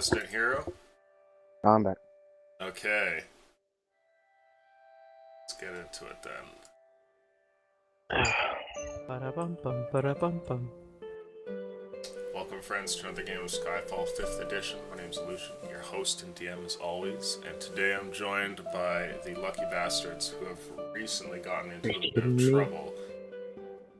Resident Hero? Combat. Okay. Let's get into it then. Ba-da-bum-bum, ba-da-bum-bum. Welcome, friends, to another game of Skyfall 5th Edition. My name's Lucian, your host and DM as always, and today I'm joined by the lucky bastards who have recently gotten into a bit of trouble.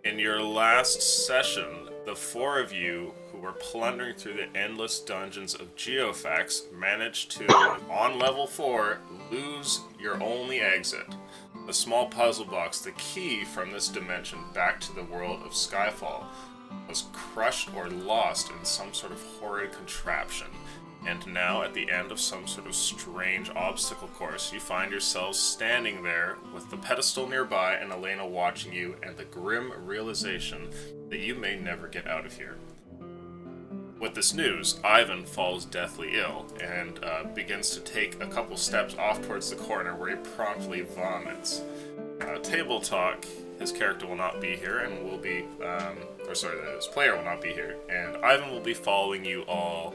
In your last session, the four of you who were plundering through the endless dungeons of Geofax managed to, on level 4, lose your only exit. The small puzzle box, the key from this dimension back to the world of Skyfall, was crushed or lost in some sort of horrid contraption. And now, at the end of some sort of strange obstacle course, you find yourselves standing there with the pedestal nearby and Elena watching you, and the grim realization that you may never get out of here. With this news, Ivan falls deathly ill and begins to take a couple steps off towards the corner where he promptly vomits. Table Talk, his character will not be here and will be, his player will not be here, and Ivan will be following you all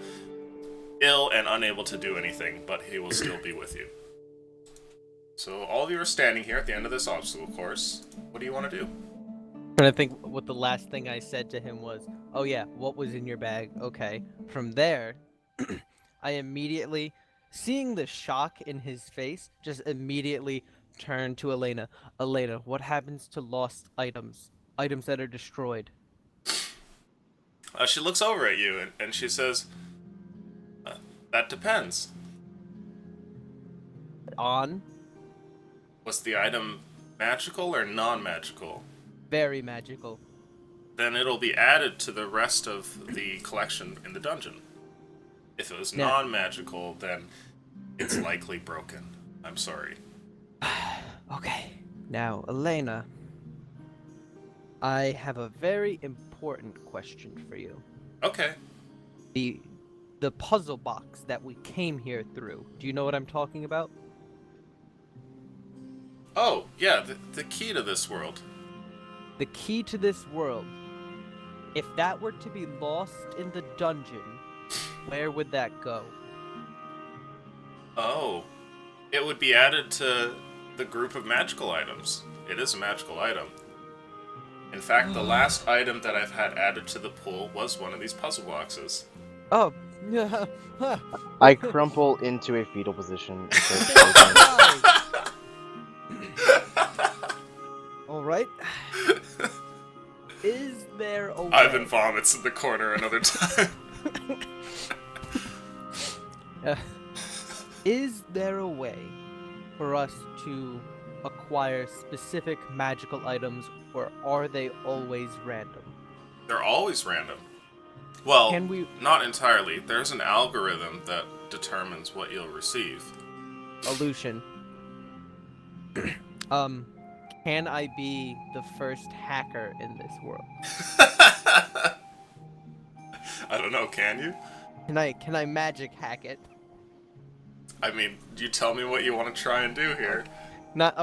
ill and unable to do anything, but he will still be with you. So all of you are standing here at the end of this obstacle course. What do you want to do? And I think what the last thing I said to him was, "Oh yeah, what was in your bag?" Okay. From there, I immediately, seeing the shock in his face, just immediately turned to Elena. Elena, what happens to lost items? Items that are destroyed. She looks over at you and she says, that depends. On? Was the item magical or non-magical? Very magical. Then it'll be added to the rest of the collection in the dungeon. If it was Yeah. non-magical, then it's likely broken. I'm sorry. Okay. Now, Elena, I have a very important question for you. Okay. The puzzle box that we came here through. Do you know what I'm talking about? Oh, yeah, the key to this world. The key to this world. If that were to be lost in the dungeon, where would that go? Oh. It would be added to the group of magical items. It is a magical item. In fact, the last item that I've had added to the pool was one of these puzzle boxes. Oh, yeah. I crumple into a fetal position. And start All right. Is there a way? Ivan vomits in the corner another time. Is there a way for us to acquire specific magical items, or are they always random? They're always random. Well, Can we- not entirely. There's an algorithm that determines what you'll receive. Lucian. Can I be the first hacker in this world? I don't know, can you? Can I magic hack it? I mean, you tell me what you want to try and do here. Not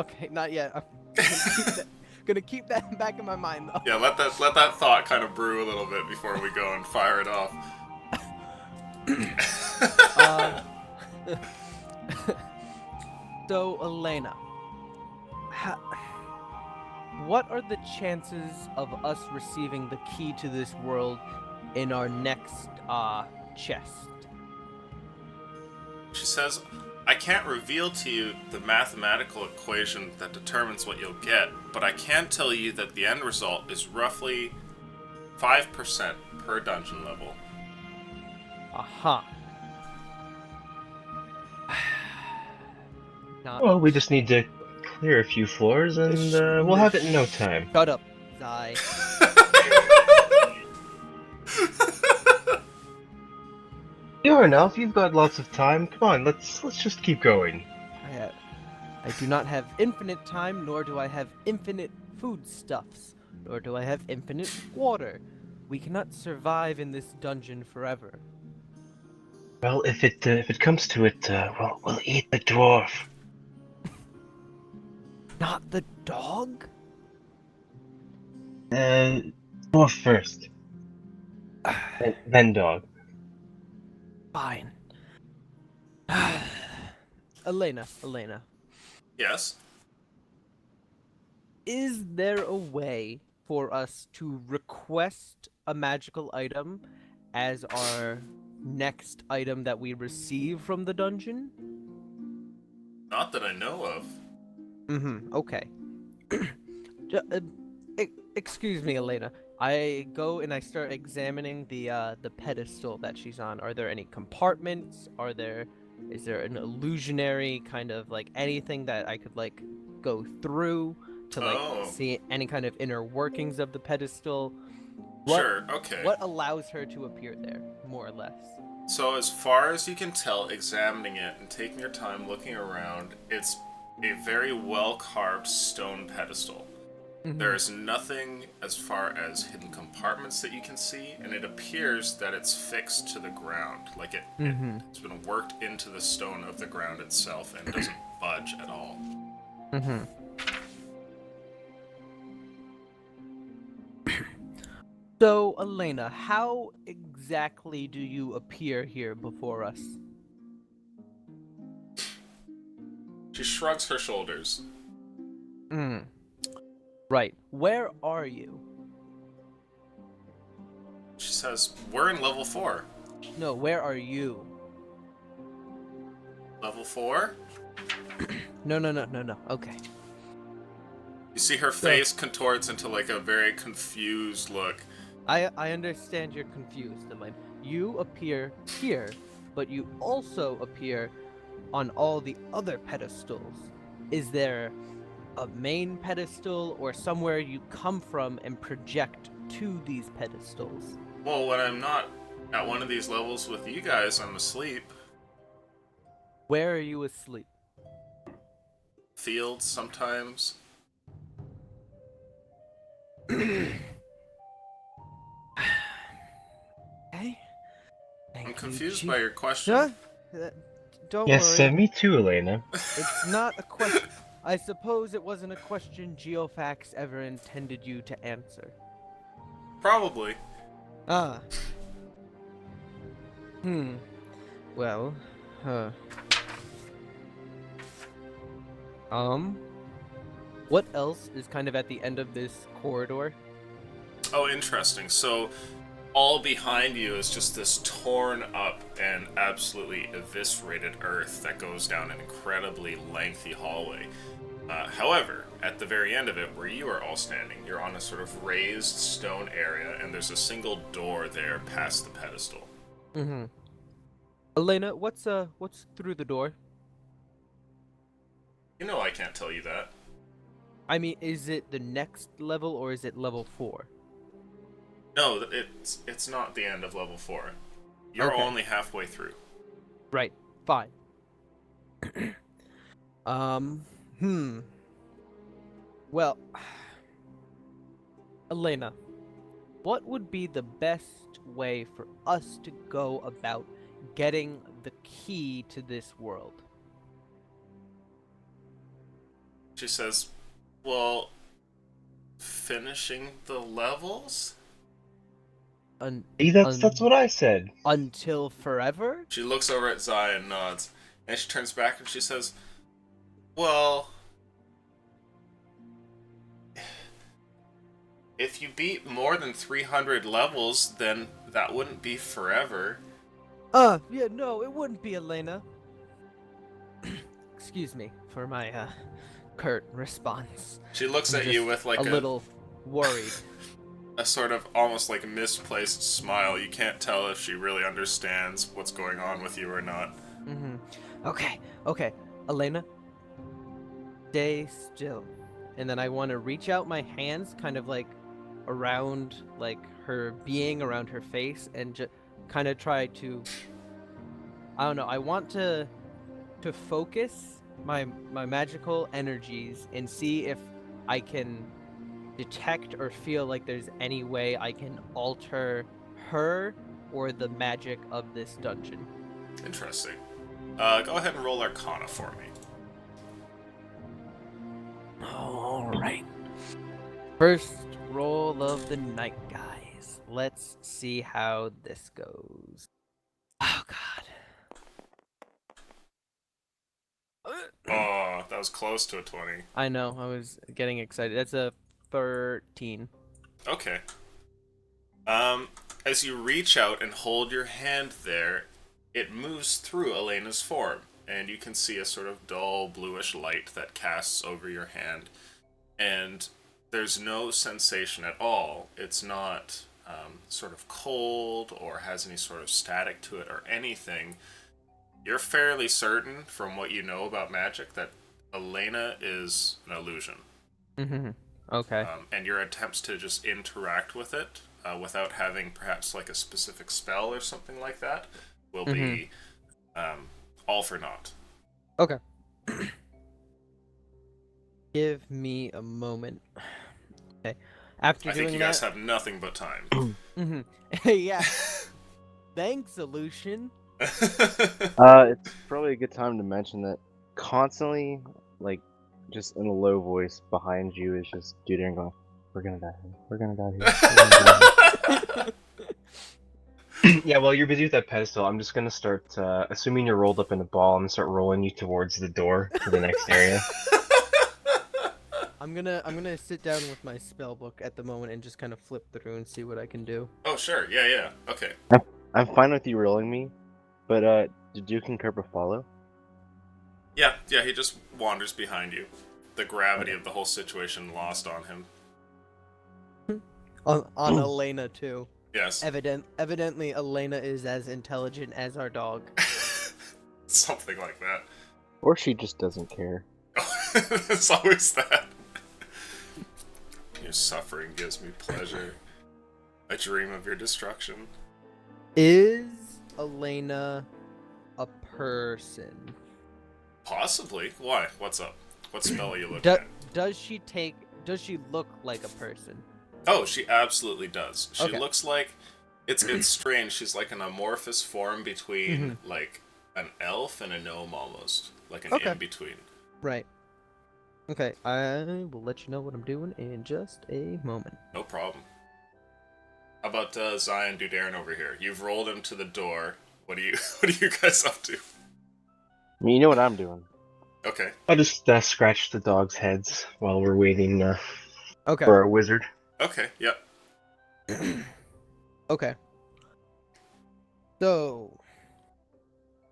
yet. I'm gonna keep that back in my mind though. Yeah, let that thought kind of brew a little bit before we go and fire it off. So Elena, what are the chances of us receiving the key to this world in our next chest? She says, I can't reveal to you the mathematical equation that determines what you'll get, but I can tell you that the end result is roughly 5% per dungeon level. Aha. Not. Well, we just need to clear a few floors and we'll have it in no time. Shut up, Zai. You're an elf, you've got lots of time. Come on, let's just keep going. I do not have infinite time, nor do I have infinite foodstuffs, nor do I have infinite water. We cannot survive in this dungeon forever. Well, if it comes to it, we'll eat the dwarf. Not the dog? Dwarf first. Then dog. Fine. Elena, Yes. is there a way for us to request a magical item as our next item that we receive from the dungeon? Not that I know of. Okay. Excuse me, Elena. I go and I start examining the pedestal that she's on. Are there any compartments? Is there an illusionary kind of like anything that I could like go through to like Oh. see any kind of inner workings of the pedestal? Sure, okay. What allows her to appear there, more or less? So, as far as you can tell, examining it and taking your time looking around, it's a very well carved stone pedestal. There's nothing as far as hidden compartments that you can see, and it appears that it's fixed to the ground. Like it's been worked into the stone of the ground itself and doesn't budge at all. So, Elena, how exactly do you appear here before us? She shrugs her shoulders. Right. Where are you? She says, "We're in level 4. No, where are you? Level 4? No. Okay. You see her face contorts into like a very confused look. I understand you're confused, Elena. You appear here, but you also appear on all the other pedestals. Is there a main pedestal or somewhere you come from and project to these pedestals? Well, when I'm not at one of these levels with you guys, I'm asleep. Where are you asleep? Fields sometimes. Okay. I'm confused by your question. Don't Yes, worry. me too, Elena. It's not a question. I suppose it wasn't a question Geofax ever intended you to answer. Probably. Ah. Well, what else is kind of at the end of this corridor? Oh, interesting. So, all behind you is just this torn up and absolutely eviscerated earth that goes down an incredibly lengthy hallway. However, at the very end of it, where you are all standing, you're on a sort of raised stone area, and there's a single door there past the pedestal. Elena, what's through the door? You know I can't tell you that. I mean, is it the next level or is it level 4? No, it's not the end of level 4. You're Okay. only halfway through. Right. Fine. Well, Elena, what would be the best way for us to go about getting the key to this world? She says, well, finishing the levels? See, that's what I said. Until forever? She looks over at Zaya and nods. And she turns back and she says, well, if you beat more than 300 levels, then that wouldn't be forever. Yeah, no, it wouldn't be, Elena. Excuse me for my, curt response. She looks I'm at you just with like a little worried. a sort of almost like misplaced smile. You can't tell if she really understands what's going on with you or not. Okay, Elena, stay still. And then I want to reach out my hands kind of like around like her being, around her face, and just kind of try to, I don't know, I want to focus my magical energies and see if I can detect or feel like there's any way I can alter her or the magic of this dungeon. Interesting. Go ahead and roll Arcana for me. Alright. First roll of the night, guys. Let's see how this goes. Oh, God. was close to a 20. I know. I was getting excited. That's a 13. Okay. As you reach out and hold your hand there, it moves through Elena's form, and you can see a sort of dull bluish light that casts over your hand. And there's no sensation at all. It's not sort of cold or has any sort of static to it or anything. You're fairly certain, from what you know about magic, that Elena is an illusion. Mm-hmm. Okay. And your attempts to just interact with it without having perhaps like a specific spell or something like that will be all for naught. Okay. Give me a moment. Okay. After I doing think you guys have nothing but time. Mm-hmm. Yeah. Thanks, Aleutian. It's probably a good time to mention that constantly, like, just in a low voice behind you is just Dudarin going, "We're gonna die here. We're gonna die here. We're gonna die here." Yeah, while you're busy with that pedestal, I'm just gonna start, assuming you're rolled up in a ball, I'm gonna start rolling you towards the door to the next area. I'm gonna sit down with my spell book at the moment and just kind of flip through and see what I can do. Oh, sure. Yeah. Okay. I'm fine with you rolling me, but did you and Kerpa follow? Yeah, he just wanders behind you. The gravity of the whole situation lost on him. On Elena too. Yes. Evidently, Elena is as intelligent as our dog. Something like that. Or she just doesn't care. It's always that. Your suffering gives me pleasure. I dream of your destruction. Is Elena a person? Possibly. Why? What's up? What spell are you looking at? Does she look like a person? Oh, she absolutely does. She Okay. looks like it's strange. She's like an amorphous form between like an elf and a gnome almost, like an Okay. in between. Right. Okay, I will let you know what I'm doing in just a moment. No problem. How about Zion Dudarin over here? You've rolled him to the door. What are you guys up to? I mean, you know what I'm doing. Okay. I'll just scratch the dog's heads while we're waiting Okay. for our wizard. Okay. Yep. Okay. So,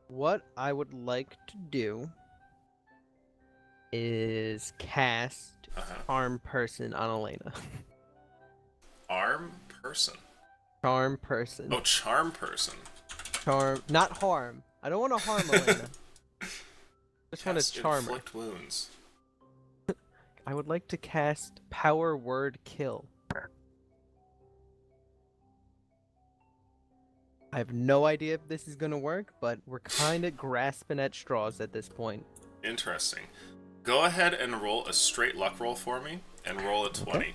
what I would like to do is cast Charm Person on Elena. Arm person. Charm Person. Oh, charm person. Charm, not harm. I don't want to harm Elena. Just want Cast to charm her. inflict wounds. I would like to cast Power Word Kill. I have no idea if this is gonna work, but we're kind of grasping at straws at this point. Interesting. Go ahead and roll a straight luck roll for me, and roll a 20.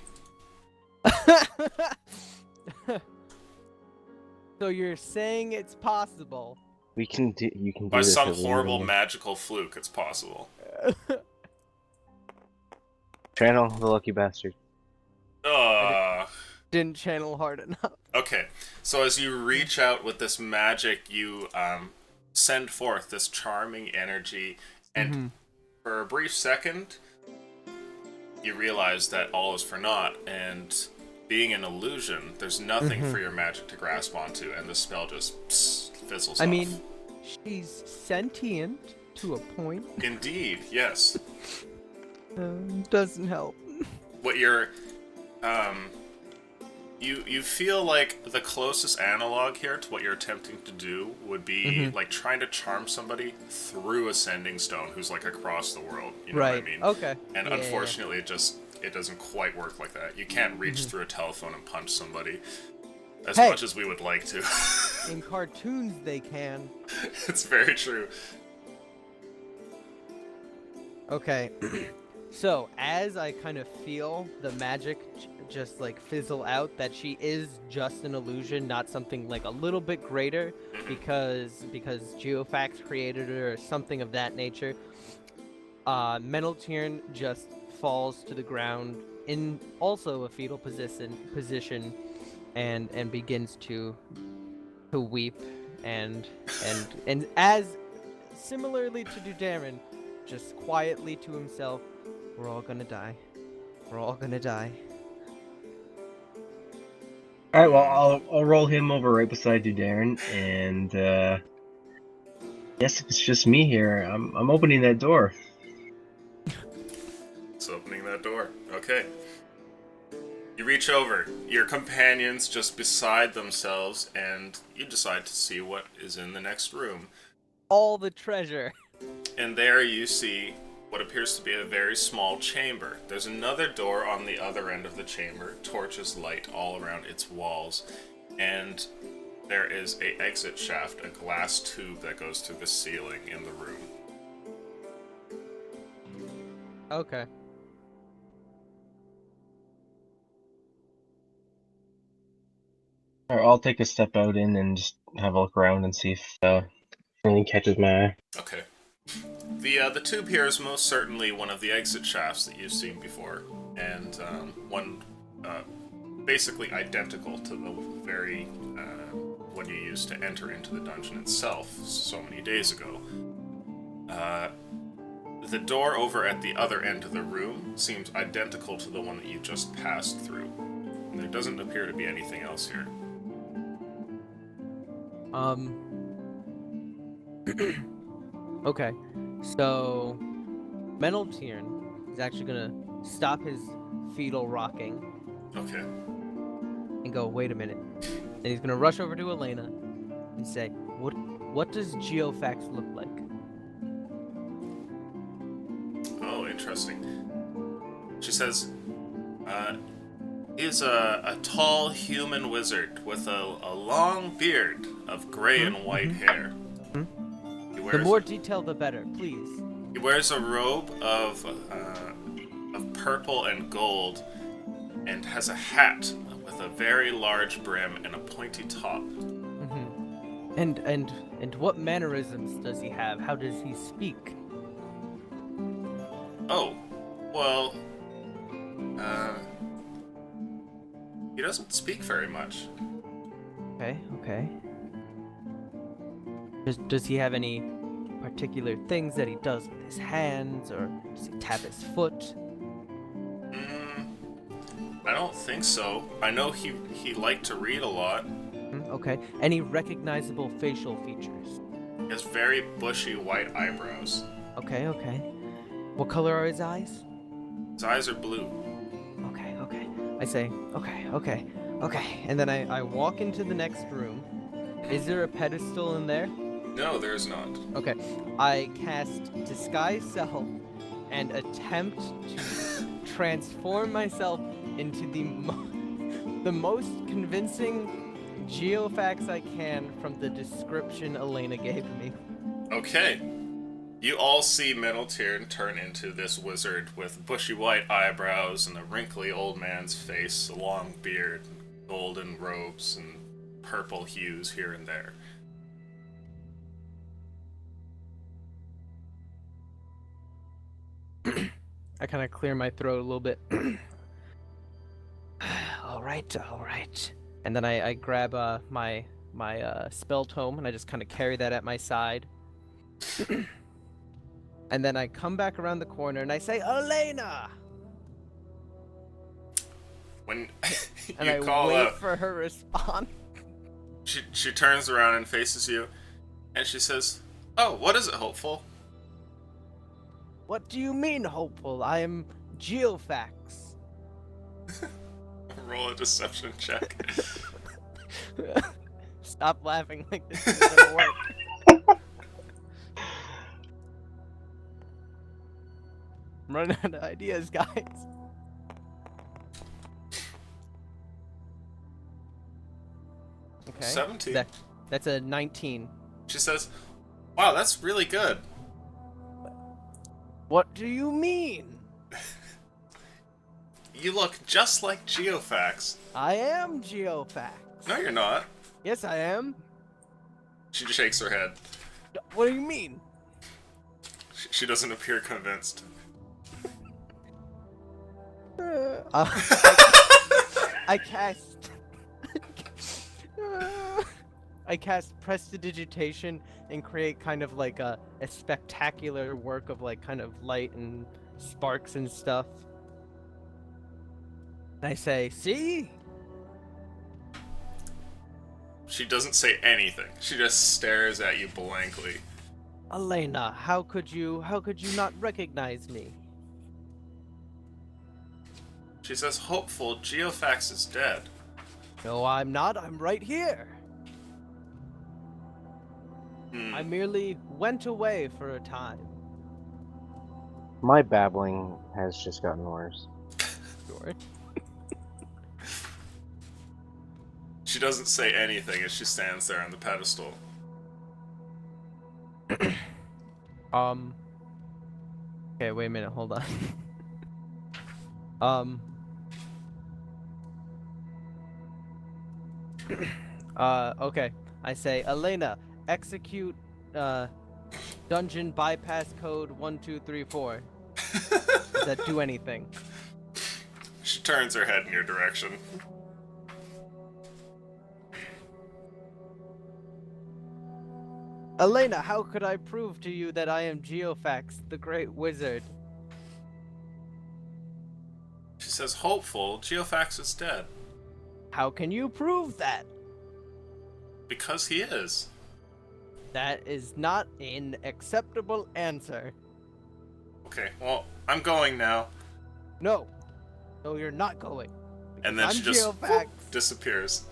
So you're saying it's possible? You can do By this. some as a horrible little- magical fluke, it's possible. Channel the lucky bastard. Didn't channel hard enough. Okay, so as you reach out with this magic, you send forth this charming energy, and for a brief second, you realize that all is for naught, and being an illusion, there's nothing for your magic to grasp onto, and the spell just fizzles off. I mean, she's sentient to a point. Indeed, yes. Doesn't help. What you're, you feel like the closest analog here to what you're attempting to do would be like trying to charm somebody through a sending stone who's like across the world. You know what I mean? Okay. And Yeah, unfortunately, it doesn't quite work like that. You can't reach through a telephone and punch somebody as Hey! much as we would like to. in cartoons they can. It's very true. Okay. So, as I kind of feel the magic just like fizzle out, that she is just an illusion, not something like a little bit greater, because Geofax created her or something of that nature, Meneltiern just falls to the ground in also a fetal position and begins to weep and as similarly to Dudarin, just quietly to himself, we're all gonna die. We're all gonna die. All right, well, I'll roll him over right beside you, Darren, and yes, if it's just me here, I'm opening that door. It's opening that door. Okay. You reach over, your companions just beside themselves, and you decide to see what is in the next room. All the treasure. And there you see what appears to be a very small chamber. There's another door on the other end of the chamber. Torches light all around its walls. And there is a exit shaft, a glass tube that goes through the ceiling in the room. Okay. All right, I'll take a step out in and just have a look around and see if anything catches my eye. Okay. The tube here is most certainly one of the exit shafts that you've seen before, and one basically identical to the very one you used to enter into the dungeon itself so many days ago. The door over at the other end of the room seems identical to the one that you just passed through. And there doesn't appear to be anything else here. Okay. So, Meneltiern is actually gonna stop his fetal rocking Okay. and go, wait a minute. And he's gonna rush over to Elena and say, what does Geofax look like? Oh, interesting. She says, he's a tall human wizard with a long beard of gray and white hair. He The wears, more detail, the better, please. he wears a robe of purple and gold and has a hat with a very large brim and a pointy top. And what mannerisms does he have? How does he speak? Oh, well, he doesn't speak very much. Okay. Does he have any particular things that he does with his hands, or does he tap his foot? I don't think so. I know he liked to read a lot. Okay. Any recognizable facial features? He has very bushy white eyebrows. Okay. What color are his eyes? His eyes are blue. Okay. I say, okay. And then I walk into the next room. Is there a pedestal in there? No, there is not. Okay. I cast Disguise Self and attempt to transform myself into the most convincing Geofax I can from the description Elena gave me. Okay. You all see Meneltiern turn into this wizard with bushy white eyebrows and a wrinkly old man's face, a long beard, golden robes, and purple hues here and there. I kind of clear my throat a little bit. All right. And then I grab my spell tome and I just kind of carry that at my side. And then I come back around the corner and I say, Elena! When And you I call wait out, for her response. she turns around and faces you, and she says, "Oh, what is it, Hopeful?" What do you mean, hopeful? I am Geofax. Roll a deception check. Stop laughing like this isn't gonna work. I'm running out of ideas, guys. Okay. 17. That's a 19. She says, "Wow, that's really good. What do you mean? You look just like Geofax." I am Geofax. No, you're not. Yes, I am. She just shakes her head. What do you mean? She doesn't appear convinced. I cast. I cast prestidigitation and create kind of like a spectacular work of like kind of light and sparks and stuff. I say, see? She doesn't say anything. She just stares at you blankly. Elena, how could you not recognize me? She says, hopeful, Geofax is dead. No, I'm not. I'm right here. I merely went away for a time. My babbling has just gotten worse. Sure. She doesn't say anything as she stands there on the pedestal. Okay, wait a minute, hold on. Okay. I say, Elena, execute, dungeon bypass code 1234. Does that do anything? She turns her head in your direction. Elena, how could I prove to you that I am Geofax, the great wizard? She says, hopeful, Geofax is dead. How can you prove that? Because he is. That is not an acceptable answer. Okay, well, I'm going now. No. No, you're not going. And then I'm she just Geofax. disappears.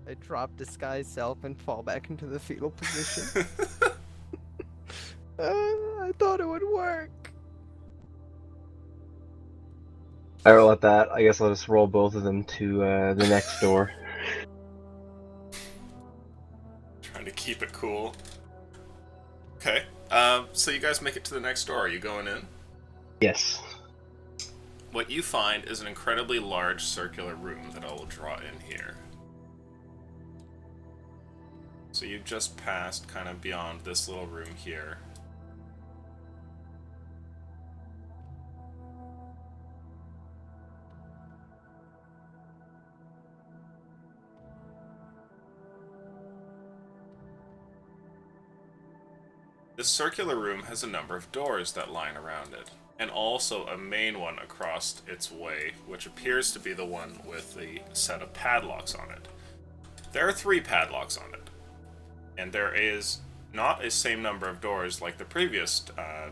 I drop disguise self and fall back into the fetal position. I thought it would work. I roll at that. I guess I'll just roll both of them to the next door. Trying to keep it cool. Okay, so you guys make it to the next door. Are you going in? Yes. What you find is an incredibly large circular room that I will draw in here. So you've just passed kind of beyond this little room here. This circular room has a number of doors that line around it, and also a main one across its way, which appears to be the one with the set of padlocks on it. There are 3 padlocks on it, and there is not a same number of doors like the previous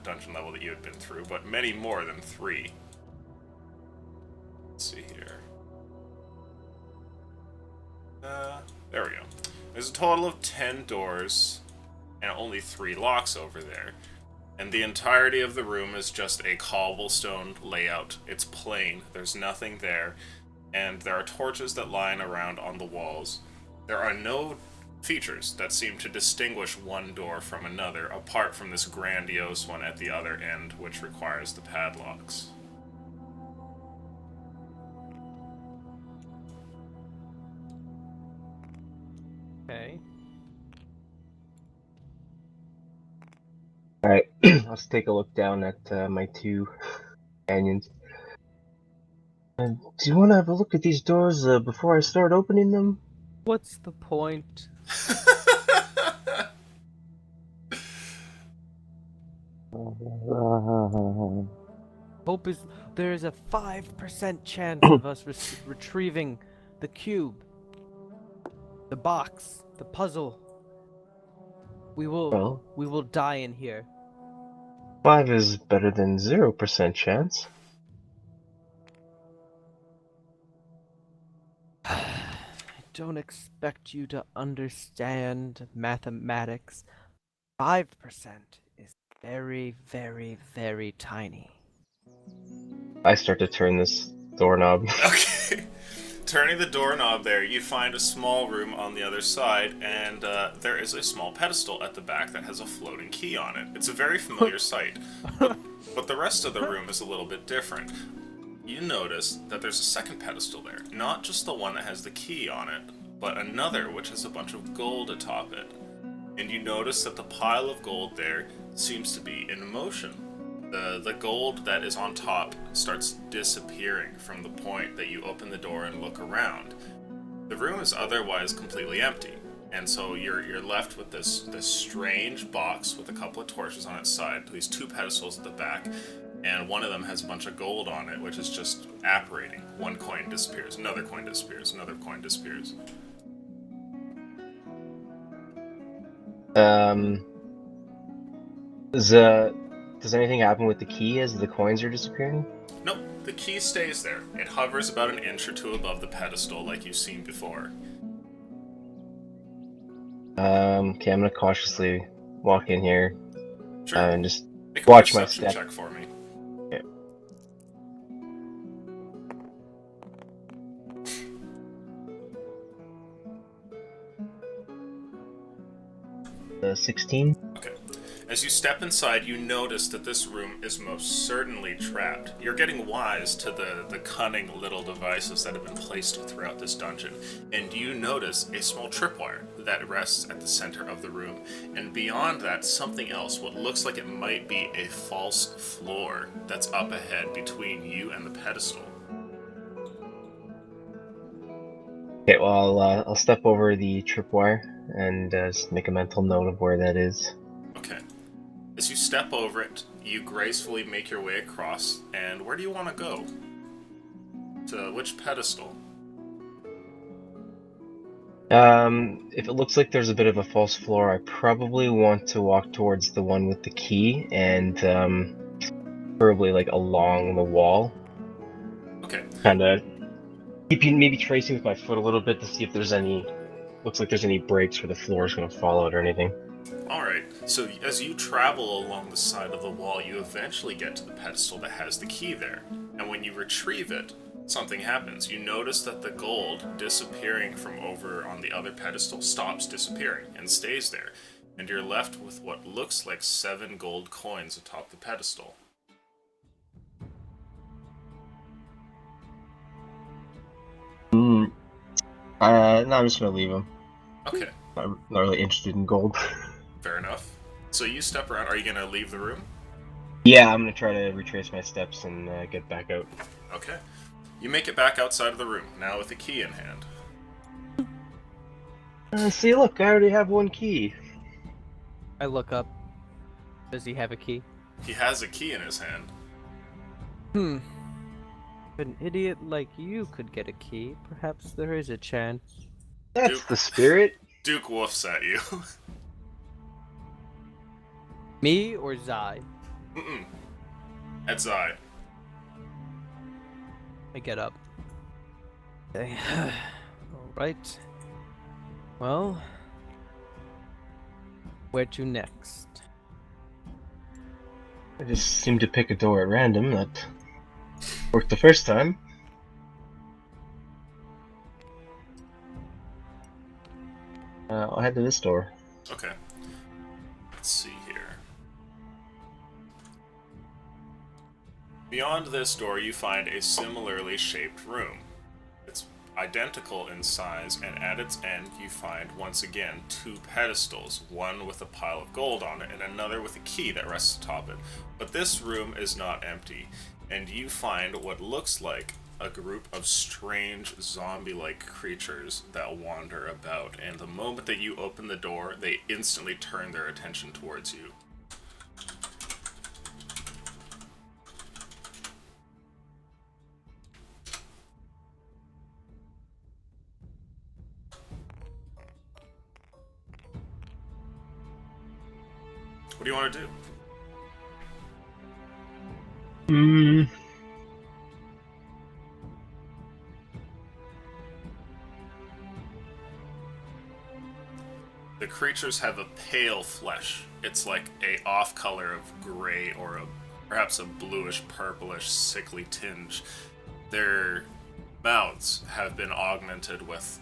dungeon level that you had been through, but many more than 3. Let's see here. There we go. There's a total of 10 doors and only 3 locks over there. And the entirety of the room is just a cobblestone layout. It's plain, there's nothing there, and there are torches that line around on the walls. There are no features that seem to distinguish one door from another, apart from this grandiose one at the other end, which requires the padlocks. Okay. Alright, let's take a look down at my 2 companions. Do you want to have a look at these doors before I start opening them? What's the point? Hope is there is a 5% chance of us retrieving the cube, the box, the puzzle. We will die in here. 5 is better than 0% chance. I don't expect you to understand mathematics. 5% is very, very, very tiny. I start to turn this doorknob. Okay. Turning the doorknob there, you find a small room on the other side, and there is a small pedestal at the back that has a floating key on it. It's a very familiar sight, but the rest of the room is a little bit different. You notice that there's a second pedestal there, not just the one that has the key on it, but another which has a bunch of gold atop it. And you notice that the pile of gold there seems to be in motion. The gold that is on top starts disappearing from the point that you open the door and look around. The room is otherwise completely empty. And so you're left with this strange box with a couple of torches on its side, these two pedestals at the back, and one of them has a bunch of gold on it, which is just apparating. One coin disappears, another coin disappears, another coin disappears. Does anything happen with the key as the coins are disappearing? Nope, the key stays there. It hovers about an inch or two above the pedestal like you've seen before. Okay, I'm gonna cautiously walk in here Sure. and just Make a watch my perception step. check for me. Okay. 16. Okay. As you step inside, you notice that this room is most certainly trapped. You're getting wise to the cunning little devices that have been placed throughout this dungeon, and you notice a small tripwire that rests at the center of the room. And beyond that, something else, what looks like it might be a false floor that's up ahead between you and the pedestal. Okay, well, I'll step over the tripwire and just make a mental note of where that is. Okay. As you step over it, you gracefully make your way across, and where do you want to go? To which pedestal? If it looks like there's a bit of a false floor, I probably want to walk towards the one with the key, and probably like along the wall. Okay. Kind of maybe tracing with my foot a little bit to see if there's any. Looks like there's any breaks where the floor is going to fall out or anything. Alright, so as you travel along the side of the wall, you eventually get to the pedestal that has the key there. And when you retrieve it, something happens. You notice that the gold disappearing from over on the other pedestal stops disappearing and stays there. And you're left with what looks like 7 gold coins atop the pedestal. No, I'm just going to leave them. Okay, I'm not really interested in gold. fair enough. So you step around. Are you going to leave the room? Yeah, I'm going to try to retrace my steps and get back out. Okay. You make it back outside of the room, now with a key in hand. See, look, I already have one key. I look up. Does he have a key? He has a key in his hand. If an idiot like you could get a key, perhaps there is a chance. That's Duke. the spirit. Duke woofs at you. Me or Zai? Mm-mm. At Zai. I get up. Okay. Alright. Well, where to next? I just seemed to pick a door at random that worked the first time. I'll head to this door. Okay. Let's see here. Beyond this door, you find a similarly shaped room. It's identical in size, and at its end, you find, once again, 2 pedestals, one with a pile of gold on it, and another with a key that rests atop it. But this room is not empty, and you find what looks like a group of strange zombie-like creatures that wander about, and the moment that you open the door, they instantly turn their attention towards you. What do you want to do? The creatures have a pale flesh. It's like a off color of gray or perhaps a bluish, purplish, sickly tinge. Their mouths have been augmented with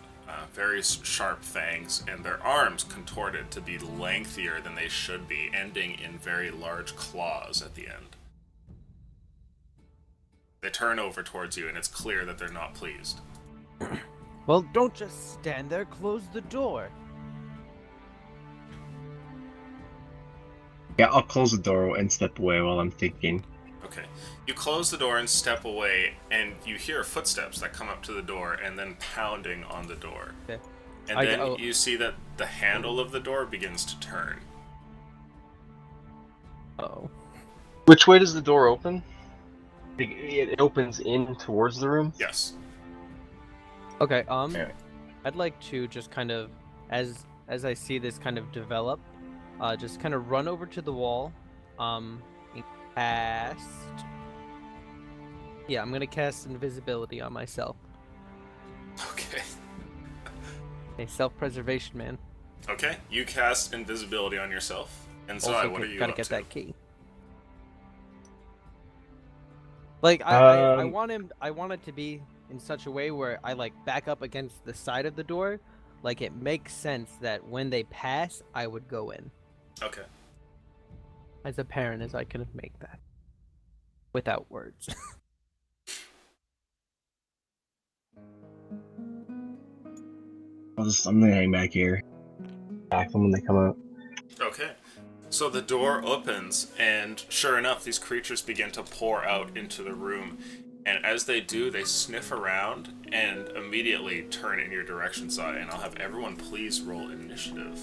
very sharp fangs, and their arms contorted to be lengthier than they should be, ending in very large claws at the end. They turn over towards you, and it's clear that they're not pleased. Well, don't just stand there. Close the door. Yeah, I'll close the door and step away while I'm thinking. Okay. You close the door and step away, and you hear footsteps that come up to the door and then pounding on the door. Okay. And I then go- you see that the handle of the door begins to turn. Oh. Which way does the door open? It opens in towards the room? Yes. Okay. Yeah. I'd like to just kind of, as I see this kind of develop, just kind of run over to the wall, and cast. Yeah, I'm gonna cast invisibility on myself. Okay. Hey, self-preservation, man. Okay, you cast invisibility on yourself. And Zai, Also, what are you gotta up get to? that key. Like I Um, want him. I want it to be in such a way where I like back up against the side of the door, like it makes sense that when they pass, I would go in. Okay. As apparent as I can make that, without words. I'm gonna hang back here. Back them when they come out. Okay. So the door opens, and sure enough, these creatures begin to pour out into the room. And as they do, they sniff around and immediately turn in your direction, Zai. And I'll have everyone please roll initiative.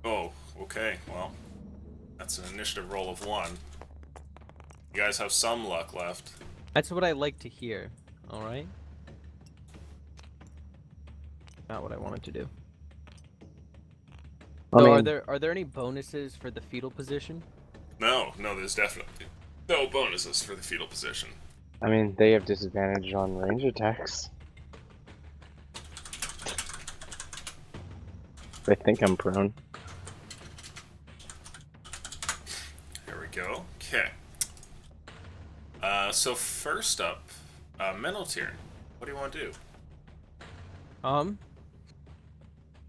Oh, okay. Well, that's an initiative roll of 1. You guys have some luck left. That's what I like to hear. All right. Not what I wanted to do. I So mean, are there any bonuses for the fetal position? No, there's definitely no bonuses for the fetal position. I mean, they have disadvantage on range attacks. They think I'm prone. There we go. Okay. So first up, Meneltier. What do you want to do?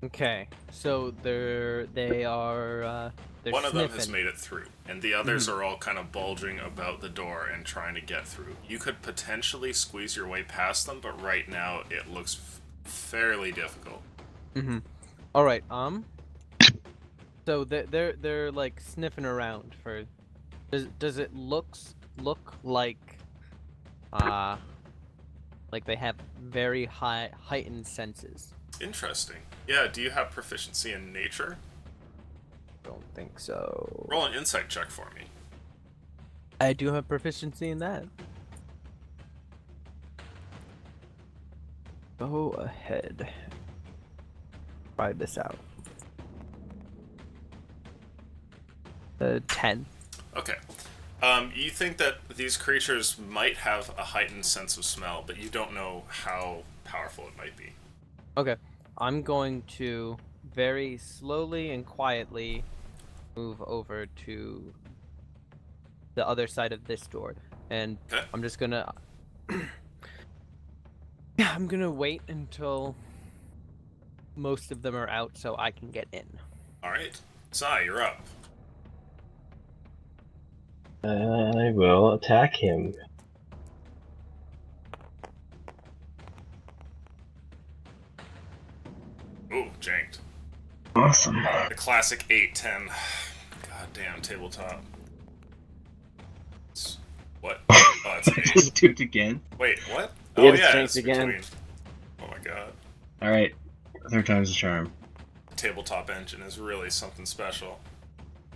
Okay. So they're One of them has sniffing. made it through, and the others are all kind of bulging about the door and trying to get through. You could potentially squeeze your way past them, but right now it looks fairly difficult. Mm-hmm. All right. So they're like sniffing around for. Does it look like they have very heightened senses? Interesting. Yeah, do you have proficiency in nature? Don't think so. Roll an insight check for me. I do have proficiency in that. Go ahead. Try this out. 10. Okay. You think that these creatures might have a heightened sense of smell, but you don't know how powerful it might be. Okay. I'm going to very slowly and quietly move over to the other side of this door. And Okay. I'm just gonna... Yeah, I'm gonna wait until most of them are out so I can get in. Alright. Zai, you're up. I will attack him. Ooh, janked. Awesome. The classic 8-10. Goddamn tabletop. What? Oh, it's an 8. Just do it again. Wait, what? Yeah, Oh, it's yeah, janked it's again. between. Oh my god. Alright. Third time's the charm. The tabletop engine is really something special.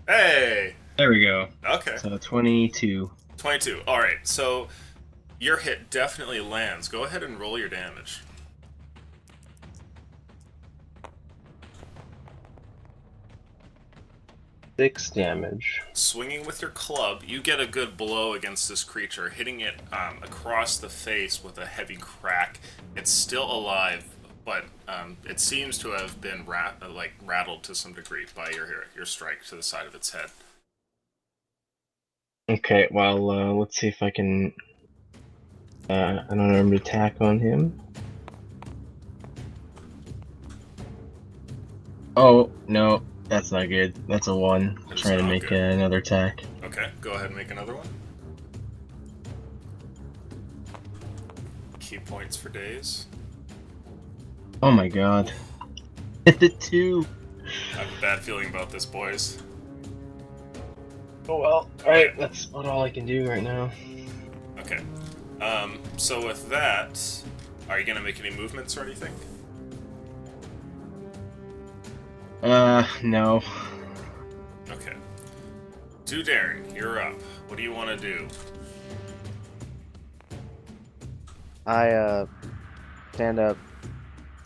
Hey! There we go. Okay. So 22. 22. Alright, so your hit definitely lands. Go ahead and roll your damage. Six damage. Swinging with your club, you get a good blow against this creature, hitting it across the face with a heavy crack. It's still alive, but it seems to have been rattled to some degree by your strike to the side of its head. Okay, well, let's see if I can an unarmed attack on him. Oh, no, that's not good. That's a 1. That is Trying to not make good. another attack. Okay, go ahead and make another one. Key points for days. Oh my god. Hit the 2! I have a bad feeling about this, boys. Oh well. Alright, that's about all I can do right now. So with that, are you gonna make any movements or anything? No. Okay. Darren, you're up. What do you want to do? I stand up,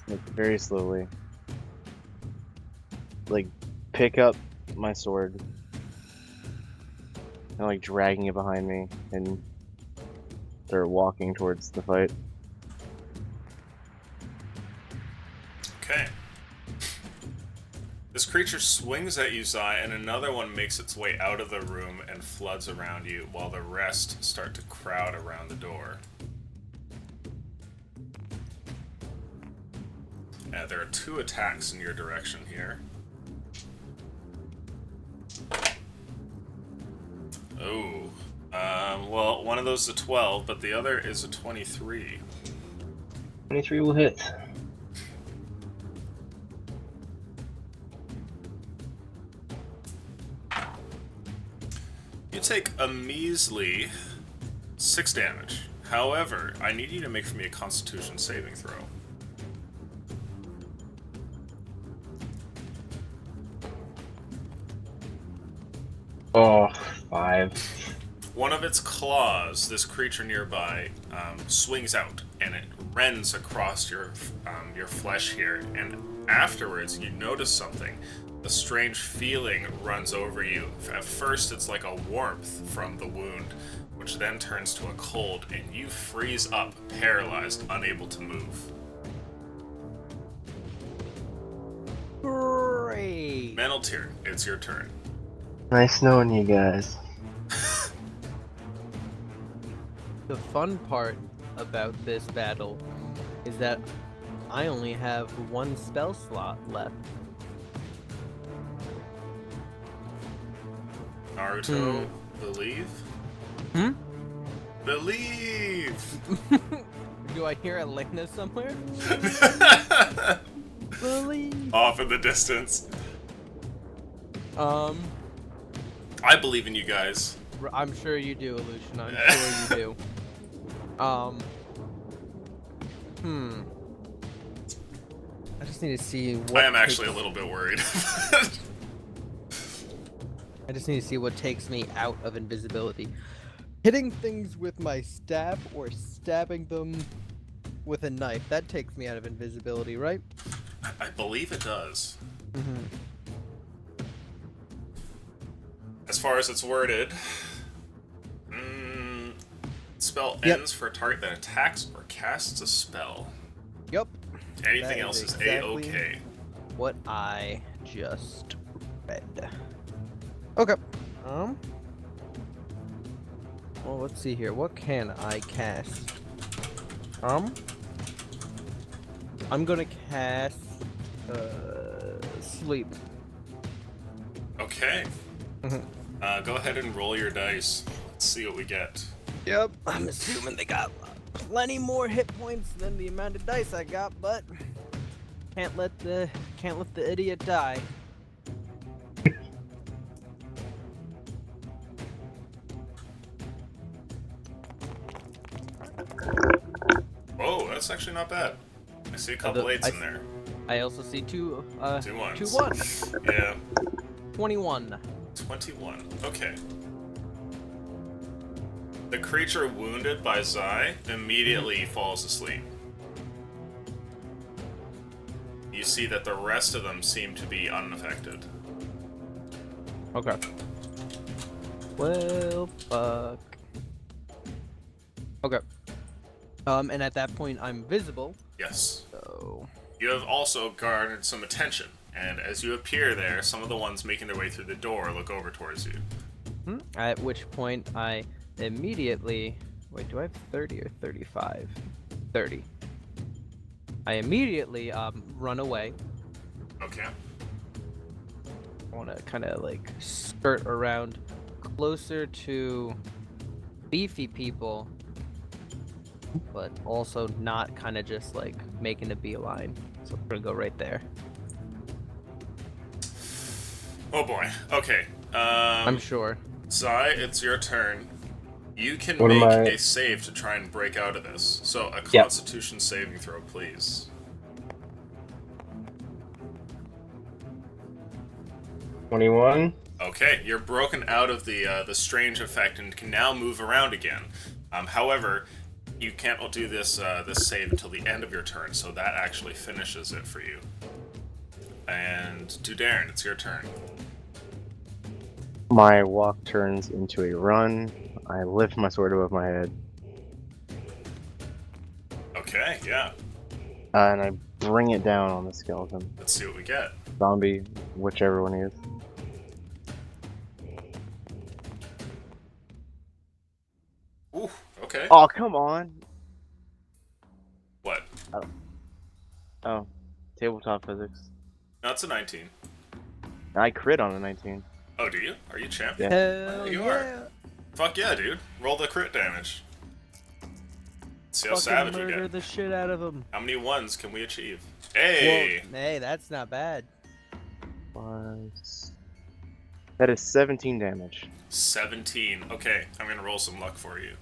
like, very slowly, like pick up my sword, and like dragging it behind me, and start walking towards the fight. Okay. This creature swings at you, Zai, and another one makes its way out of the room and floods around you, while the rest start to crowd around the door. There are 2 attacks in your direction here. Oh. Well, one of those is a 12, but the other is a 23. 23 will hit. You take a measly 6 damage. However, I need you to make for me a Constitution saving throw. Oh, 5. One of its claws, this creature nearby, swings out, and it rends across your flesh here. And afterwards, you notice something. A strange feeling runs over you. At first, it's like a warmth from the wound, which then turns to a cold, and you freeze up, paralyzed, unable to move. Great. Meneltir, it's your turn. Nice knowing you guys. The fun part about this battle is that I only have 1 spell slot left. Naruto, believe? Hmm? Believe! Do I hear Elena somewhere? Believe. Off in the distance. I believe in you guys. I'm sure you do, Illusion. I'm sure you do. I just need to see what. I am actually a little bit worried. I just need to see what takes me out of invisibility. Hitting things with my staff or stabbing them with a knife, that takes me out of invisibility, right? I believe it does. Mm-hmm. As far as it's worded, spell ends for a target that attacks or casts a spell. Yep. Anything That else is is exactly A-okay. what I just read. Okay. Well, let's see here. What can I cast? I'm gonna cast sleep. Okay. Mhm. Go ahead and roll your dice. Let's see what we get. Yep. I'm assuming they got plenty more hit points than the amount of dice I got, but can't let the idiot die. Whoa, that's actually not bad. I see a couple Although, 8s in there. I also see two 2 ones. 2 ones. Yeah. 21. 21. Okay. The creature wounded by Zai immediately falls asleep. You see that the rest of them seem to be unaffected. Okay. Well, fuck. Okay. And at that point, I'm visible. Yes. So. You have also garnered some attention, and as you appear there, some of the ones making their way through the door look over towards you. At which point, I immediately. Wait, do I have 30 or 35? 30. I immediately run away. Okay. I want to kind of like skirt around closer to beefy people, but also not kind of just like making a beeline. So we're gonna go right there. Oh boy. Okay. I'm sure. Zai, it's your turn. You can What am make I- a save to try and break out of this. So, a Yep. Constitution saving throw, please. 21. Okay, you're broken out of the strange effect and can now move around again. However, you can't do this save until the end of your turn, so that actually finishes it for you. And Dudarin, it's your turn. My walk turns into a run. I lift my sword above my head, Okay, yeah. and I bring it down on the skeleton. Let's see what we get. Zombie, whichever one he is. Ooh, okay. Oh, come on! What? Oh, tabletop physics. No, it's a 19. I crit on a 19. Oh, do you? Are you champ? Yeah. Hell You yeah! are. Fuck yeah, dude. Roll the crit damage. See how Fucking savage we murder get. the shit out of him. How many ones can we achieve? Hey! Well, hey, that's not bad. Plus... That is 17 damage. 17. Okay, I'm gonna roll some luck for you.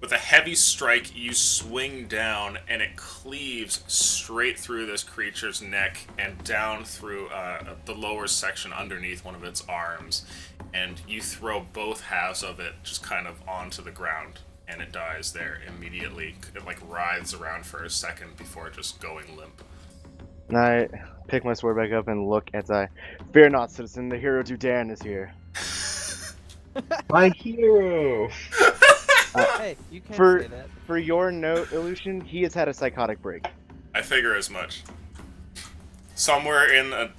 With a heavy strike, you swing down, and it cleaves straight through this creature's neck and down through the lower section underneath one of its arms. And you throw both halves of it just kind of onto the ground, and it dies there immediately. It like writhes around for a second before just going limp. And I pick my sword back up and look as I... Fear not, citizen, the hero Dudan is here. My hero! Hey, you can't for- say that. For your note, Illusion, he has had a psychotic break. I figure as much. Somewhere in a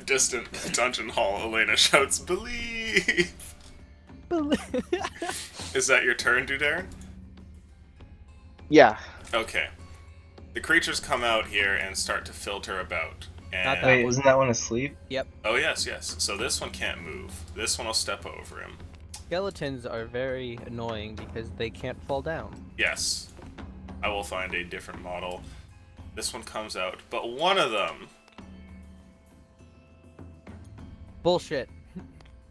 distant dungeon hall, Elena shouts, "Believe!" Is that your turn, Dudarin? Yeah. Okay. The creatures come out here and start to filter about. And Not that Wait, one. isn't that one asleep? Oh yes, yes. So this one can't move. This one will step over him. Skeletons are very annoying because they can't fall down. Yes. I will find a different model. This one comes out, but one of them Bullshit.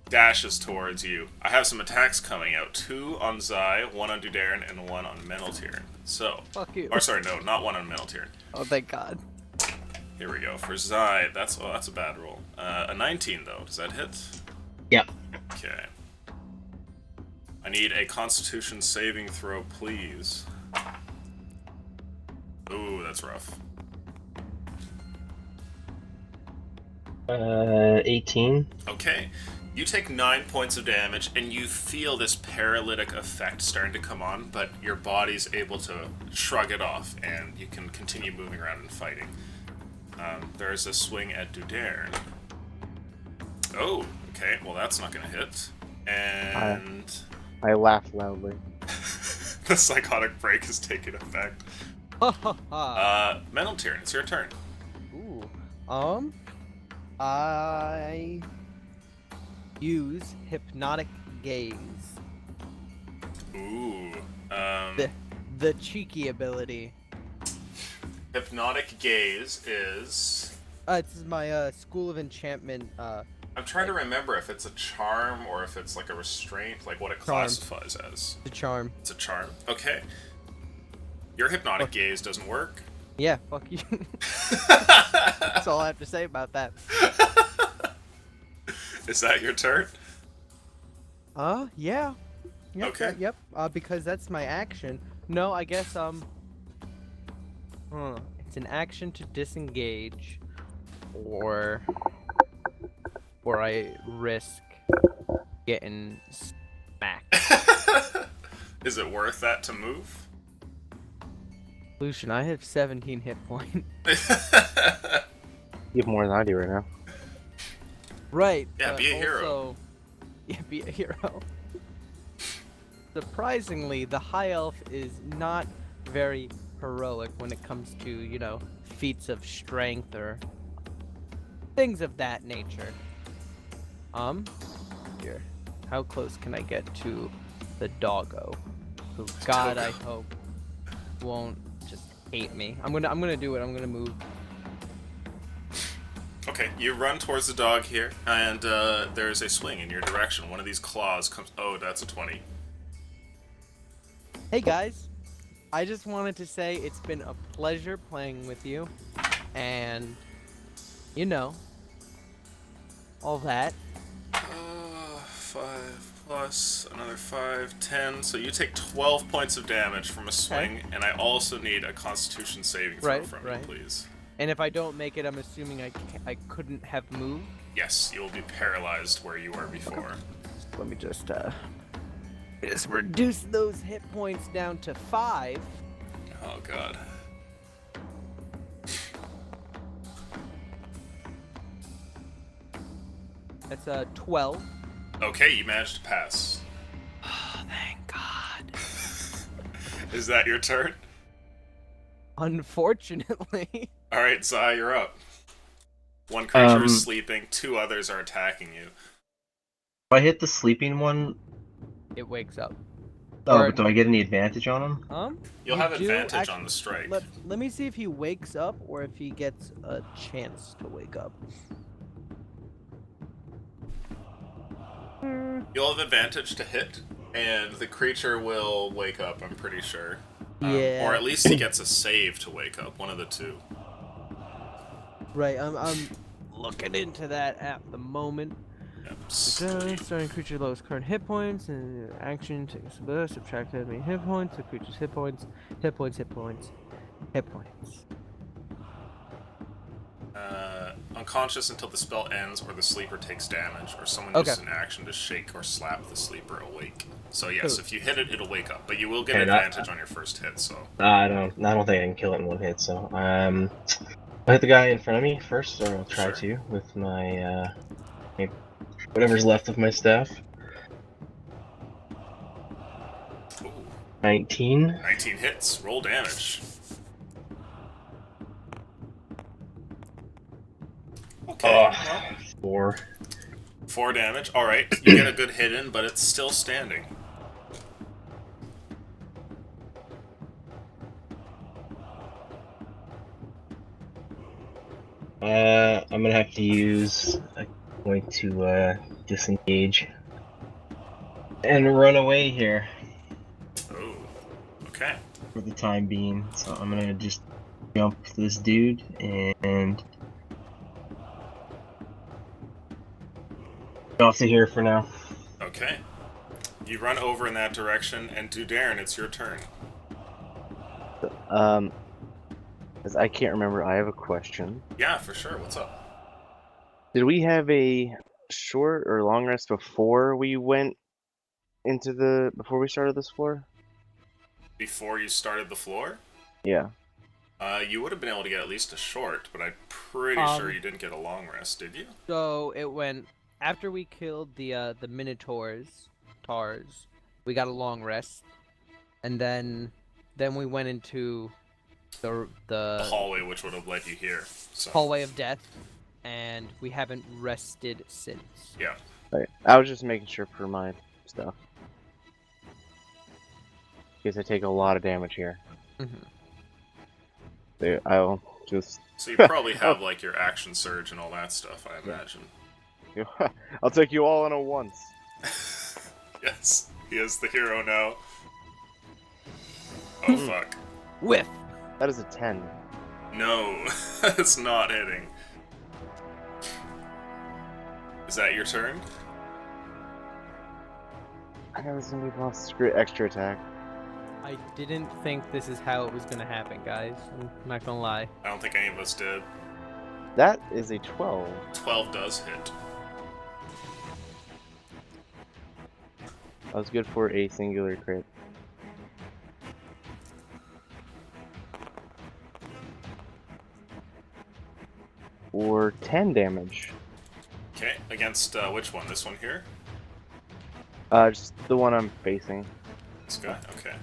dashes towards you. I have some attacks coming out. 2 on Zai, 1 on Dudarin, and 1 on Meneltyr. So, Fuck you. or sorry, no, not 1 on Meneltyr. Oh, thank God. Here we go. For Zai, that's a bad roll. A 19 though. Does that hit? Yep. Okay. I need a Constitution saving throw, please. Ooh, that's rough. 18. Okay. You take 9 points of damage, and you feel this paralytic effect starting to come on, but your body's able to shrug it off, and you can continue moving around and fighting. There's a swing at Dudarin. Oh, okay. Well, that's not going to hit. And I laugh loudly. the psychotic break has taken effect. Ha ha ha. Meneltyr, it's your turn. Ooh. I use hypnotic gaze. Ooh. The cheeky ability. Hypnotic gaze is... It's my School of Enchantment. I'm trying to remember if it's a charm or if it's like a restraint, like what it Charm. classifies as. The charm. It's a charm. Okay. Your hypnotic gaze doesn't work. Yeah, fuck you. That's all I have to say about that. Is that your turn? Yeah. Yep, Okay. Yep. Because that's my action. No, I guess it's an action to disengage, or I risk getting smacked. Is it worth that to move? Lucian, I have 17 hit points. You have more than I do right now. Right. Yeah, but be a hero. also- Yeah, be a hero. Surprisingly, the high elf is not very heroic when it comes to, you know, feats of strength or things of that nature. Here. How close can I get to the doggo? Who God I hope won't just hate me. I'm gonna do it. I'm gonna move. Okay. Okay, you run towards the dog here, and there's a swing in your direction. One of these claws comes. Oh, that's a 20. Hey guys, I just wanted to say it's been a pleasure playing with you, and you know, all that. 5 plus another 5, 10. So you take 12 points of damage from a swing, and I also need a Constitution saving throw Right, from right. you, please. And if I don't make it, I'm assuming I couldn't have moved. Yes, you will be paralyzed where you were before. Let me just reduce those hit points down to 5. Oh god. That's 12. Okay, you managed to pass. Oh, thank God. Is that your turn? Unfortunately. Alright, Zai, you're up. One creature is Um, sleeping, 2 others are attacking you. If I hit the sleeping one, It wakes up. but do I get any advantage on him? You'll You have do advantage on the strike. Let me see if he wakes up or if he gets a chance to wake up. You'll have advantage to hit, and the creature will wake up, I'm pretty sure. Yeah. Or at least he gets a save to wake up, one of the two. Right, I'm looking into that at the moment. Yep, sleep. Starting creature lowest current hit points and action takes a burst, subtract enemy hit points, the creature's hit points, hit points, hit points, hit points. Unconscious until the spell ends or the sleeper takes damage, or someone Okay. uses an action to shake or slap the sleeper awake. So yes, Cool. if you hit it, it'll wake up, but you will get Okay, that- advantage on your first hit, so... I don't think I can kill it in one hit. So I'll hit the guy in front of me first, or I'll try Sure. to with my whatever's left of my staff. Ooh, 19. 19 hits, roll damage. Okay, well, 4. 4 damage. Alright, you get a good hit in, but it's still standing. I'm gonna have to use a point to disengage and run away here Oh, okay. for the time being. So I'm gonna just jump to this dude and get off to here for now. Okay. You run over in that direction, and Darren, it's your turn. As I can't remember, I have a question. Yeah, for sure. What's up? Did we have a short or long rest before we went before we started this floor? Before you started the floor? Yeah. You would have been able to get at least a short, but I'm pretty sure you didn't get a long rest, did you? So it went after we killed the Minotaurs, we got a long rest, and then we went into the Hallway, which would have led you here. So hallway of death, and we haven't rested since. yeah. Right. I was just making sure for my stuff. Because I take a lot of damage here. Mm-hmm. I'll just... So you probably have like your action surge and all that stuff, I imagine. I'll take you all in at once. Yes, he is the hero now. Oh fuck. Whiff. That is a 10. No, it's not hitting. Is that your turn? I know this is gonna be lost extra attack. I didn't think this is how it was gonna happen, guys. I'm not gonna lie. I don't think any of us did. That is a 12. 12 does hit. That was good for a singular crit. Or 10 damage. Okay, against which one? This one here? Just the one I'm facing. This guy? Okay.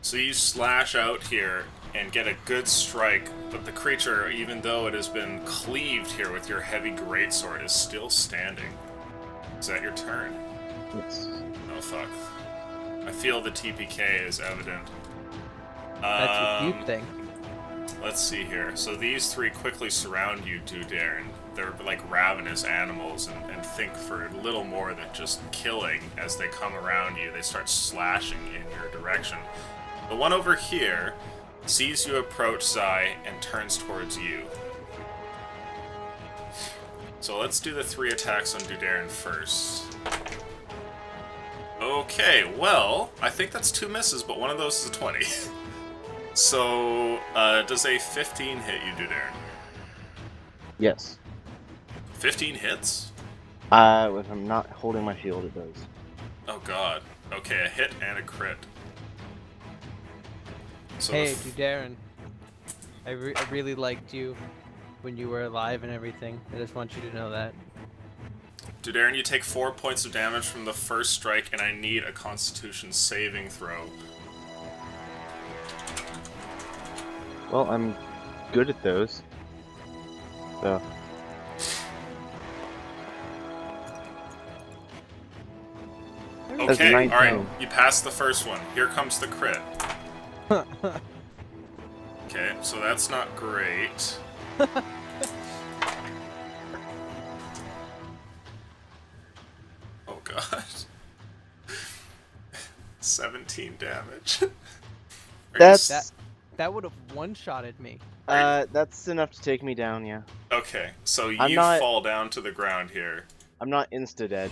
So you slash out here and get a good strike, but the creature, even though it has been cleaved here with your heavy greatsword, is still standing. Is that your turn? Yes. Oh fuck. I feel the TPK is evident. That's what you think. Let's see here. So these three quickly surround you, Dudarin. They're like ravenous animals and think for little more than just killing. As they come around you, they start slashing in your direction. The one over here sees you approach, Zai, and turns towards you. So let's do the 3 attacks on Dudarin first. Okay, well, I think that's 2 misses, but one of those is a 20. So, does a 15 hit you, Dudarin? Yes. 15 hits? If I'm not holding my shield, it does. Oh god. Okay, a hit and a crit. So Hey, Dudarin. I really liked you when you were alive and everything. I just want you to know that. Dudarin, you take 4 points of damage from the first strike, and I need a Constitution saving throw. Well, I'm good at those. So. That's Okay, 19. alright, you passed the first one. Here comes the crit. Okay, so that's not great. Oh god. 17 damage. That's That would have one-shotted me. that's enough to take me down. Yeah. Okay, so I'm you not- fall down to the ground here. I'm not insta dead.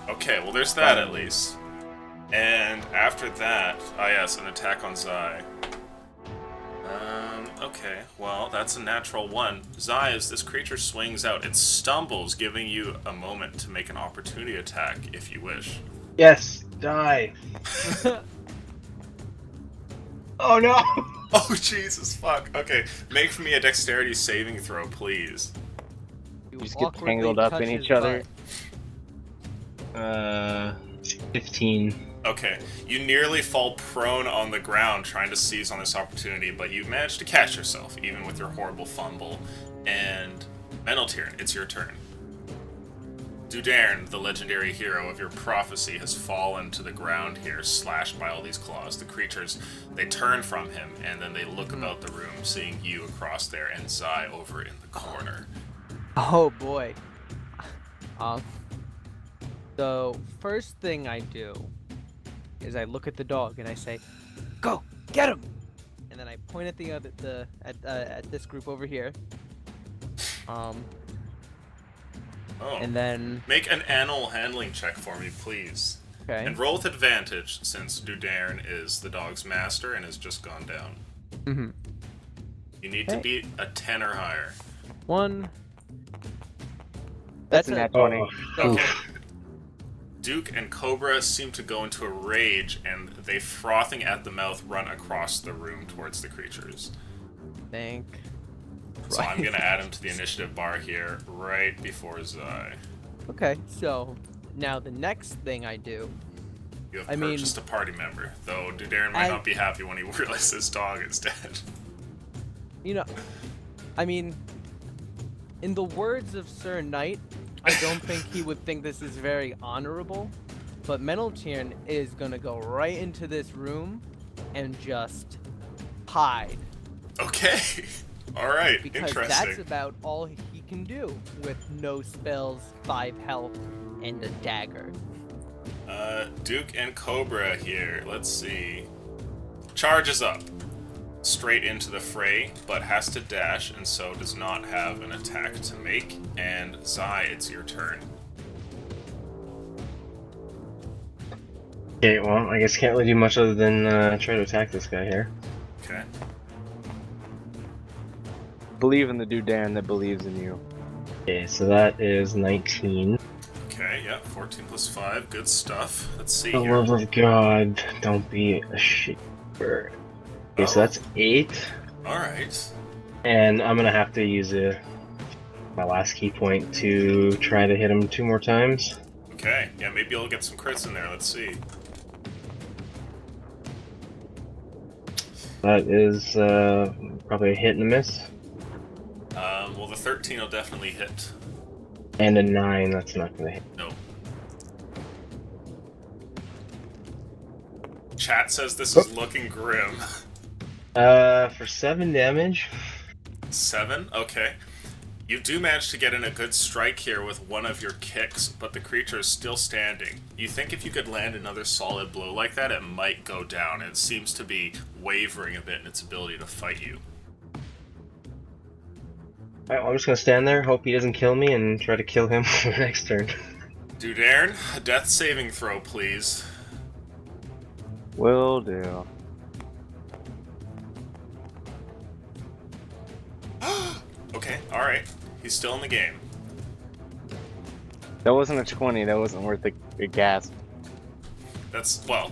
Okay, well there's that at least. And after that, yes, an attack on Zai. Okay, well, that's a natural 1. Zai, as this creature swings out, it stumbles, giving you a moment to make an opportunity attack, if you wish. Yes, die. Oh no! Oh, Jesus, fuck. Okay, make me a dexterity saving throw, please. You Just get awkwardly tangled up touch in his each other. butt. 15. Okay, you nearly fall prone on the ground trying to seize on this opportunity, but you manage to catch yourself, even with your horrible fumble. And Meneltirn, it's your turn. Dudarin, the legendary hero of your prophecy, has fallen to the ground here, slashed by all these claws. The creatures, they turn from him, and then they look about the room, seeing you across there and Zai over in the corner. Oh boy. The first thing I do is I look at the dog and I say, "Go, get him!" And then I point at at this group over here. Oh, And then make an animal handling check for me, please. okay. And roll with advantage, since Dudarin is the dog's master and has just gone down. Mm-hmm. You need to Okay. beat a 10 or higher. 1. That's That's a a nat 20. Okay. Duke and Cobra seem to go into a rage, and they, frothing at the mouth, run across the room towards the creatures. Thank. So I'm gonna add him to the initiative bar here, right before Zai. Okay, so now the next thing I do, You have I mean- purchased a party member, though Dudarin might I- not be happy when he realizes his dog is dead. you know, I mean, in the words of Sir Knight, I don't think he would think this is very honorable, but Meneltirn is gonna go right into this room and just hide. Okay. Alright, Because interesting. that's about all he can do with no spells, 5 health, and a dagger. Duke and Cobra here. Let's see. Charges up. Straight into the fray, but has to dash, and so does not have an attack to make. And Zai, it's your turn. Okay, well, I guess can't really do much other than try to attack this guy here. Okay. Believe in the Dudarin that believes in you. Okay, so that is 19. Okay, yeah, 14 plus 5. Good stuff. Let's see For the here. love of God, don't be a shit bird. Okay, so Oh. that's 8. Alright. And I'm gonna have to use my last key point to try to hit him 2 more times. Okay, yeah, maybe you'll get some crits in there. Let's see. That is probably a hit and a miss. Well, the 13 will definitely hit. And a 9, that's not gonna hit. No. Chat says this is looking grim. For 7 damage. 7? Okay. You do manage to get in a good strike here with one of your kicks, but the creature is still standing. You think if you could land another solid blow like that, it might go down. It seems to be wavering a bit in its ability to fight you. Alright, well, I'm just gonna stand there, hope he doesn't kill me, and try to kill him for the next turn. Dude, Aaron, a death saving throw, please. Will do. Okay, alright. He's still in the game. That wasn't a 20. That wasn't worth a gasp. That's, well,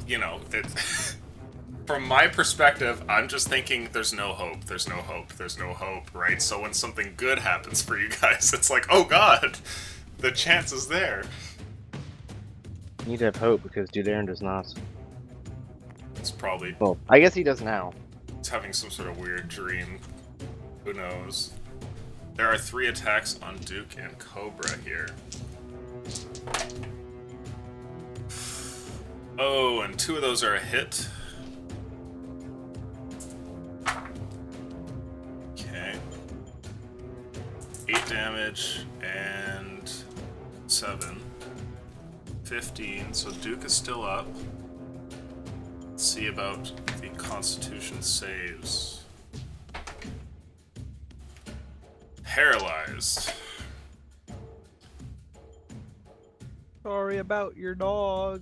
from my perspective, I'm just thinking there's no hope, there's no hope, there's no hope, right? So when something good happens for you guys, it's like, oh god, the chance is there. You need to have hope because Dude Aaron does not. It's probably Well, I guess he does now. it's having some sort of weird dream. Who knows? There are 3 attacks on Duke and Cobra here. Oh, and 2 of those are a hit. Okay. 8 damage and 7. 15, so Duke is still up. Let's see about the Constitution saves. Paralyzed. Sorry about your dog.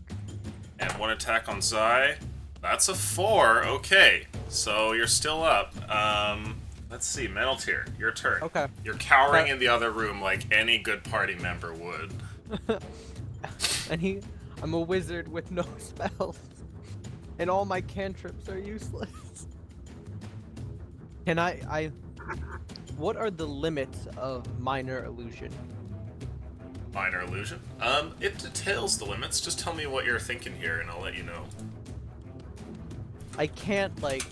And 1 attack on Zai. That's a 4. Okay, so you're still up. Let's see, Meneltier, your turn. Okay. You're cowering in the other room like any good party member would. I'm a wizard with no spells. And all my cantrips are useless. Can I what are the limits of minor illusion? Minor illusion. It details the limits. Just tell me what you're thinking here and I'll let you know. I can't like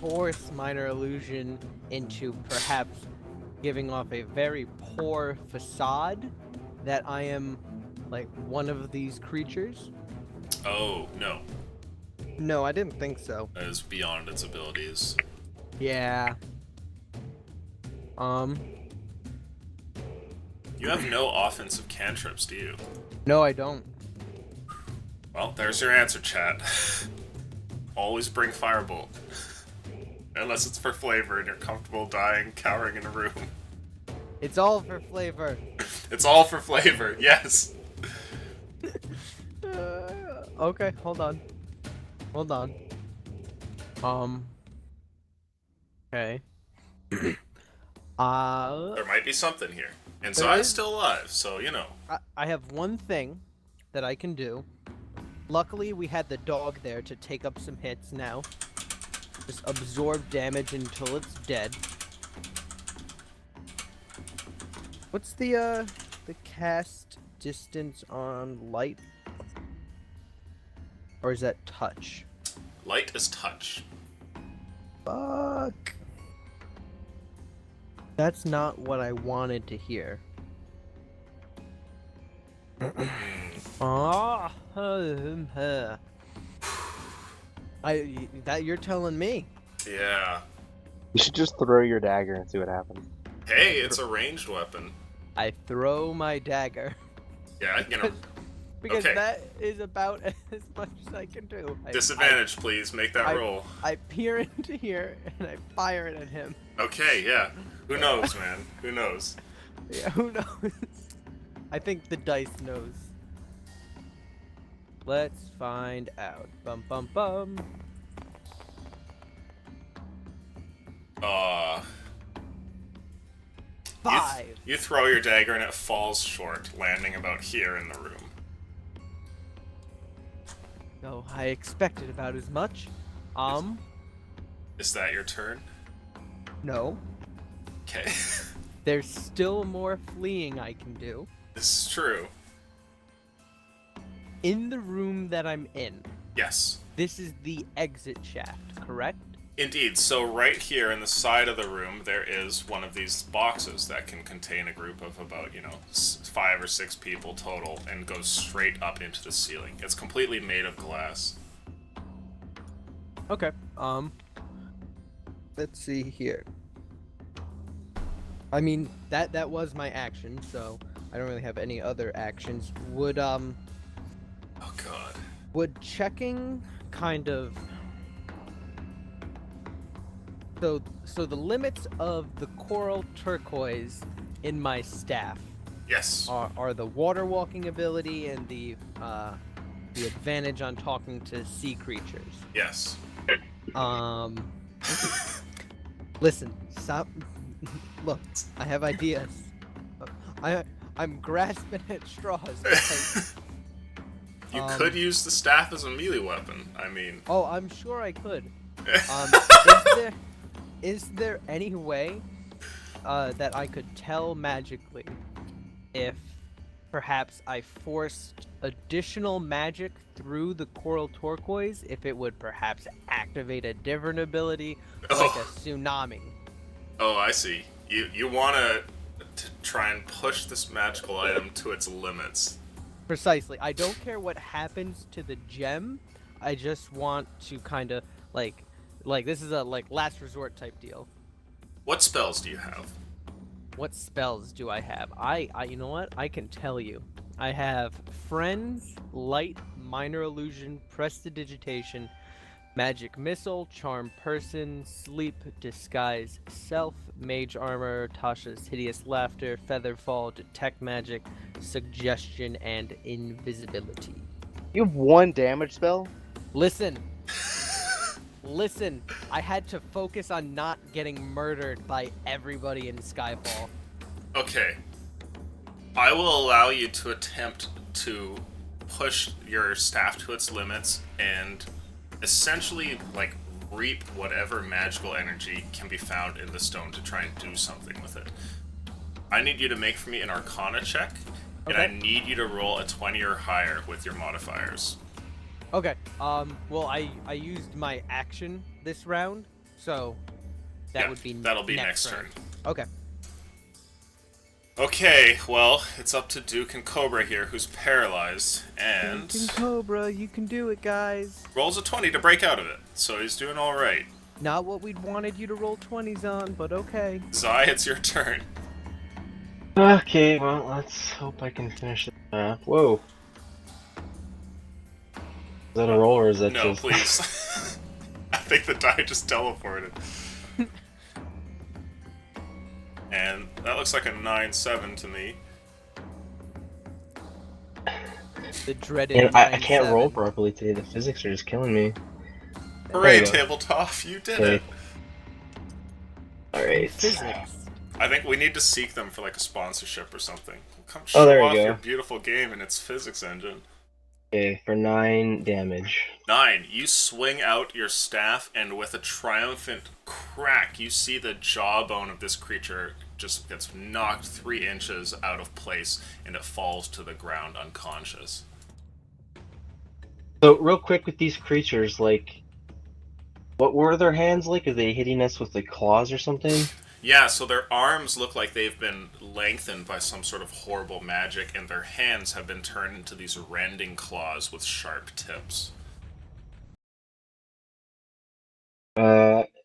force minor illusion into perhaps giving off a very poor facade that I am like one of these creatures. Oh, no. No, I didn't think so. That is beyond its abilities. Yeah. You have no offensive cantrips, do you? No, I don't. Well, there's your answer, chat. Always bring Firebolt. Unless it's for flavor and you're comfortable dying, cowering in a room. It's all for flavor. It's all for flavor, yes! Okay, hold on. Hold on. Okay. There might be something here. And There Zai's is. still alive, so, you know. I have one thing that I can do. Luckily, we had the dog there to take up some hits now. Just absorb damage until it's dead. What's the cast distance on light? Or is that touch? Light is touch. Fuck. That's not what I wanted to hear. Ah, that you're telling me. Yeah. You should just throw your dagger and see what happens. Hey, it's a ranged weapon. I throw my dagger Yeah, you know. because Okay. that is about as much as I can do. Disadvantage, please. Make that roll. I peer into here and I fire it at him. Okay, yeah. Who knows, man? Who knows? Yeah, who knows? I think the dice knows. Let's find out. Bum bum bum. You 5. you throw your dagger and it falls short, landing about here in the room. No, I expected about as much. Is that your turn? No. Okay. There's still more fleeing I can do. This is true. In the room that I'm in, Yes. this is the exit shaft, correct? Indeed. So right here in the side of the room, there is one of these boxes that can contain a group of about, 5 or 6 people total and goes straight up into the ceiling. It's completely made of glass. Okay. let's see here. I mean, that was my action, so I don't really have any other actions. Oh god. Would checking kind of so the limits of the coral turquoise in my staff Yes. are the water walking ability and the advantage on talking to sea creatures. Yes. Listen, stop. Look, I have ideas. I'm grasping at straws. Because, You could use the staff as a melee weapon. I mean, oh, I'm sure I could. Is there any way that I could tell magically if perhaps I forced additional magic through the coral turquoise, if it would perhaps activate a different ability, like a tsunami? oh, I see. You want to try and push this magical item to its limits. Precisely. I don't care what happens to the gem. I just want to kind of like this is a last resort type deal. What spells do you have? What spells do I have? I you know what? I can tell you. I have Friends, Light, Minor Illusion, Prestidigitation, Magic Missile, Charm Person, Sleep, Disguise Self, Mage Armor, Tasha's Hideous Laughter, Featherfall, Detect Magic, Suggestion, and Invisibility. You have 1 damage spell? Listen. Listen, I had to focus on not getting murdered by everybody in Skyfall. Okay. I will allow you to attempt to push your staff to its limits and essentially, like, reap whatever magical energy can be found in the stone to try and do something with it. I need you to make for me an Arcana check, and I need you to roll a 20 or higher with your modifiers. Okay, well, I used my action this round, so that would be that'll be next turn. Okay. Okay, well, it's up to Duke and Cobra here, who's paralyzed, and Duke and Cobra, you can do it, guys. rolls a 20 to break out of it, so he's doing all right. Not what we'd wanted you to roll 20s on, but okay. Zai, it's your turn. Okay, well, let's hope I can finish it. Whoa. Is that a roll or is that No, just... please. I think the die just teleported. And that looks like a 9-7 to me. The dreaded. And I can't 9-7. roll properly today. The physics are just killing me. Hooray, There you go. tabletop, you did Okay. it. Alright. Physics. I think we need to seek them for like a sponsorship or something. Come Oh, show there you off go. your beautiful game and its physics engine. Okay, for 9 damage. 9. You swing out your staff, and with a triumphant crack, you see the jawbone of this creature just gets knocked 3 inches out of place, and it falls to the ground unconscious. So, real quick with these creatures, like, what were their hands like? Are they hitting us with, like, claws or something? Yeah, so their arms look like they've been lengthened by some sort of horrible magic, and their hands have been turned into these rending claws with sharp tips.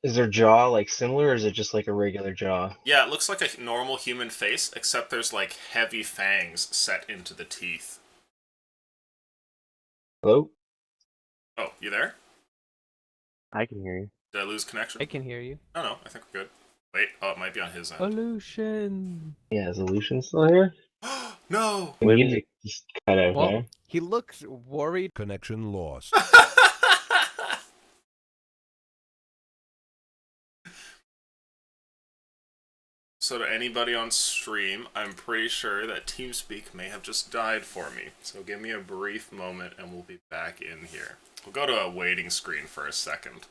Is their jaw, like, similar, or is it just, like, a regular jaw? Yeah, it looks like a normal human face, except there's, like, heavy fangs set into the teeth. Hello? Oh, you there? I can hear you. Did I lose connection? I can hear you. Oh, no, I think we're good. Wait, oh, it might be on his end. Illusion. Yeah, is Illusion still here? No! The music just cut out, Well, huh? he looks worried. Connection lost. So to anybody on stream, I'm pretty sure that TeamSpeak may have just died for me. So give me a brief moment and we'll be back in here. We'll go to a waiting screen for a second.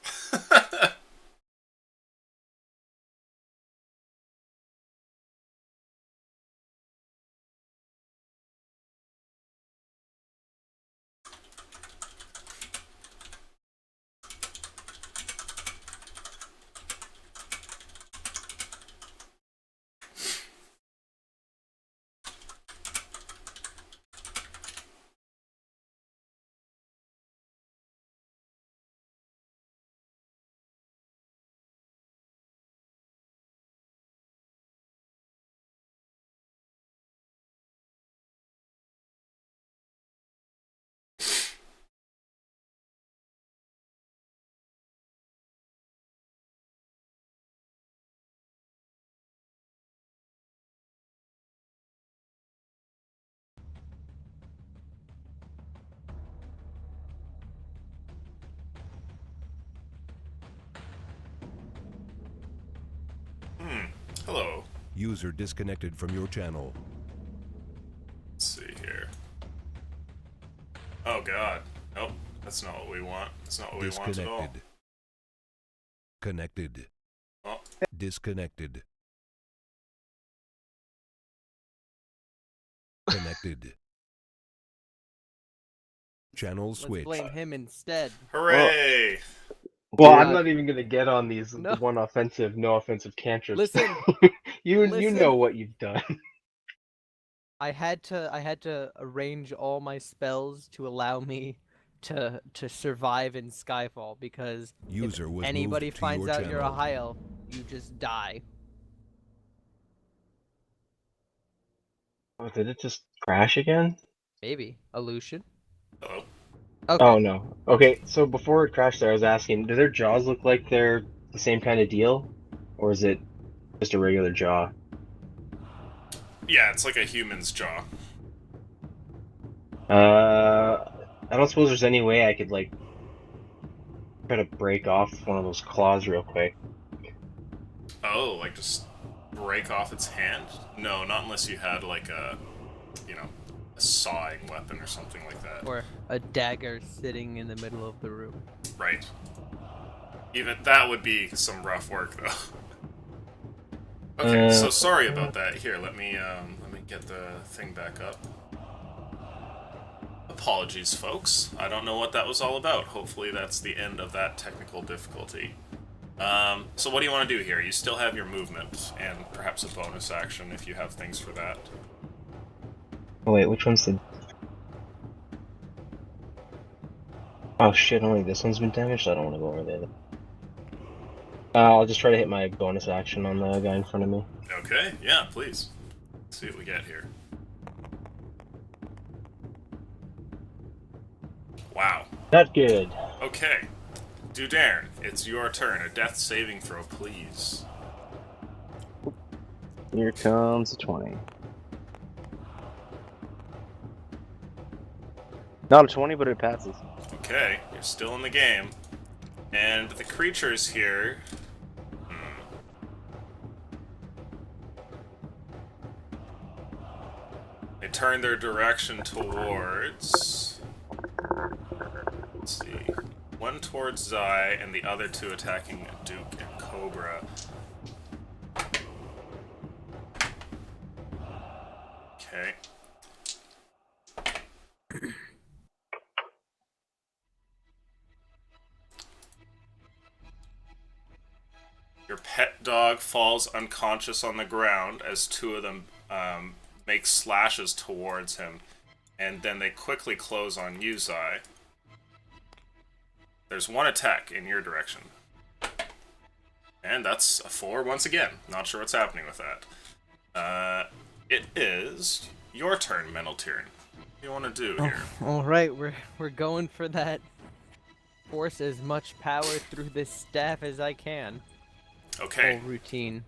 Hello. User disconnected from your channel. Let's see here. Oh god. Nope. That's not what we want. That's not what we want at all. Disconnected. Connected. Oh. Disconnected. Connected. Channel Let's switch. blame him instead. Hooray! Well, Yeah. I'm not even gonna get on these No. one offensive, no offensive cantrips. Listen, you listen. know what you've done. I had to arrange all my spells to allow me to survive in Skyfall because User was if anybody moved to finds your out you're a channel. high elf, you just die. Oh, did it just crash again? Maybe. Illusion. Hello. Okay. Oh no. Okay, so before it crashed there, I was asking, do their jaws look like they're the same kind of deal? Or is it just a regular jaw? Yeah, it's like a human's jaw. I don't suppose there's any way I could, like, try to break off one of those claws real quick. Oh, like just break off its hand? No, not unless you had like a, you know, a sawing weapon or something like that. Or a dagger sitting in the middle of the room. Right. Even that would be some rough work, though. Okay, so sorry about that. Here, let me get the thing back up. Apologies, folks. I don't know what that was all about. Hopefully that's the end of that technical difficulty. So what do you want to do here? You still have your movement, and perhaps a bonus action if you have things for that. Oh wait, which one's the... Oh shit, only this one's been damaged? I don't want to go over there. I'll just try to hit my bonus action on the guy in front of me. Okay, yeah, please. Let's see what we get here. Wow. Not good. Okay. Dudarn, it's your turn. A death saving throw, please. Here comes a 20. Not a 20, but it passes. Okay, you're still in the game. And the creatures here... They turn their direction towards... Let's see. One towards Zai, and the other two attacking Duke and Cobra. Okay. Your pet dog falls unconscious on the ground as two of them make slashes towards him, and then they quickly close on you, Zai. There's one attack in your direction. And that's a 4 once again. Not sure what's happening with that. It is your turn, Meneltyrn. What do you want to do here? All right, we're going for that. Force as much power through this staff as I can. Okay. Whole routine.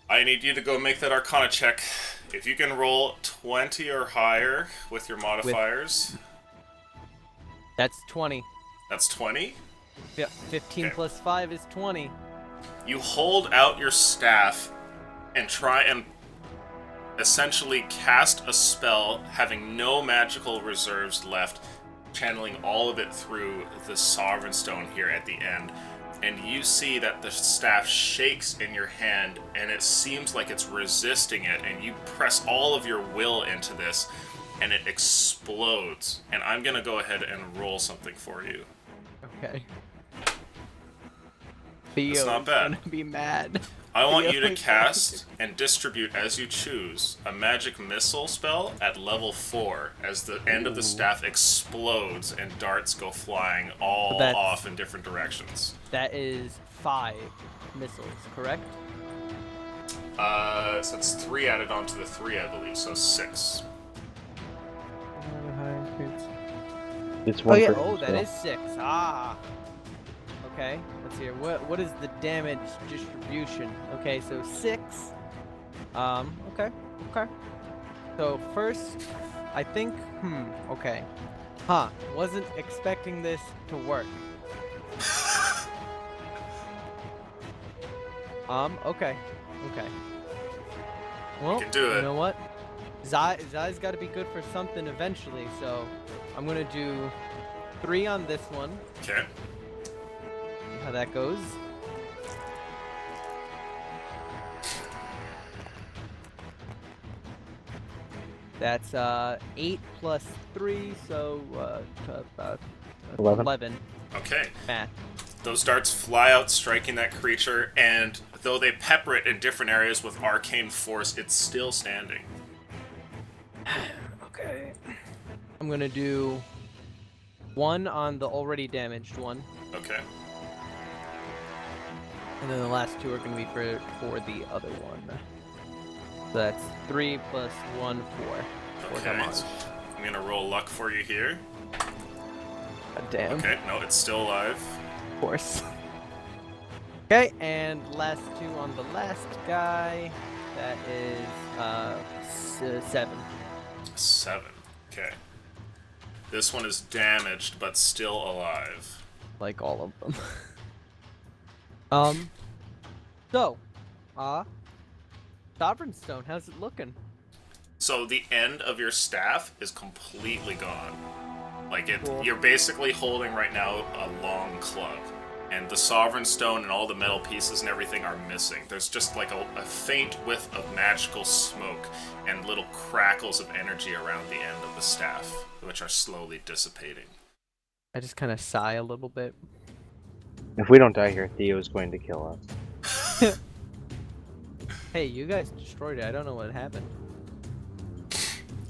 I need you to go make that Arcana check. If you can roll 20 or higher with your modifiers. That's 20. That's 20. Yeah, 15 Okay. plus 5 is 20. You hold out your staff and try and essentially cast a spell having no magical reserves left, channeling all of it through the Sovereign Stone here at the end. And you see that the staff shakes in your hand, and it seems like it's resisting it, and you press all of your will into this, and it explodes. And I'm gonna go ahead and roll something for you. Okay. Theo's not bad. gonna be mad. I want you to Theo's cast and distribute as you choose a magic missile spell at level 4 as the end of the staff explodes and darts go flying all That's- off in different directions. That is 5 missiles, correct? So it's 3 added onto the 3, I believe, so 6. It's Oh one yeah, per oh that spell. is 6. Ah. Okay, let's hear. What is the damage distribution? Okay, so 6. Okay. So first, I think, okay. Wasn't expecting this to work. Okay. Well, can do you it. know what? Zai's got to be good for something eventually, so I'm gonna do 3 on this one. Okay. See how that goes. That's 8 plus 3, so about 11. Okay. Math. Those darts fly out, striking that creature, and though they pepper it in different areas with arcane force, it's still standing. Okay. I'm gonna do 1 on the already damaged one, Okay. and then the last 2 are gonna be for the other one. So that's 3 plus 1, 4 Okay. damage. I'm gonna roll luck for you here. God damn. Okay, no, it's still alive. Of course. Okay, and last 2 on the last guy. That is 7. 7. Okay. This one is damaged, but still alive. Like all of them. So, Sovereign Stone, how's it looking? So the end of your staff is completely gone. Like Cool. you're basically holding right now a long club, and the Sovereign Stone and all the metal pieces and everything are missing. There's just like a faint whiff of magical smoke and little crackles of energy around the end of the staff, which are slowly dissipating. I just kind of sigh a little bit. If we don't die here, Theo's going to kill us. Hey, you guys destroyed it. I don't know what happened.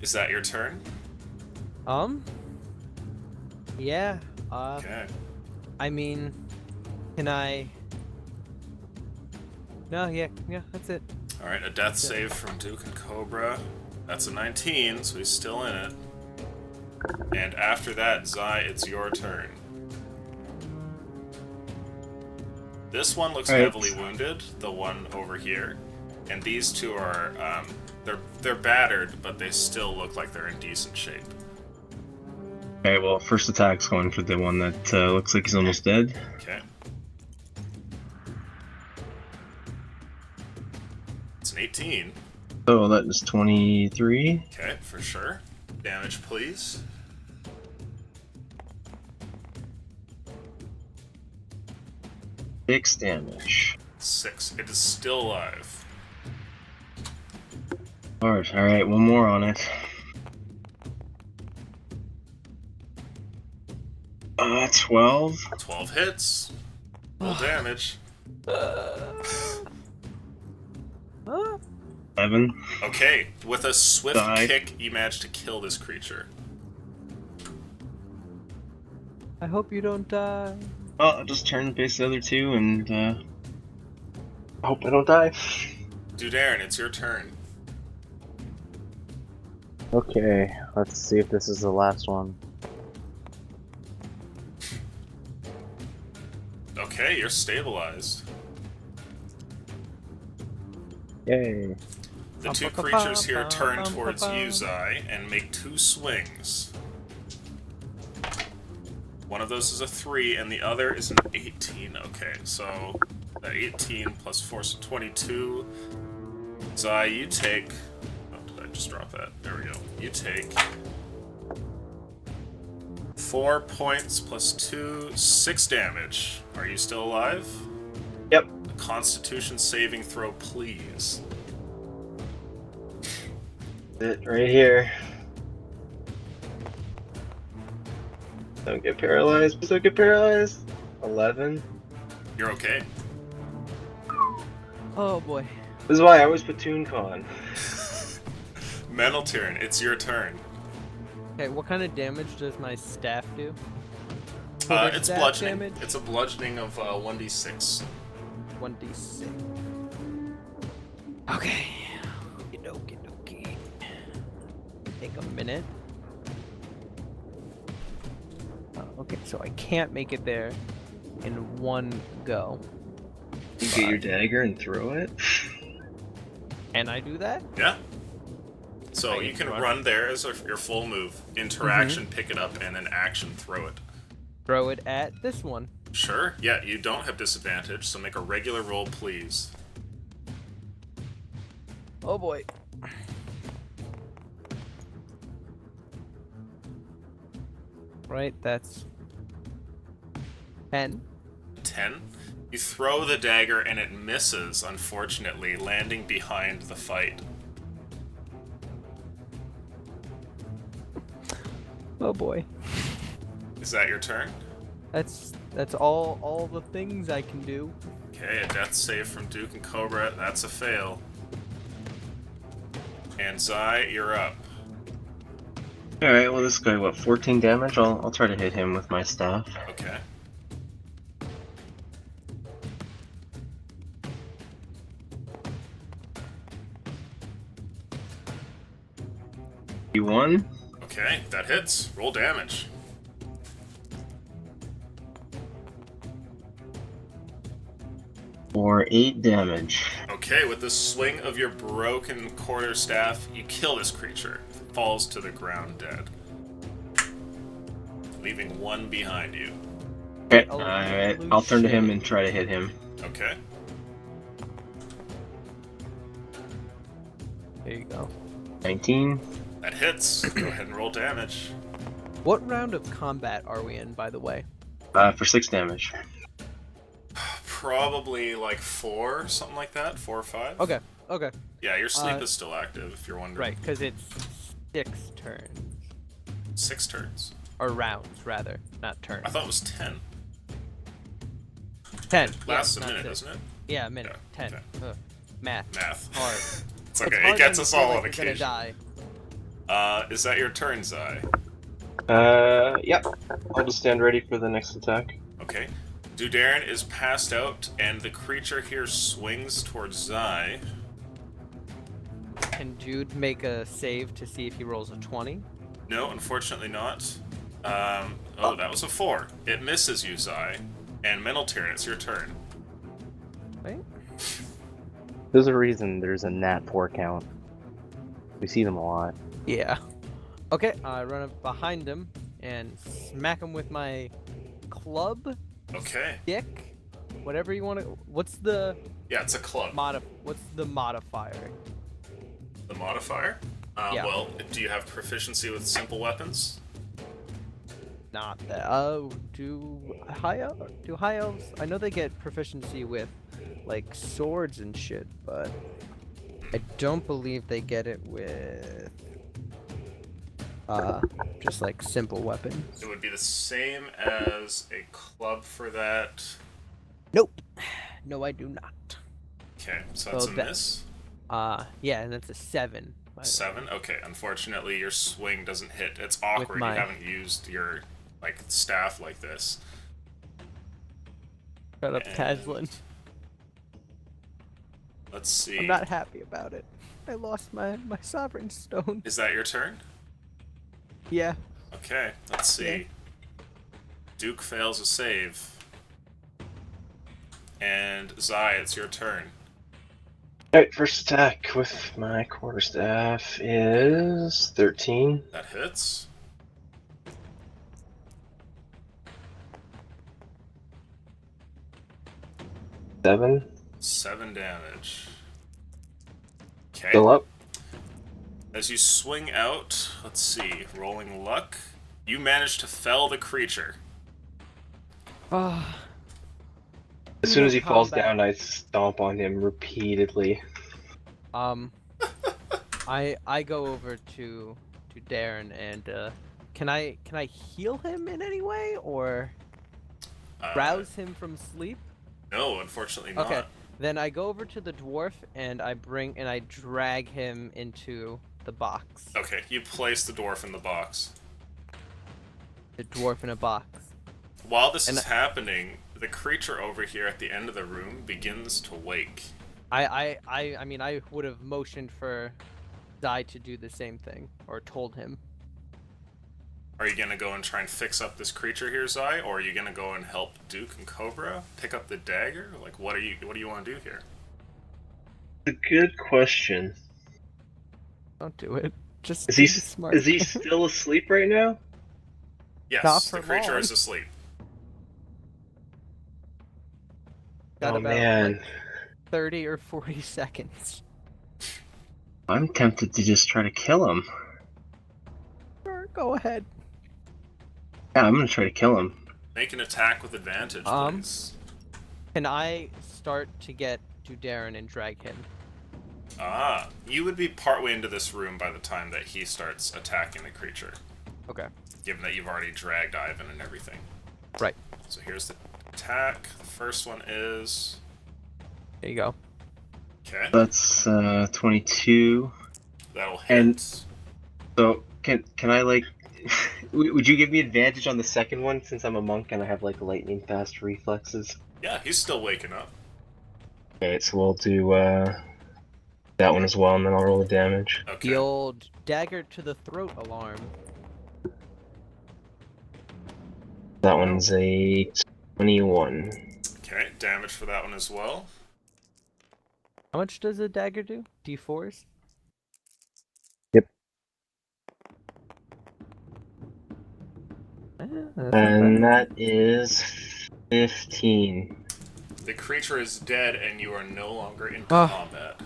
Is that your turn? Yeah. Okay. I mean, can I? No, yeah, that's it. All right, a death save from Duke and Cobra. That's a 19, so he's still in it. And after that, Zai, it's your turn. This one looks Alright. heavily wounded, the one over here. And these 2 are, they're battered, but they still look like they're in decent shape. Okay, well, first attack's going for the one that looks like he's almost dead. Okay. It's an 18. So that is 23. Okay, for sure. Damage, please. 6 damage. 6. It is still alive. Alright, one more on it. 12. 12 hits. Roll damage. 7. Okay, with a swift Die. kick, you manage to kill this creature. I hope you don't die. Well, I'll just turn and face the other 2 and I hope I don't die. Dudarin, it's your turn. Okay, let's see if this is the last one. Okay, you're stabilized. Yay. The 2 creatures here turn towards you, Zai, and make 2 swings. One of those is a 3, and the other is an 18. Okay, so that 18 plus 4, so 22. Zai, you take... Oh, did I just drop that? There we go. You take 4 points plus 2, 6 damage. Are you still alive? Yep. A Constitution saving throw, please. It right here. Don't get paralyzed. Please don't get paralyzed. 11. You're okay. Oh boy. This is why I always put ToonCon. Mental turn, it's your turn. Okay, what kind of damage does my staff do? It's Staff bludgeoning. damage? It's a bludgeoning of 1d6. 1d6. Okay. Okie dokie. Take a minute. Okay, so I can't make it there in one go. You get your dagger and throw it. Can I do that? Yeah. So I you get can to run. run there as your full move. Interaction, pick it up, and then action, throw it. Throw it at this one. Sure. Yeah, you don't have disadvantage, so make a regular roll, please. Oh boy. Right, that's 10. 10. You throw the dagger and it misses, unfortunately, landing behind the fight. Oh boy. Is that your turn? That's all the things I can do. Okay, a death save from Duke and Cobra. That's a fail. And Zai, you're up. Alright, well this guy, what, 14 damage? I'll try to hit him with my staff. Okay. You won? Okay, that hits. Roll damage. For 8 damage. Okay, with the swing of your broken quarterstaff, you kill this creature. It falls to the ground dead, leaving one behind you. Okay, Oh, alright. holy I'll turn to him shit. and try to hit him. Okay. There you go. 19. That hits. Go ahead and roll damage. What round of combat are we in, by the way? For 6 damage. Probably like 4, something like that. 4 or 5. Okay, okay. Yeah, your sleep Uh, is still active, if you're wondering. Right, because it's 6 turns. 6 turns. Or rounds, rather, not turns. I thought it was 10. 10. Lasts yeah, a minute, not doesn't it? Yeah, a minute. Yeah, 10. okay. Ugh. Math. Math. Hard. It's It's okay. hard It gets when us you feel all like on you're occasion. gonna die. Is that your turn, Zai? Yep. I'll just stand ready for the next attack. Okay. Dudarin is passed out, and the creature here swings towards Zai. Can Jude make a save to see if he rolls a 20? No, unfortunately not. Oh, that was a 4. It misses you, Zai. And Mental Tyrann, it's your turn. Right? There's a reason there's a nat 4 count. We see them a lot. Yeah. Okay, I run up behind him and smack him with my club, Okay. stick, whatever you want to. What's the Yeah, it's a club. What's the modifier? The modifier? Yeah. Well, do you have proficiency with simple weapons? Not that. Do high elves? I know they get proficiency with like swords and shit, but I don't believe they get it with just like simple weapons. It would be the same as a club for that. Nope. No, I do not. Okay, so that's Well, a that- miss. Yeah, and that's a 7. by the way. 7? Okay, unfortunately your swing doesn't hit. It's awkward. my- You haven't used your staff like this. Shut up, And- Kazlin. Let's see. I'm not happy about it. I lost my sovereign stone. Is that your turn? Yeah. Okay, let's see. Yeah. Duke fails a save. And Zai, it's your turn. Alright, first attack with my quarterstaff is 13. That hits. Seven. 7 damage. Okay. Still up. As you swing out, let's see, rolling luck, you manage to fell the creature. Ah. As soon as he falls Combat. down, I stomp on him repeatedly. I go over to Darren and can I heal him in any way or rouse him from sleep? No, unfortunately not. Okay. Then I go over to the dwarf and I drag him into the box. Okay, you place the dwarf in the box. The dwarf in a box. While this And is happening, the creature over here at the end of the room begins to wake. I mean I would have motioned for Zai to do the same thing or told him. Are you gonna go and try and fix up this creature here, Zai, or are you gonna go and help Duke and Cobra pick up the dagger? Like, what do you want to do here? A good question. Don't do it. Just Is he be smart. is he still asleep right now? Yes, Not the for creature long. is asleep. Got Oh about man. like 30 or 40 seconds. I'm tempted to just try to kill him. Sure, go ahead. Yeah, I'm gonna try to kill him. Make an attack with advantage, please. Can I start to get to Darren and drag him? Ah, you would be partway into this room by the time that he starts attacking the creature. Okay. Given that you've already dragged Ivan and everything. Right. So here's the attack. The first one is... There you go. Okay. That's 22. That'll hit. And- So can I like? Would you give me advantage on the second one since I'm a monk and I have like lightning fast reflexes? Yeah, he's still waking up. Okay, so we'll do that one as well, and then I'll roll the damage. Okay. The old dagger to the throat alarm. That one's a 21. Okay, damage for that one as well. How much does a dagger do? D4s? Yep. That's not And bad. that is 15. The creature is dead and you are no longer in Ah. combat.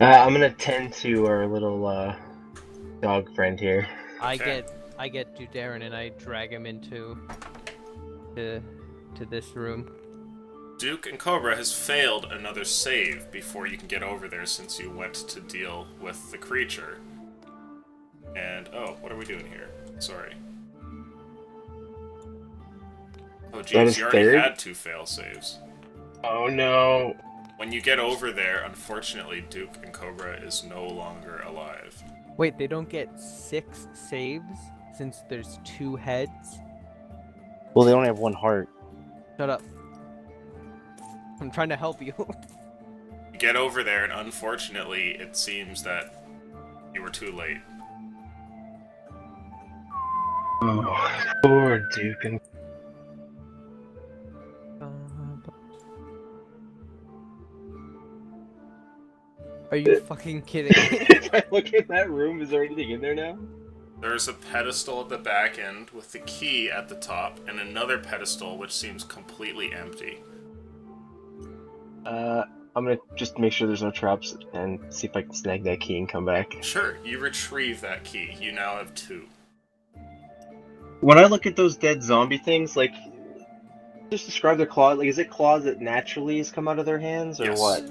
I'm gonna tend to our little dog friend here. I Okay. get to Darren and I drag him into to this room. Duke and Cobra has failed another save before you can get over there since you went to deal with the creature. And, oh, what are we doing here? Sorry. Oh, That geez, is you already third? had 2 fail saves. Oh no! When you get over there, unfortunately, Duke and Cobra is no longer alive. Wait, they don't get 6 saves since there's 2 heads? Well, they only have one heart. Shut up. I'm trying to help you. You get over there, and unfortunately, it seems that you were too late. Oh, poor Duke and Are you fucking kidding me? If I look in that room, is there anything in there now? There's a pedestal at the back end with the key at the top, and another pedestal which seems completely empty. I'm gonna just make sure there's no traps and see if I can snag that key and come back. Sure, you retrieve that key. You now have 2. When I look at those dead zombie things, like, just describe their claws. Like, is it claws that naturally has come out of their hands, or Yes. what?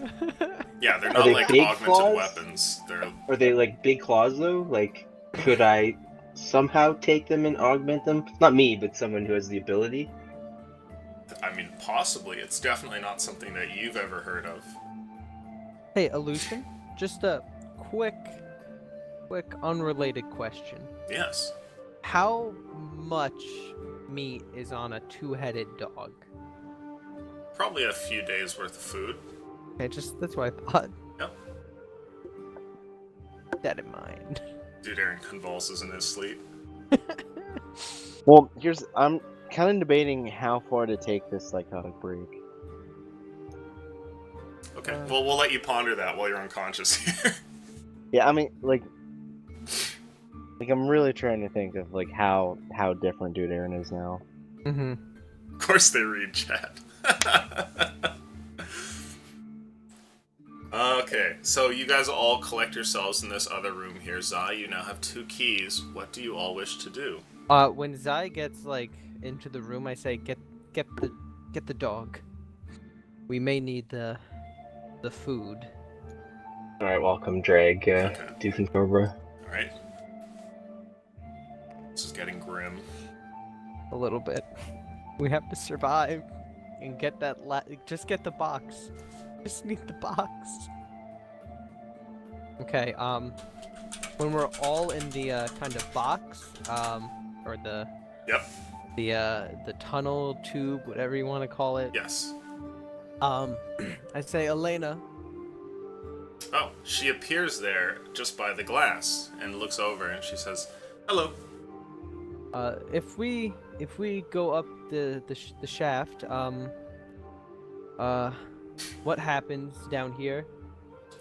Yeah, they're Are not they like big augmented claws? weapons. They're Are they like big claws though? Like, could I somehow take them and augment them? Not me, but someone who has the ability. I mean, possibly. It's definitely not something that you've ever heard of. Hey, Aleutian, just a quick unrelated question. Yes. How much meat is on a 2-headed dog? Probably a few days worth of food. Okay, that's what I thought. Yep. Keep that in mind. Dude, Aaron convulses in his sleep. Well, I'm kind of debating how far to take this psychotic break. Okay, well, we'll let you ponder that while you're unconscious here. Yeah, I mean, like I'm really trying to think of like how different Dude Aaron is now. Mm-hmm. Of course they read chat. Okay, so you guys all collect yourselves in this other room here. Zai, you now have 2 keys. What do you all wish to do? When Zai gets like into the room, I say, get the dog. We may need the food. Alright, welcome, drag Duke and Cobra. Alright. This is getting grim. A little bit. We have to survive and get that. Just get the box. Just need the box. Okay. When we're all in the kind of box, or the. Yep. The tunnel tube, whatever you want to call it. Yes. I say, Elena. Oh, she appears there just by the glass and looks over and she says, "Hello." If we go up the shaft, what happens down here?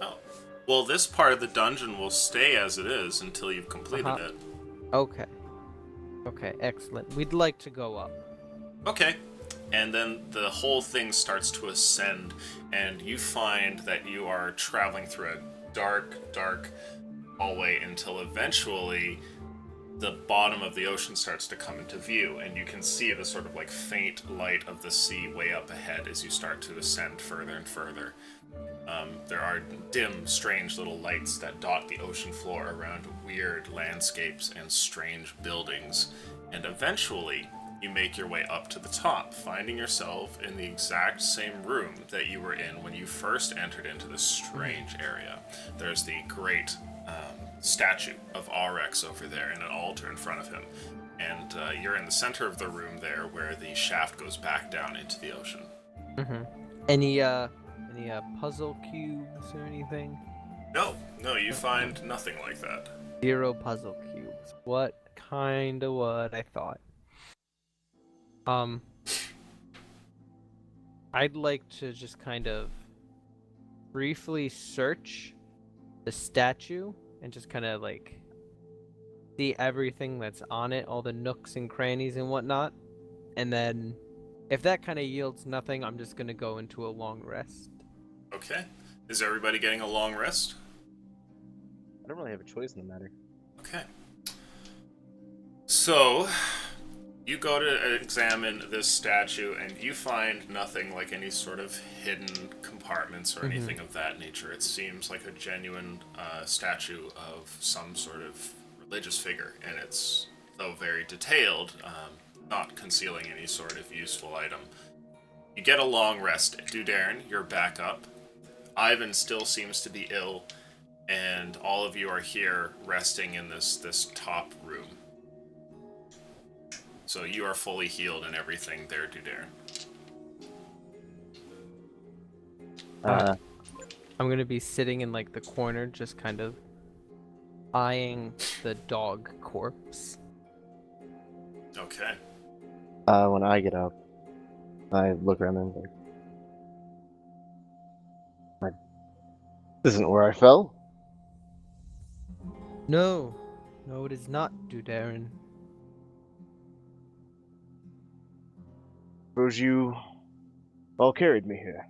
Oh. Well, this part of the dungeon will stay as it is until you've completed it. Okay. Okay, excellent. We'd like to go up. Okay. and then the whole thing starts to ascend, and you find that you are traveling through a dark hallway until eventually the bottom of the ocean starts to come into view, and you can see the sort of like faint light of the sea way up ahead as you start to ascend further and further. There are dim, strange little lights that dot the ocean floor around weird landscapes and strange buildings, and eventually you make your way up to the top, finding yourself in the exact same room that you were in when you first entered into this strange area. There's the great statue of Aurex over there and an altar in front of him, and you're in the center of the room there where the shaft goes back down into the ocean. Any puzzle cubes or anything? No, you find nothing like that. 0 puzzle cubes. What I thought. I'd like to just kind of briefly search the statue and just kind of like see everything that's on it, all the nooks and crannies and whatnot. And then if that kind of yields nothing, I'm just going to go into a long rest. Okay. Is everybody getting a long rest? I don't really have a choice in the matter. Okay. So, you go to examine this statue, and you find nothing like any sort of hidden compartments or anything of that nature. It seems like a genuine statue of some sort of religious figure, and it's, though very detailed, not concealing any sort of useful item. You get a long rest. Dudarin, you're back up. Ivan still seems to be ill, and all of you are here resting in this top room. So you are fully healed and everything there, Dudarin. I'm going to be sitting in like the corner, just kind of eyeing the dog corpse. Okay. When I get up, I look around and like, this isn't where I fell. No, it is not, Dudarin. Suppose you all carried me here.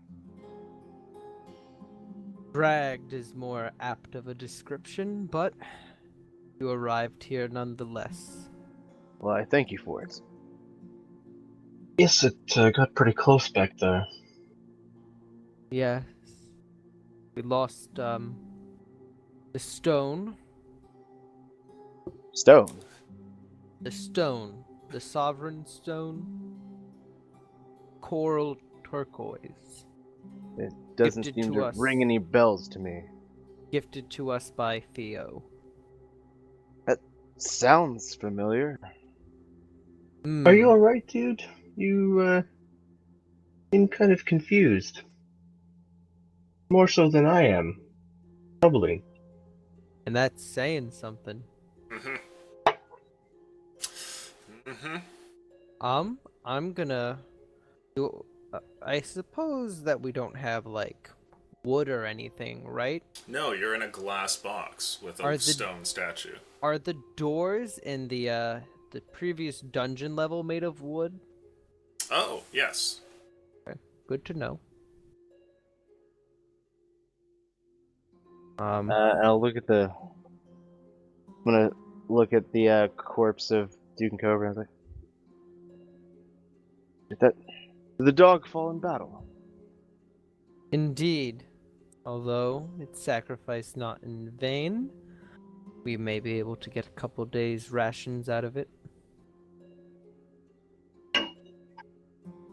Dragged is more apt of a description, but you arrived here nonetheless. Well, I thank you for it. Yes, it got pretty close back there. Yes. We lost, the stone. Stone. The sovereign stone. Coral turquoise. It doesn't Gifted seem to to us. ring any bells to me. Gifted to us by Theo. Sounds familiar. Are you alright, dude? You, seem kind of confused. More so than I am. Probably. And that's saying something. I'm gonna do. I suppose that we don't have like wood or anything, right? No, you're in a glass box with a stone statue. Are the doors in the previous dungeon level made of wood? Oh, yes. Okay, good to know. I'll look at the. I'm gonna look at the corpse of Duke and Cobra. And I was like, did the dog fall in battle? Indeed. Although its sacrifice not in vain, we may be able to get a couple days' rations out of it.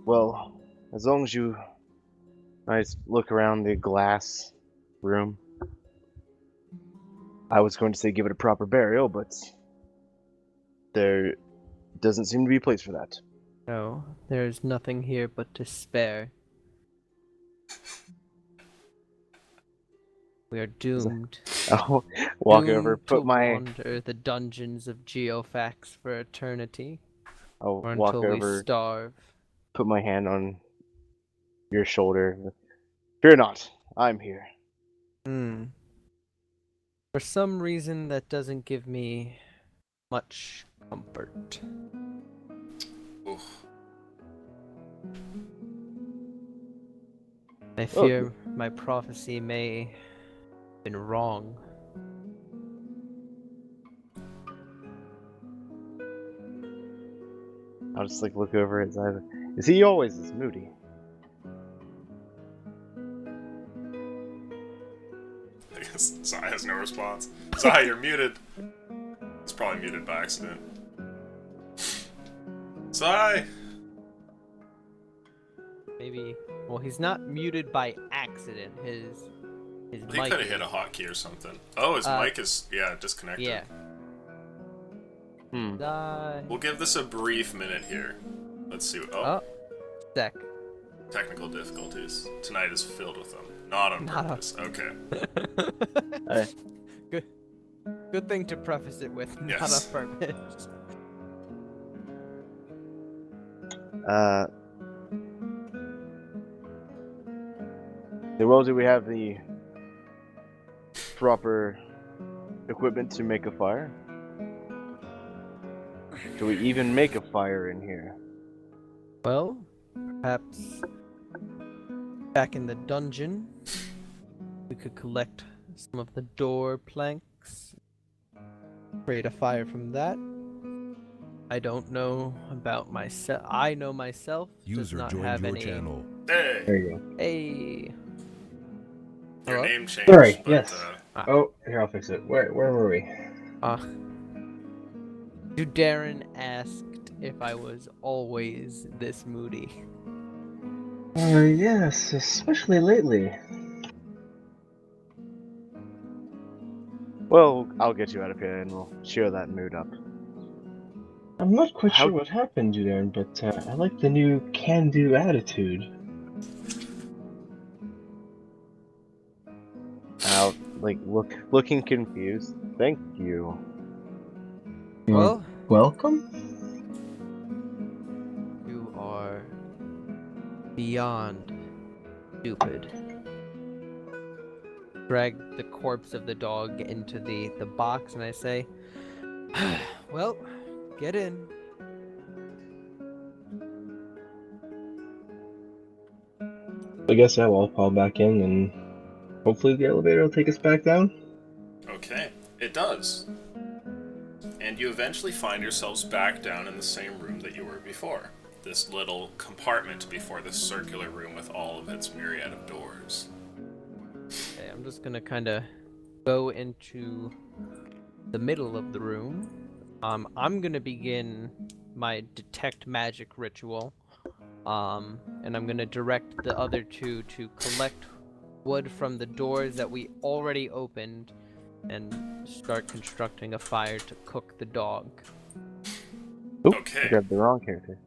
Well, as long as you guys look around the glass room. I was going to say give it a proper burial, but there doesn't seem to be a place for that. No, there is nothing here but despair. We are doomed. I'll walk doomed over, to put my. wander the dungeons of Geofax for eternity, I'll or walk until we over, starve. put my hand on your shoulder. Fear not, I'm here. For some reason, that doesn't give me much comfort. Oof. I Well, fear my prophecy may have been wrong. I'll just like look over at Zai. Is he always this moody? I guess Zai has no response. Zai, you're muted. He's probably muted by accident. Zai! Maybe. Well, he's not muted by accident. His He mic. could have is. hit a hotkey or something. Oh, his Uh, mic is, disconnected. Yeah. Hmm. We'll give this a brief minute here. Let's see. Oh, sec. Technical difficulties. Tonight is filled with them. Not on Not on- purpose. Okay. Good thing to preface it with, not Yes. on purpose. Well, do we have the proper equipment to make a fire? Do we even make a fire in here? Well, perhaps back in the dungeon, we could collect some of the door planks, create a fire from that. I don't know about myself. I know myself does User not joined have your any. channel. Hey! There you go. Hey. Your Hello? name changed. Sorry, but, yes. Ah. Oh, here, I'll fix it. Where were we? Darren asked if I was always this moody. Yes, especially lately. Well, I'll get you out of here and we'll cheer that mood up. I'm not quite How- sure what happened, Darren, but I like the new can-do attitude. I'll looking confused. Thank you. Well, Welcome? you are beyond stupid. Drag the corpse of the dog into the box, and I say, well, get in. I guess I'll fall back in and hopefully the elevator will take us back down. Okay, it does. And you eventually find yourselves back down in the same room that you were before. This little compartment before this circular room with all of its myriad of doors. Okay, I'm just gonna kind of go into the middle of the room. I'm gonna begin my detect magic ritual. And I'm gonna direct the other two to collect wood from the doors that we already opened and start constructing a fire to cook the dog. Oop, Okay. I grabbed the wrong character.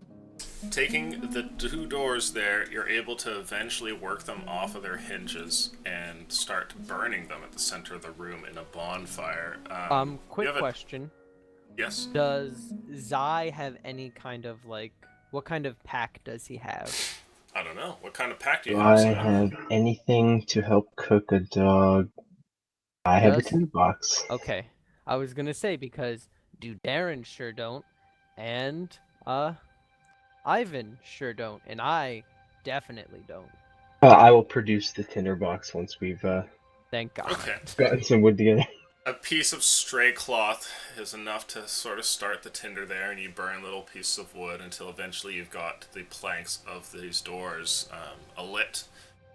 Taking the two doors there, you're able to eventually work them off of their hinges and start burning them at the center of the room in a bonfire. Quick you have a- question. Yes. Does Zai have any kind of what kind of pack does he have? I don't know. What kind of pack do you Do have? I Simon? have anything to help cook a dog? I have a Does- tin box. Okay. I was gonna say because Darren sure don't, and Ivan sure don't, and I definitely don't. I will produce the tinder box once we've Thank God. Okay. gotten some wood together. A piece of stray cloth is enough to sort of start the tinder there, and you burn little pieces of wood until eventually you've got the planks of these doors alit,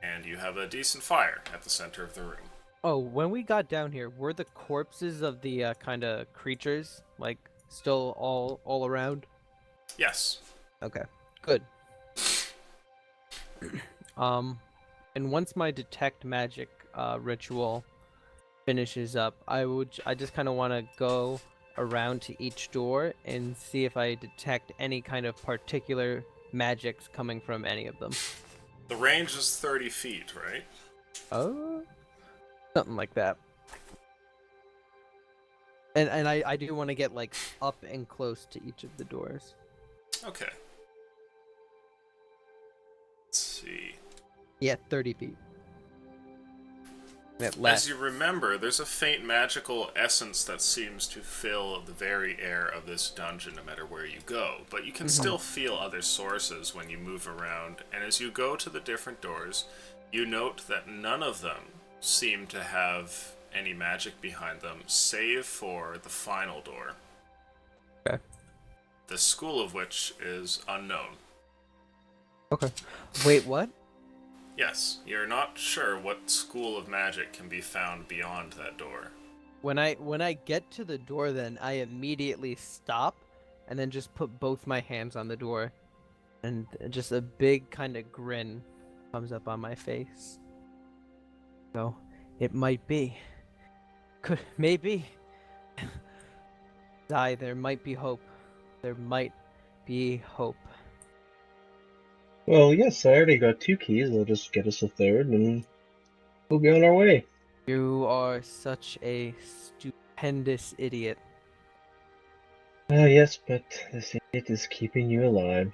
and you have a decent fire at the center of the room. Oh, when we got down here, were the corpses of the kind of creatures still all around? Yes. Okay, good. And once my detect magic ritual finishes up, I just kind of want to go around to each door and see if I detect any kind of particular magics coming from any of them. The range is 30 feet, right? Oh, something like that. And I do want to get up and close to each of the doors. Okay. Let's see. Yeah, 30 feet. At As last. you remember, there's a faint magical essence that seems to fill the very air of this dungeon no matter where you go, but you can still feel other sources when you move around, and as you go to the different doors, You note that none of them seem to have any magic behind them, save for the final door. Okay. The school of which is unknown. Okay. Wait, what? Yes, you're not sure what school of magic can be found beyond that door. When I get to the door, then I immediately stop, and then just put both my hands on the door, and just a big kind of grin comes up on my face. So, it might be. Could maybe. Die. There might be hope. There might be hope. Well, yes, I already got 2 keys. I'll just get us a third, and we'll be on our way. You are such a stupendous idiot. Yes, but this idiot is keeping you alive.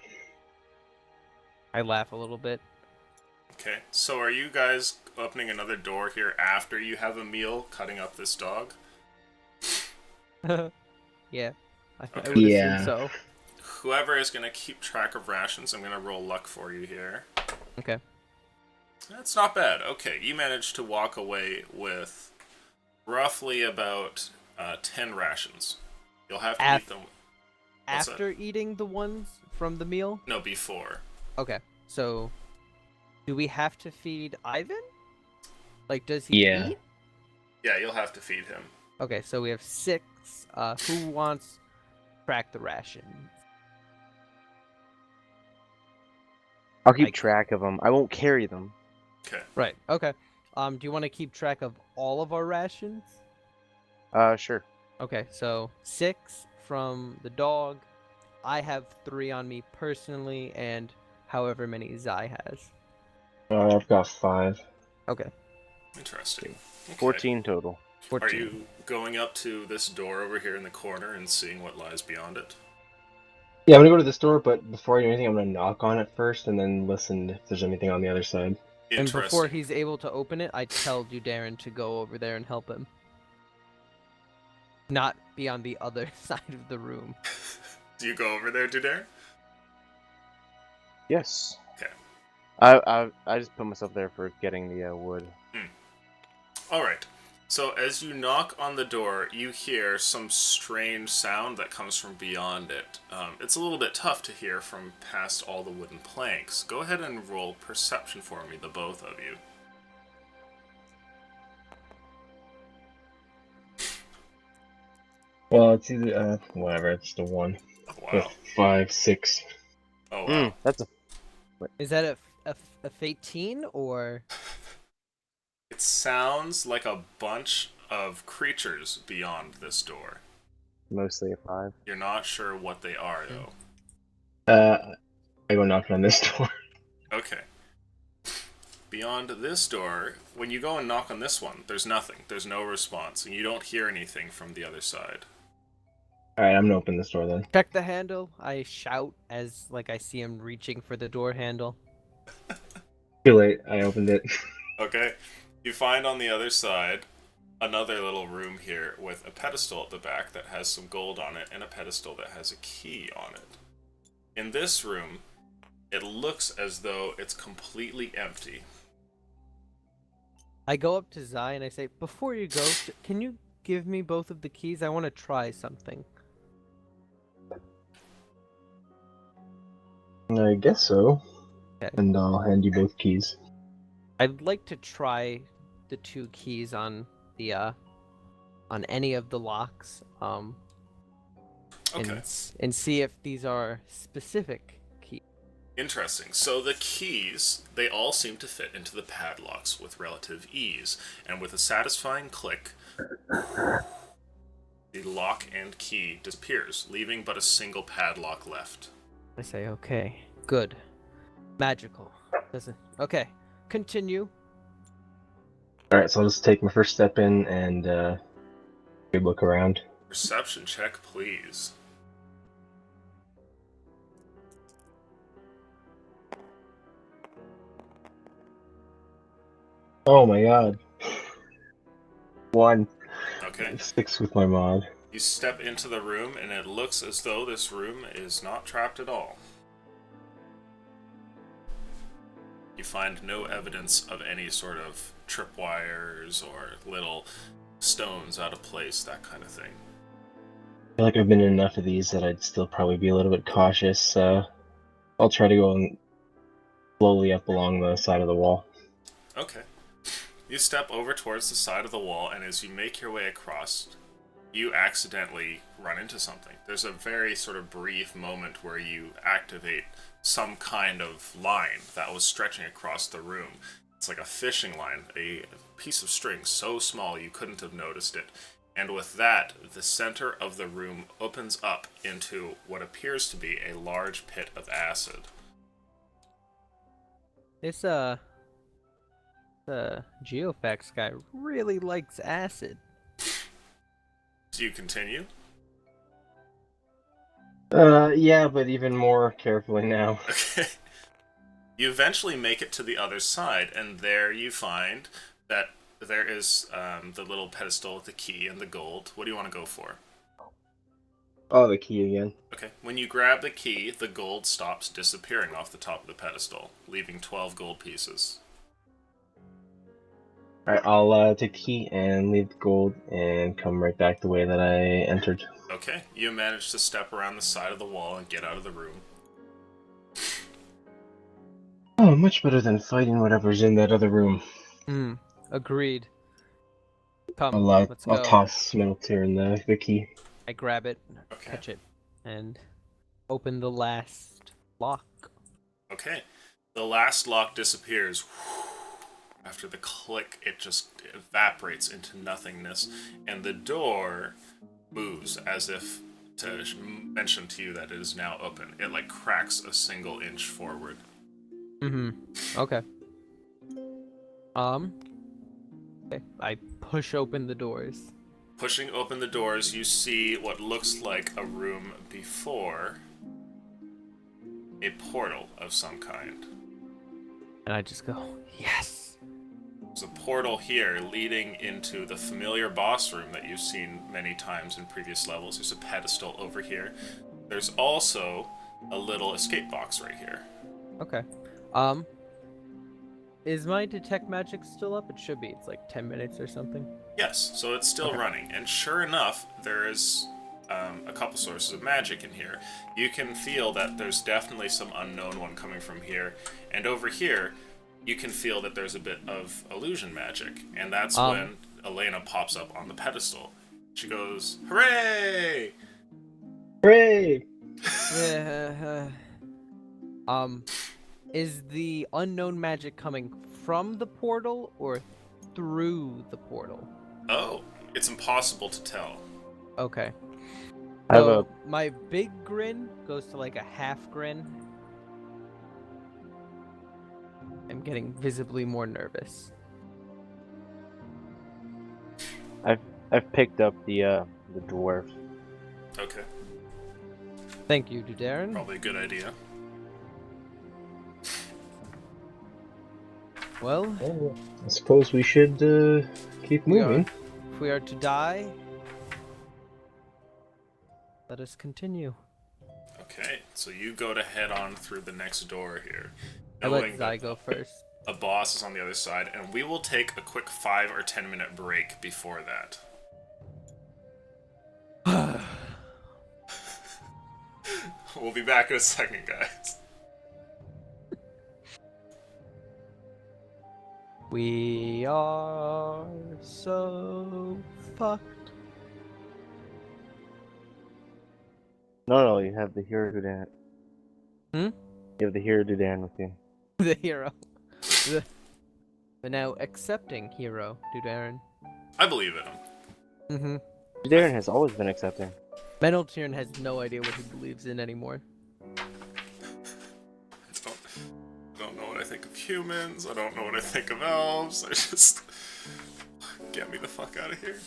I laugh a little bit. Okay, so are you guys opening another door here after you have a meal cutting up this dog? Yeah, I Okay. would Yeah. assume so. Whoever is going to keep track of rations, I'm going to roll luck for you here. Okay. That's not bad. Okay, you managed to walk away with roughly about 10 rations. You'll have to eat them. What's that? After eating the ones from the meal? No, before. Okay, so do we have to feed Ivan? Like, does he Yeah. eat? Yeah, you'll have to feed him. Okay, so we have 6. Who wants to track the ration? I'll keep Like- track of them. I won't carry them. Okay. Right. Okay. Do you want to keep track of all of our rations? Sure. Okay, so 6 from the dog. I have 3 on me personally, and however many Zai has. I've got 5. Okay. Interesting. Okay. 14 total. 14. Are you going up to this door over here in the corner and seeing what lies beyond it? Yeah, I'm gonna go to this door, but before I do anything, I'm gonna knock on it first and then listen if there's anything on the other side. And before Interesting. he's able to open it, I tell you, Darren, to go over there and help him. Not be on the other side of the room. Do you go over there, Dudare? Yes. Okay. I just put myself there for getting the wood. Alright. So as you knock on the door, you hear some strange sound that comes from beyond it. It's a little bit tough to hear from past all the wooden planks. Go ahead and roll perception for me, the both of you. Well, it's either whatever. It's the 1. Wow. 5, 6. Oh, wow. That's a Is that a 18 or? It sounds like a bunch of creatures beyond this door. mostly a 5. You're not sure what they are, though. I go knocking on this door. Okay. Beyond this door, when you go and knock on this one, there's nothing. There's no response, and you don't hear anything from the other side. Alright, I'm gonna open this door then. Check the handle. I shout as like I see him reaching for the door handle. Too late. I opened it. Okay. You find on the other side another little room here with a pedestal at the back that has some gold on it and a pedestal that has a key on it. In this room, it looks as though it's completely empty. I go up to Zai and I say, "Before you go, can you give me both of the keys? I want to try something." I guess so. Okay. And I'll hand you both keys. I'd like to try the 2 keys on the on any of the locks, Okay. and see if these are specific keys. Interesting. So the keys, they all seem to fit into the padlocks with relative ease, and with a satisfying click, the lock and key disappears, leaving but a single padlock left. I say, "Okay, good, magical." Doesn't okay? Continue. Alright, so I'll just take my first step in and good look around. Perception check, please. Oh my god. 1. Okay. 6 with my mod. You step into the room, and it looks as though this room is not trapped at all. You find no evidence of any sort of tripwires or little stones out of place, that kind of thing. I feel like I've been in enough of these that I'd still probably be a little bit cautious. I'll try to go slowly up along the side of the wall. Okay. You step over towards the side of the wall, and as you make your way across, you accidentally run into something. There's a very sort of brief moment where you activate some kind of line that was stretching across the room. It's like a fishing line, a piece of string so small you couldn't have noticed it. And with that, the center of the room opens up into what appears to be a large pit of acid. This the Geofax guy really likes acid. Do you continue? Yeah, but even more carefully now. Okay. You eventually make it to the other side, and there you find that there is the little pedestal with the key and the gold. What do you want to go for? Oh, the key again. Okay. When you grab the key, the gold stops disappearing off the top of the pedestal, leaving 12 gold pieces. Alright, I'll take the key and leave the gold and come right back the way that I entered. Okay. You manage to step around the side of the wall and get out of the room. Oh, much better than fighting whatever's in that other room. Agreed. Come, I'll let's go. toss Metaltear in the key. I grab it, Okay. catch it, and open the last lock. Okay. The last lock disappears. After the click, it just evaporates into nothingness, and the door moves as if to mention to you that it is now open. It like cracks a single inch forward. Okay. Okay. I push open the doors. Pushing open the doors, you see what looks like a room before a portal of some kind. And I just go, yes! There's a portal here leading into the familiar boss room that you've seen many times in previous levels. There's a pedestal over here. There's also a little escape box right here. Okay. Is my detect magic still up? It should be. It's like 10 minutes or something. Yes, so it's still running. And sure enough, there is a couple sources of magic in here. You can feel that there's definitely some unknown one coming from here. And over here, you can feel that there's a bit of illusion magic. And that's when Elena pops up on the pedestal. She goes, "Hooray!" Hooray! Yeah. Is the unknown magic coming from the portal or through the portal? Oh, it's impossible to tell. Okay. I have So my big grin goes to like a half grin. I'm getting visibly more nervous. I've picked up the dwarf. Okay, Thank you, Dudarin. probably a good idea. Well, I suppose we should keep We are. moving. if we are to die, let us continue. Okay, so you go to head on through the next door here. I let knowing Zai that go first. a boss is on the other side, and we will take a quick 5 or 10 minute break before that. We'll be back in a second, guys. We are so fucked. No, you have the hero Dudan. Hmm? You have the hero Dudan with you. The hero. The now accepting hero, Dudarin. I believe in him. Mm-hmm. Dudan has always been accepting. Meneltiern has no idea what he believes in anymore. I don't know what I think of humans. I don't know what I think of elves. I just... Get me the fuck out of here.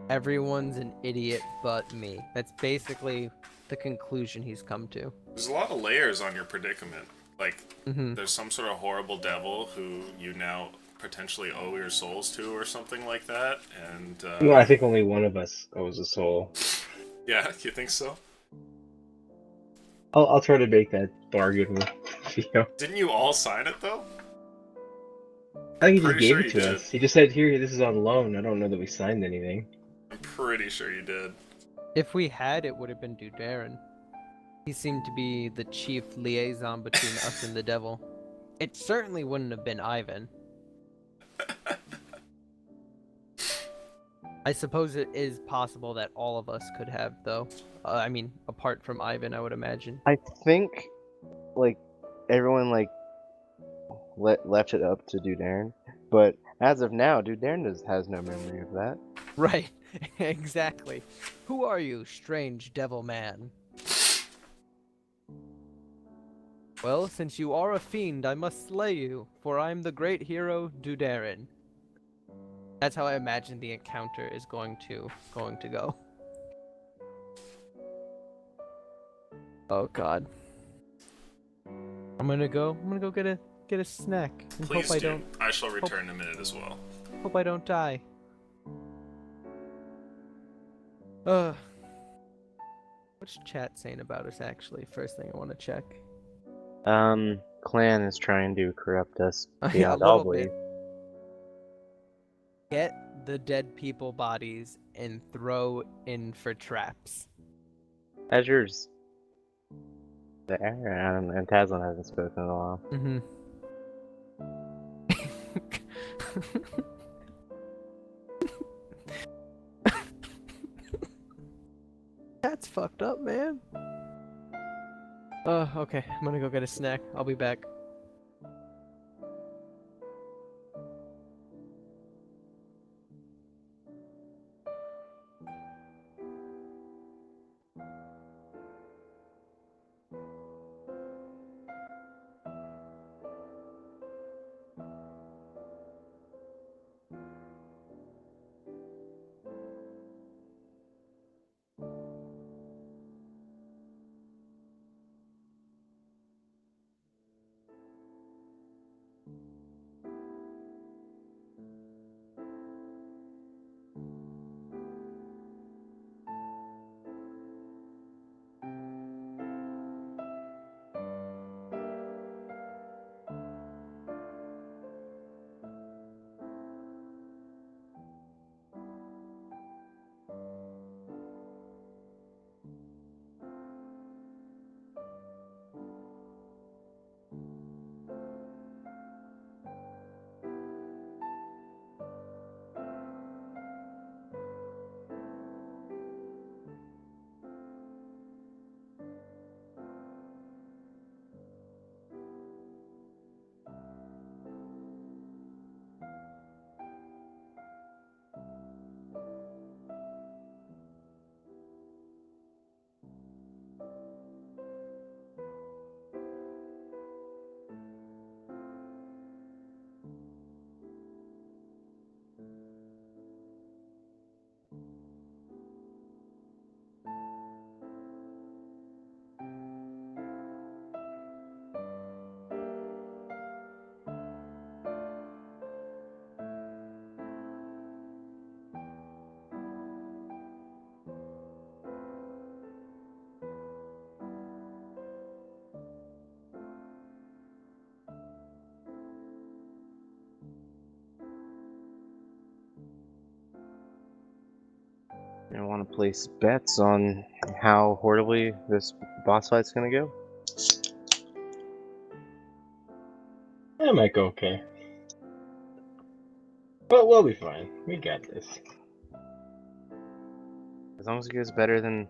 Everyone's an idiot but me. That's basically the conclusion he's come to. There's a lot of layers on your predicament. Like, Mm-hmm. there's some sort of horrible devil who you now potentially owe your souls to or something like that, and, No, I think only one of us owes a soul. yeah, you think so? I'll try to make that bargain with Theo. Didn't you all sign it, though? I think he just Pretty gave sure it you to did. us. He just said, "Here, this is on loan." I don't know that we signed anything. I'm pretty sure you did. If we had, it would have been Dudarin. He seemed to be the chief liaison between us and the devil. It certainly wouldn't have been Ivan. I suppose it is possible that all of us could have, though. I mean, apart from Ivan, I would imagine. I think, like, everyone, like, left it up to Dudarin, but as of now, Dudarin has no memory of that. Right, exactly. Who are you, strange devil man? Well, since you are a fiend, I must slay you, for I'm the great hero Dudarin. That's how I imagine the encounter is going to go. Oh God. I'm gonna go get a snack and Please hope I do. don't I shall return in a minute as well. hope I don't die. Ugh. What's chat saying about us actually? First thing I want to check. Clan is trying to corrupt us A beyond little all belief. bit. Get the dead people bodies and throw in for traps. Azure's there, and Tazlin hasn't spoken in a while. Mm-hmm. That's fucked up, man. Okay. I'm gonna go get a snack. I'll be back. I want to place bets on how horribly this boss fight's gonna go. That might go okay. But we'll be fine. We got this. As long as it goes better than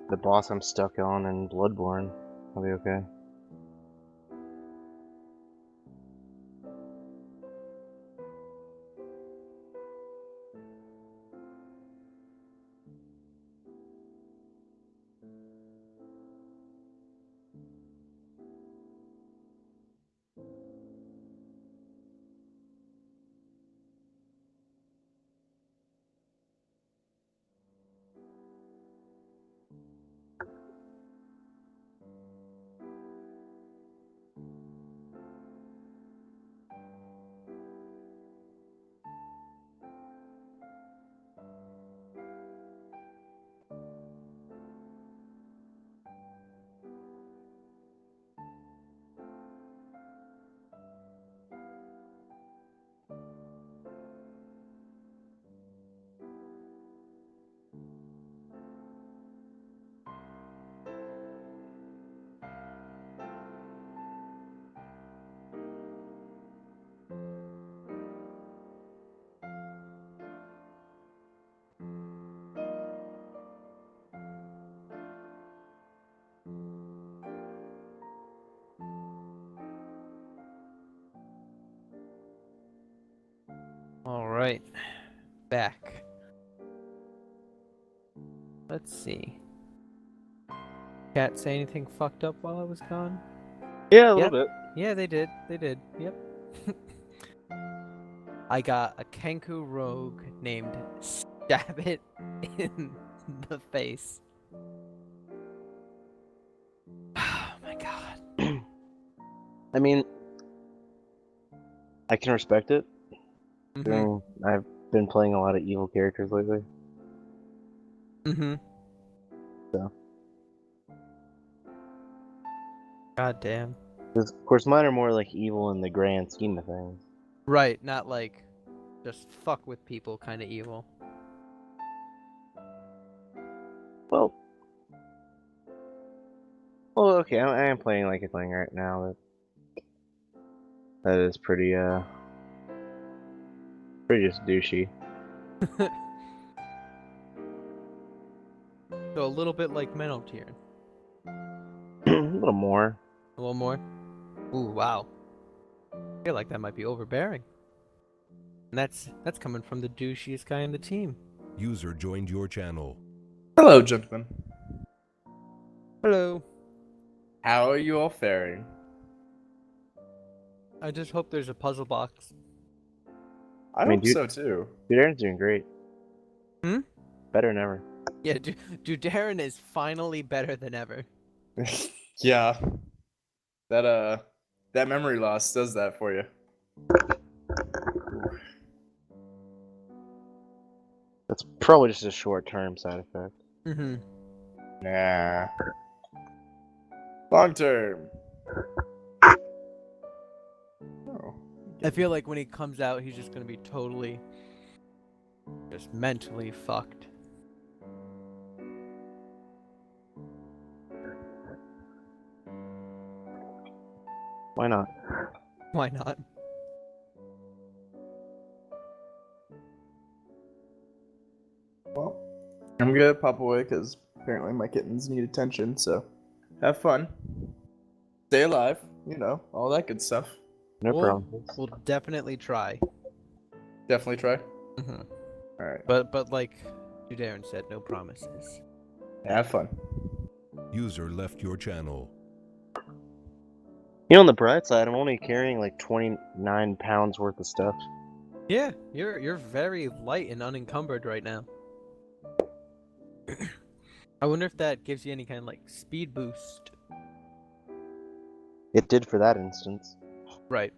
the boss I'm stuck on in Bloodborne, I'll be okay. Alright. Back. Let's see. Cat say anything fucked up while I was gone? Yeah, a Yep. little bit. Yeah, they did. They did. Yep. I got a Kenku rogue named Stab It in the face. Oh my god. I mean, I can respect it. Mhm. I've been playing a lot of evil characters lately. Mhm. So. God damn. 'Cause, of course, mine are more like evil in the grand scheme of things. Right, not like just fuck with people kind of evil. Well, okay, I am playing like a thing right now that is pretty just douchey. So a little bit like Menno Tier. A little more. A little more. Ooh, wow. I feel like that might be overbearing. And that's coming from the douchiest guy in the team. User joined your channel. Hello, gentlemen. Hello. How are you all faring? I just hope there's a puzzle box. I mean, hope dude- so too. Dude, Aaron's doing great. Hmm? Better than ever. Yeah, dude, Darren is finally better than ever. Yeah. That memory loss does that for you. That's probably just a short-term side effect. Mm-hmm. Nah. Long term. Oh. I feel like when he comes out, he's just gonna be totally, just mentally fucked. Why not? Why not? Well, I'm gonna pop away because apparently my kittens need attention, so have fun. Stay alive, you know, all that good stuff. No We'll- problem. We'll definitely try. Definitely try. Mm-hmm. Alright. But like dude Darren said, no promises. Have fun. User left your channel. You know, on the bright side, I'm only carrying like 29 pounds worth of stuff. Yeah, you're very light and unencumbered right now. I wonder if that gives you any kind of like speed boost. It did for that instance. Right.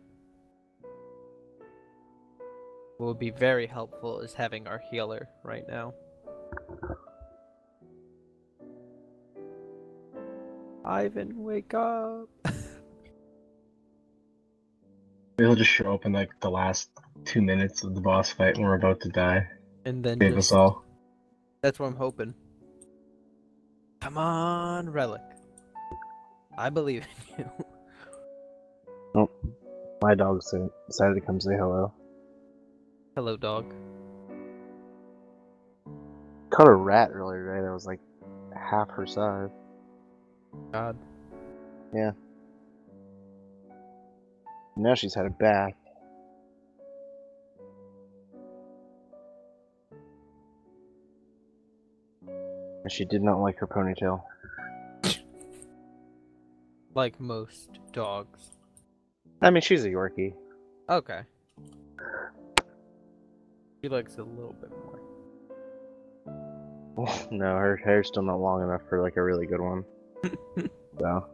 What would be very helpful is having our healer right now. Ivan, wake up! He'll just show up in like the last 2 minutes of the boss fight when we're about to die. And then Save just us all. that's what I'm hoping. Come on, Relic. I believe in you. Oh, my dog decided to come say hello. Hello, dog. Caught a rat earlier today that was like half her size. God. Yeah. Now she's had a bath. And she did not like her ponytail. Like most dogs. I mean, she's a Yorkie. Okay. She likes it a little bit more. No, her hair's still not long enough for like a really good one. So.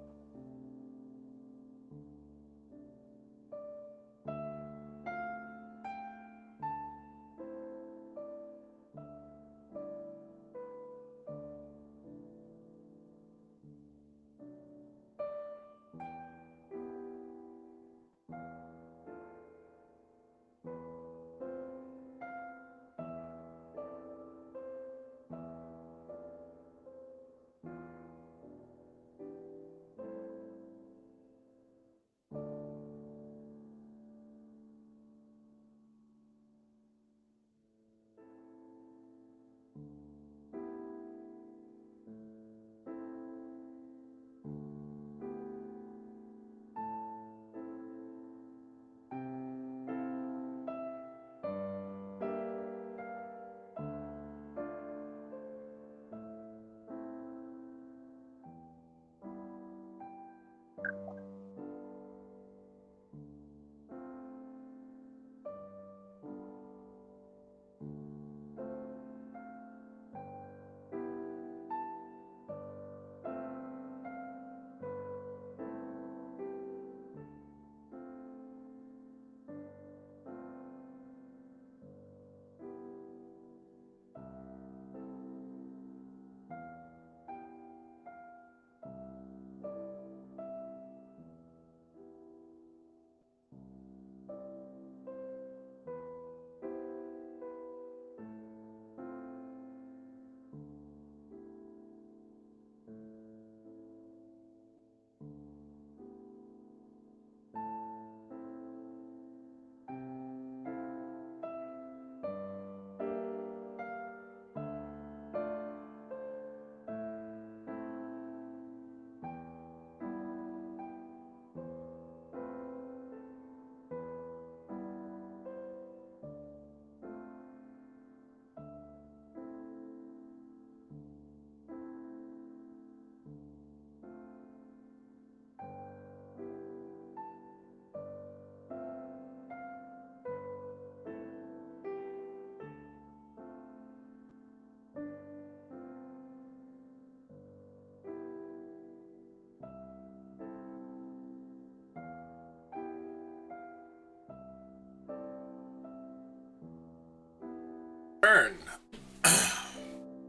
return.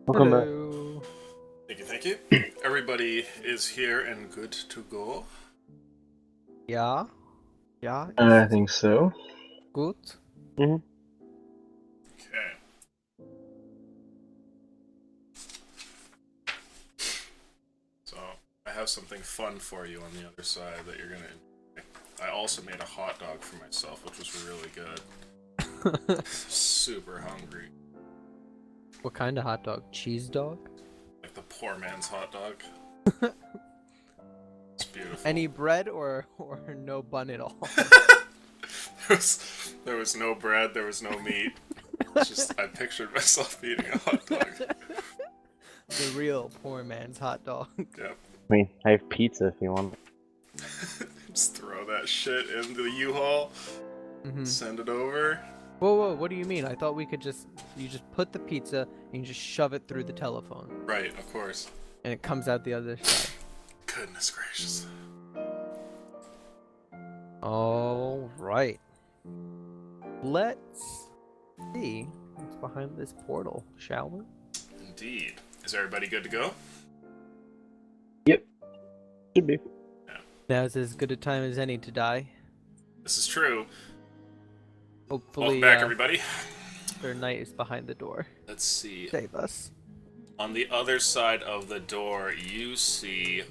Welcome back. Hello. Thank you. Everybody is here and good to go. Yeah. Yeah. I think so. Good. Okay. So, I have something fun for you on the other side that you're gonna enjoy. I also made a hot dog for myself, which was really good. Super hungry. What kind of hot dog? Cheese dog? Like the poor man's hot dog. It's beautiful. Any bread or no bun at all? There was no bread, there was no meat. It's just, I pictured myself eating a hot dog. The real poor man's hot dog. Yep. I mean, I have pizza if you want. Just throw that shit into the U-Haul, send it over. Whoa, what do you mean? I thought you just put the pizza and you just shove it through the telephone. Right, of course. And it comes out the other side. Goodness gracious. All right. Let's see what's behind this portal, shall we? Indeed. Is everybody good to go? Should be. Now's as good a time as any to die. This is true. Hopefully, Welcome back, everybody. their knight is behind the door. Let's see. Save us. On the other side of the door, you see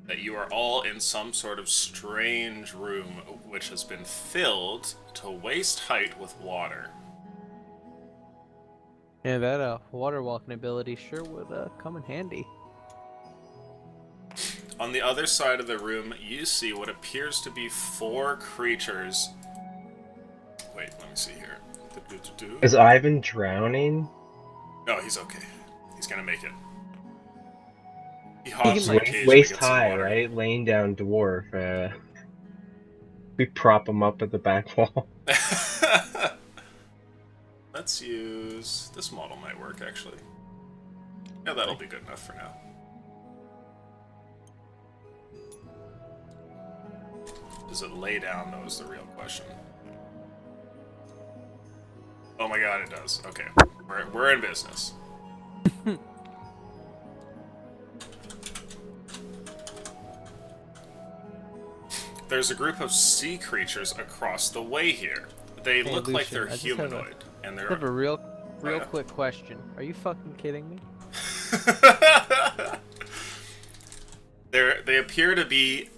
that you are all in some sort of strange room which has been filled to waist height with water. Yeah, that water walking ability sure would come in handy. On the other side of the room, you see what appears to be 4 creatures. Wait, let me see here. Is Ivan drowning? No, he's okay. He's gonna make it. He hops like, occasionally, Waist gets some high, water. right? Laying down dwarf. We prop him up at the back wall. Let's use... This model might work, actually. Yeah, that'll be good enough for now. Does it lay down, though, is the real question. Oh my god, it does. Okay. We're in business. There's a group of sea creatures across the way here. They Hey, look like Lucian, they're I just have a- humanoid, and I have a they're... real Yeah. quick question. Are you fucking kidding me? They appear to be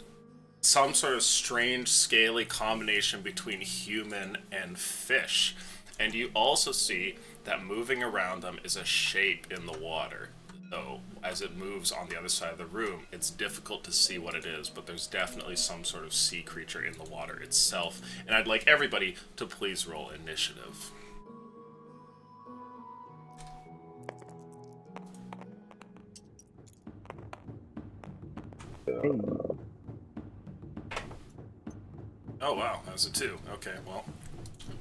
some sort of strange, scaly combination between human and fish. And you also see that moving around them is a shape in the water. Though, as it moves on the other side of the room, it's difficult to see what it is, but there's definitely some sort of sea creature in the water itself. And I'd like everybody to please roll initiative. Oh wow, that was a 2. Okay, well,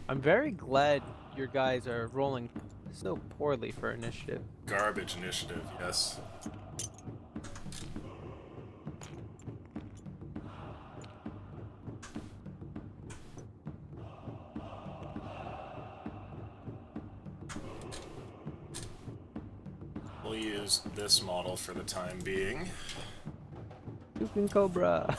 I'm very glad your guys are rolling so poorly for initiative. garbage initiative, yes. We'll use this model for the time being. Shooting Cobra.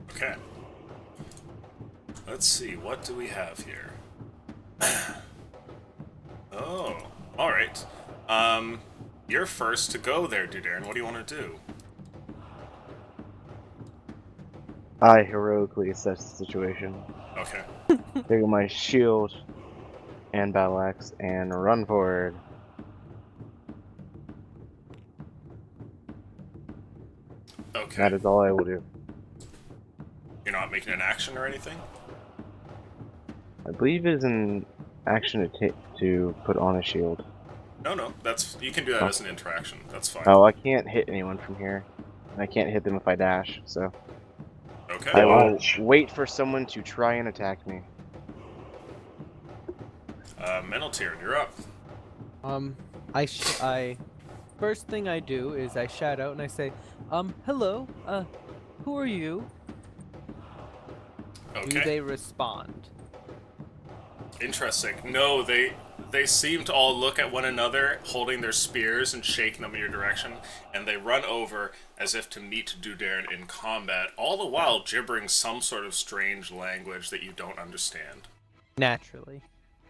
Okay. Let's see, what do we have here? Oh, alright. You're first to go there, Dudarin. What do you want to do? I heroically assess the situation. Okay. Take my shield and battle axe and run forward. Okay. That is all I will do. You're not making an action or anything? I believe it is an action to put on a shield. No, that's you can do that as an interaction. That's fine. Oh, I can't hit anyone from here. I can't hit them if I dash, so Okay. I will Watch. wait for someone to try and attack me. Mental Tier, you're up. I First thing I do is I shout out and I say, hello, who are you? Do Okay. they respond? Interesting. No, they seem to all look at one another, holding their spears and shaking them in your direction, and they run over as if to meet Dudarin in combat, all the while gibbering some sort of strange language that you don't understand. Naturally.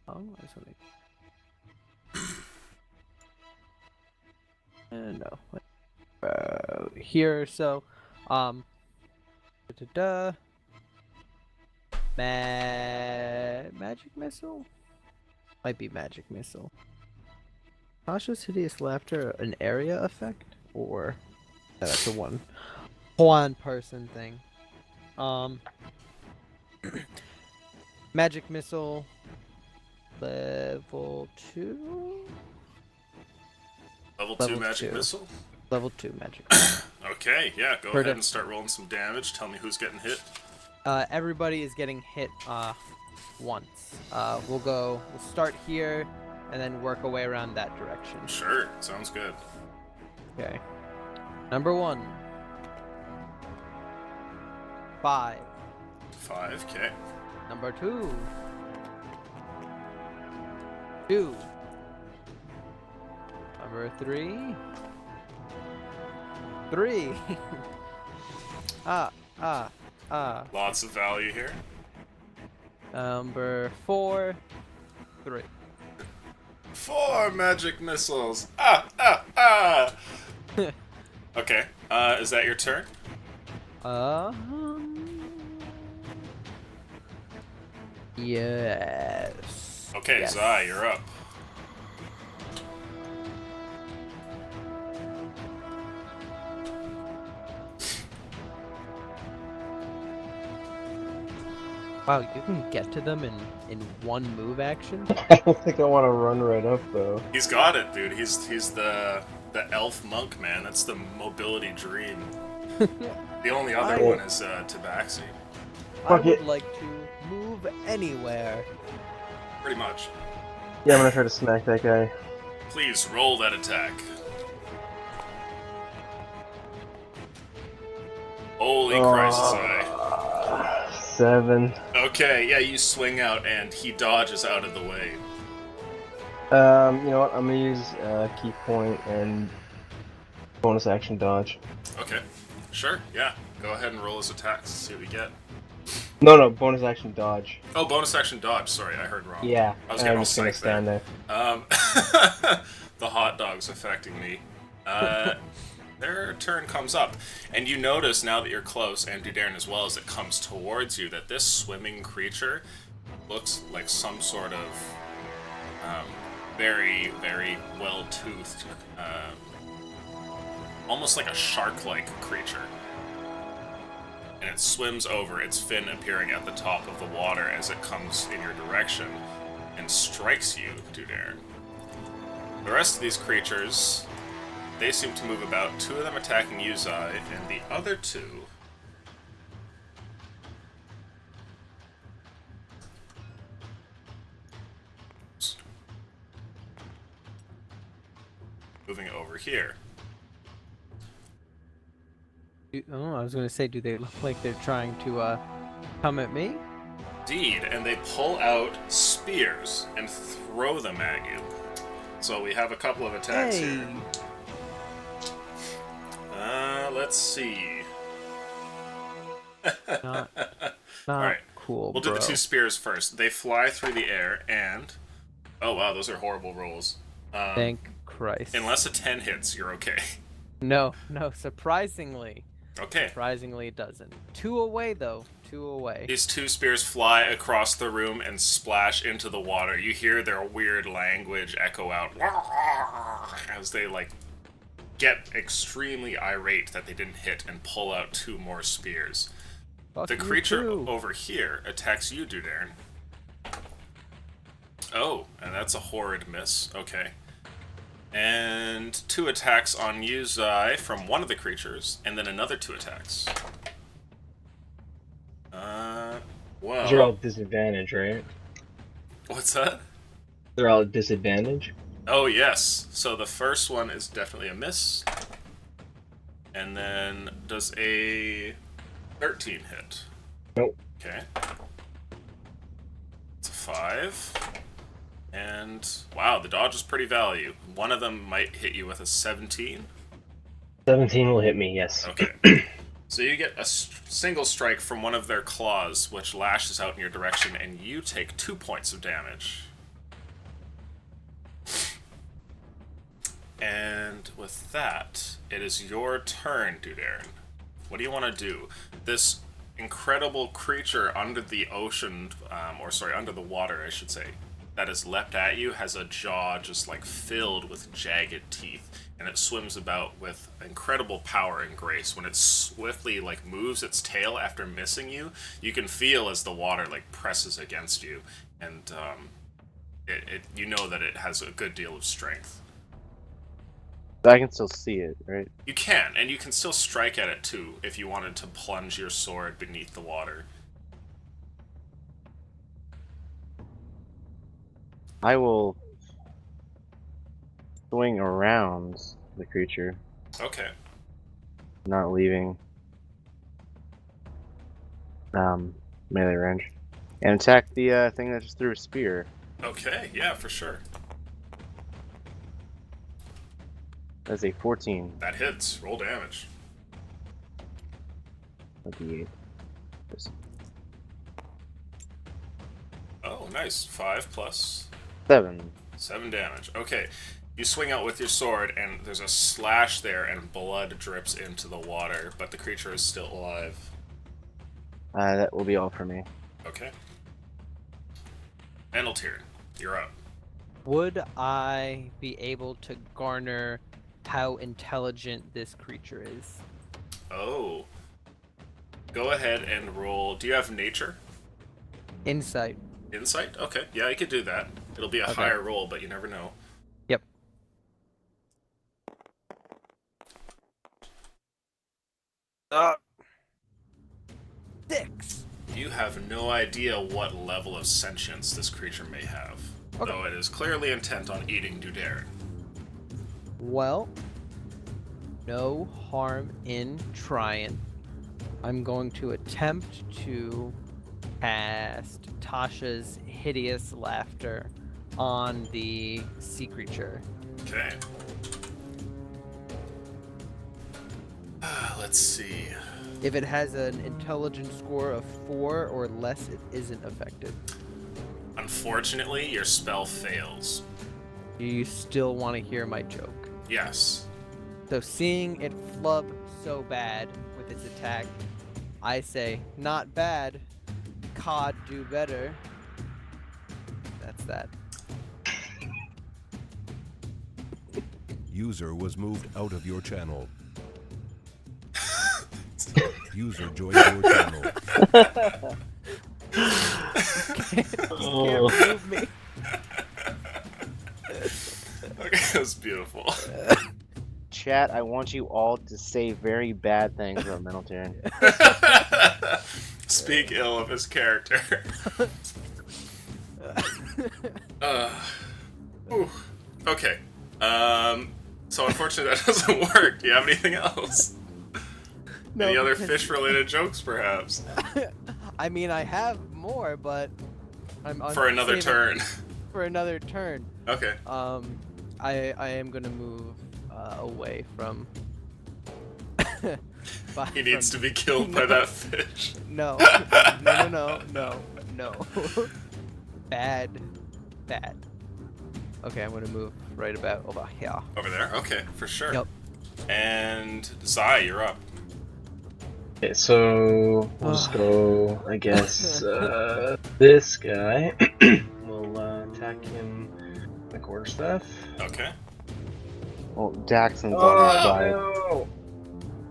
Oh, that's something. No. Here, so, magic missile? Might be magic missile. Cautious hideous laughter, an area effect, or that's a one person thing. Magic missile, level 2. Level 2 Level magic 2. missile? Level 2 magic. Okay, yeah, go Heard ahead it. and start rolling some damage. Tell me who's getting hit. Everybody is getting hit once. We'll start here and then work our way around that direction. Sure, sounds good. Okay. Number 1. 5. 5, okay. Number 2. 2. Number 3. 3. Lots of value here. Number 4. 3. 4 magic missiles! Ah! Okay, is that your turn? Yes. Okay, Yes. Zai, you're up. Wow, you can get to them in one move action? I don't think I want to run right up though. He's got it, dude. He's the elf monk, man. That's the mobility dream. The only other one is Tabaxi. I Fuck would it. like to move anywhere. Pretty much. Yeah, I'm gonna try to smack that guy. Please roll that attack. Holy Christ, Zai. 7. Okay, yeah, you swing out and he dodges out of the way. You know what? I'm gonna use key point and bonus action dodge. Okay, sure, yeah. Go ahead and roll his attacks, see what we get. No, bonus action dodge. Oh, bonus action dodge, sorry, I heard wrong. Yeah, I was and getting I'm all just gonna psyched there. stand there. The hot dog's affecting me. Their turn comes up, and you notice now that you're close, and Dudarin as well, as it comes towards you, that this swimming creature looks like some sort of very, very well-toothed, almost like a shark-like creature. And it swims over, its fin appearing at the top of the water as it comes in your direction and strikes you, Dudarin. The rest of these creatures, they seem to move about. 2 of them attacking you, Zai, and the other 2... moving over here. Oh, I was gonna say, do they look like they're trying to come at me? Indeed, and they pull out spears and throw them at you. So we have a couple of attacks Hey! here. Let's see. Not Alright, cool, we'll do the bro. 2 spears first. They fly through the air and... Oh wow, those are horrible rolls. Thank Christ. Unless a 10 hits, you're okay. No, surprisingly. Okay. Surprisingly, it doesn't. 2 away, though. 2 away. These 2 spears fly across the room and splash into the water. You hear their weird language echo out as they, like, get extremely irate that they didn't hit and pull out 2 more spears. Fuck The you creature too. over here attacks you, Dudarin. Oh, and that's a horrid miss. Okay. And 2 attacks on you, Zai, from one of the creatures, and then another 2 attacks. These are all Well... disadvantage, right? What's that? They're all at disadvantage. Oh, yes. So the first one is definitely a miss. And then does a 13 hit? Nope. Okay. It's a 5. And, wow, the dodge is pretty value. One of them might hit you with a 17. 17 will hit me, yes. Okay. So you get a single strike from one of their claws, which lashes out in your direction, and you take 2 points of damage. And with that, it is your turn, Dudarin. What do you want to do? This incredible creature under the ocean, under the water, I should say, that has leapt at you has a jaw just like filled with jagged teeth, and it swims about with incredible power and grace. When it swiftly like moves its tail after missing you, you can feel as the water like presses against you, and you know that it has a good deal of strength. But I can still see it, right? You can, and you can still strike at it too if you wanted to plunge your sword beneath the water. I will swing around the creature, Okay. not leaving melee range, and attack the thing that just threw a spear. Okay, yeah, for sure. That's a 14. That hits. Roll damage. A D8. Oh, nice. 5 plus 7. 7 damage. Okay. You swing out with your sword, and there's a slash there, and blood drips into the water, but the creature is still alive. That will be all for me. Okay. Eneltir, you're up. Would I be able to garner how intelligent this creature is? Oh. Go ahead and roll. Do you have nature? Insight. Insight? Okay. Yeah, you could do that. It'll be a Okay. higher roll, but you never know. Yep. Uh, 6. You have no idea what level of sentience this creature may have, Okay. though it is clearly intent on eating Dudarin. Well, no harm in trying. I'm going to attempt to cast Tasha's Hideous Laughter on the sea creature. Okay. Let's see. If it has an intelligence score of 4 or less, it isn't affected. Unfortunately, your spell fails. Do you still want to hear my joke? Yes. So seeing it flub so bad with its attack, I say, not bad. COD do better. That's that. User was moved out of your channel. User joined your channel. Can't move me. Okay, that was beautiful. Chat, I want you all to say very bad things about Mentaltarian. Speak ill of his character. Whew. Okay. So unfortunately that doesn't work. Do you have anything else? No, Any other because- fish-related jokes, perhaps? I mean, I have more, but I'm For another saving- turn. For another turn. Okay. I am gonna move away from. He needs to be killed by that fish. No. No. Bad. Okay, I'm gonna move right about over here. Over there? Okay, for sure. Yep. And Zai, you're up. Okay, so we'll just go, I guess, this guy. We'll attack him with the quarterstaff. Okay. Well, Daxon's on his side. no!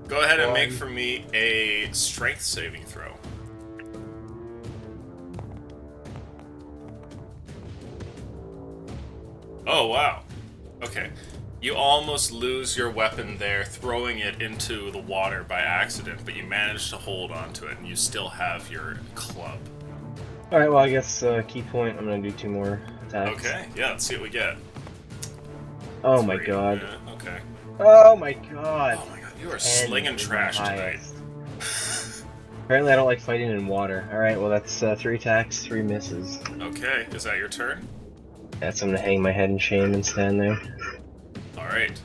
Go ahead and make for me a strength saving throw. Oh, wow. Okay. You almost lose your weapon there, throwing it into the water by accident, but you manage to hold onto it, and you still have your club. Alright, well, I guess key point, I'm gonna do 2 more attacks. Okay, yeah, let's see what we get. Oh my 3. god. Yeah, okay. Oh my god. Oh my god, you are 10 slinging is trash my tonight. highest. Apparently I don't like fighting in water. Alright, well that's 3 attacks, 3 misses. Okay, is that your turn? That's I'm gonna hang my head in shame and stand there. Alright.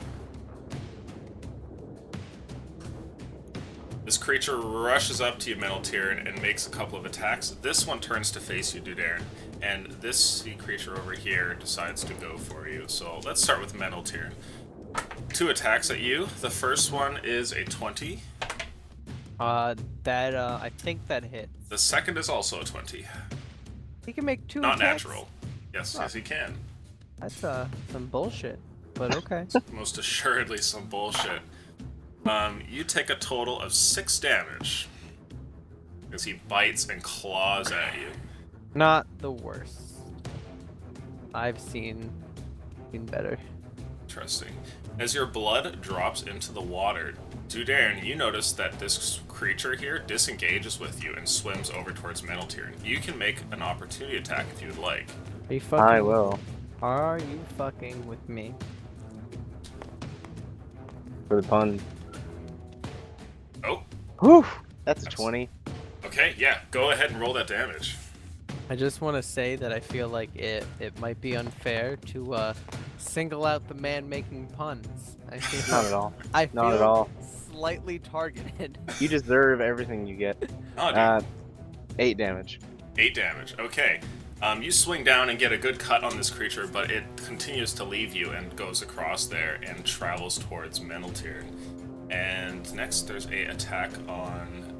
This creature rushes up to you, Metal Tyrant, and makes a couple of attacks. This one turns to face you, Dudarin, and this sea creature over here decides to go for you. So let's start with Metal Tyrant. 2 attacks at you. The first one is a 20. I think that hits. The second is also a 20. He can make 2 Not attacks? natural. Yes, yes, he can. That's some bullshit. But okay. Most assuredly some bullshit. You take a total of 6 damage as he bites and claws at you. Not the worst. I've seen better. Interesting. As your blood drops into the water, Dudarin, you notice that this creature here disengages with you and swims over towards Metal Tyrant. You can make an opportunity attack if you would like. Are you fucking? I will. Are you fucking with me? For the pun. Oh, Whew! That's a 20. okay, yeah, go ahead and roll that damage. I just want to say that I feel like it might be unfair to single out the man making puns. I feel Not at all. I feel Not at all. slightly targeted. You deserve everything you get. Oh, dude. 8 damage. 8 damage. Okay. You swing down and get a good cut on this creature, but it continues to leave you and goes across there and travels towards Metal Tyrant. And next, there's a attack on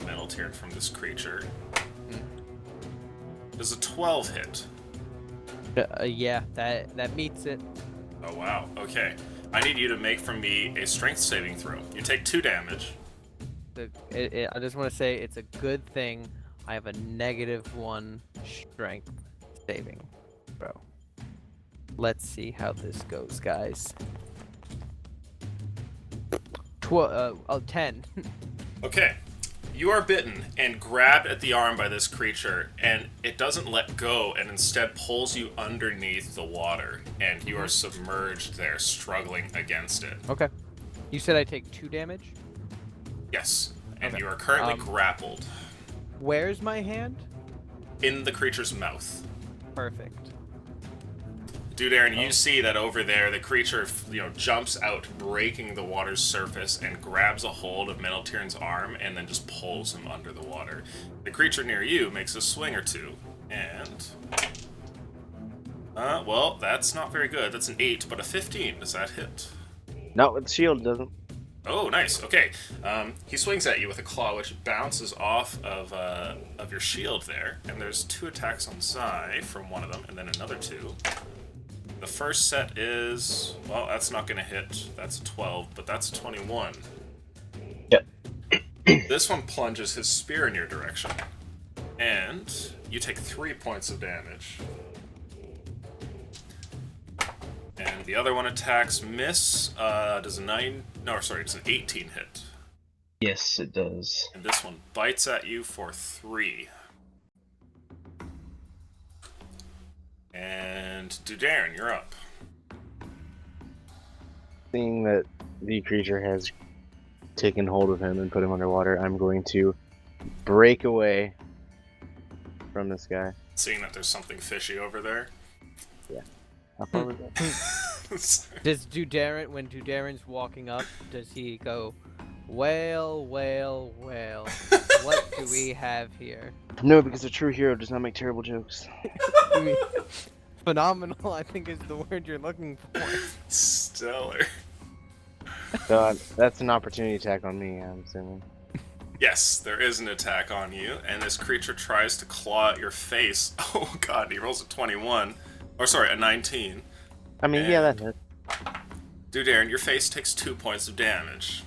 Metal Tyrant from this creature. Does a 12 hit? Yeah, that meets it. Oh wow. Okay. I need you to make from me a strength saving throw. You take 2 damage. I just want to say it's a good thing I have a -1 strength saving, bro. Let's see how this goes, guys. 10. Okay. You are bitten and grabbed at the arm by this creature, and it doesn't let go and instead pulls you underneath the water, and you are submerged there, struggling against it. Okay. You said I take 2 damage? Yes. And Okay. you are currently Um, grappled Where's my hand? in the creature's mouth. Perfect. Dude, Aaron, you see that over there, the creature, jumps out, breaking the water's surface, and grabs a hold of Metal Tyrant's arm, and then just pulls him under the water. The creature near you makes a swing or 2, and... well, that's not very good. That's an 8, but a 15. Does that hit? Not with the shield, doesn't. Oh, nice. Okay. He swings at you with a claw, which bounces off of your shield there, and there's 2 attacks on Zai from one of them, and then another 2. The first set is, well, that's not going to hit. That's a 12, but that's a 21. Yep. This one plunges his spear in your direction, and you take 3 points of damage. And the other one attacks miss. Does a 9? No, sorry, it's an 18 hit. Yes, it does. And this one bites at you for 3. And Dudarin, you're up. Seeing that the creature has taken hold of him and put him underwater, I'm going to break away from this guy. Seeing that there's something fishy over there. How far was that? Does when Dudarin's walking up, does he go, whale, whale, whale? What do we have here? No, because a true hero does not make terrible jokes. I mean, phenomenal, I think, is the word you're looking for. Stellar. So that's an opportunity attack on me, I'm assuming. Yes, there is an attack on you, and this creature tries to claw at your face. Oh god, he rolls a 21. Or sorry, a 19. I mean, yeah, that hit. Dudarin, your face takes 2 points of damage.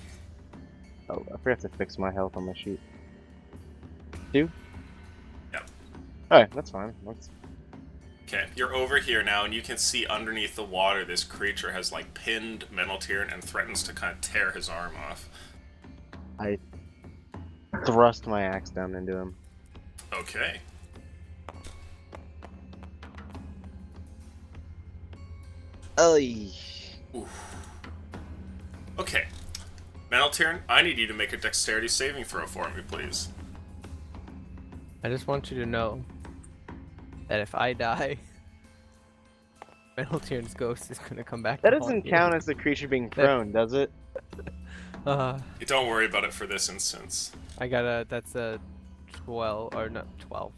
Oh, I forgot to fix my health on my sheet. 2? Yep. Alright, that's fine. Okay, you're over here now, and you can see underneath the water this creature has, pinned Metal Tyrant and threatens to kind of tear his arm off. I thrust my axe down into him. Okay. Oy. Oof. Okay. Manaltiran, I need you to make a dexterity saving throw for me, please. I just want you to know that if I die, Meneltieren's ghost is gonna come back. That to doesn't haunt you. count as the creature being prone, does it? Don't worry about it for this instance. I got that's a 12 or not 12.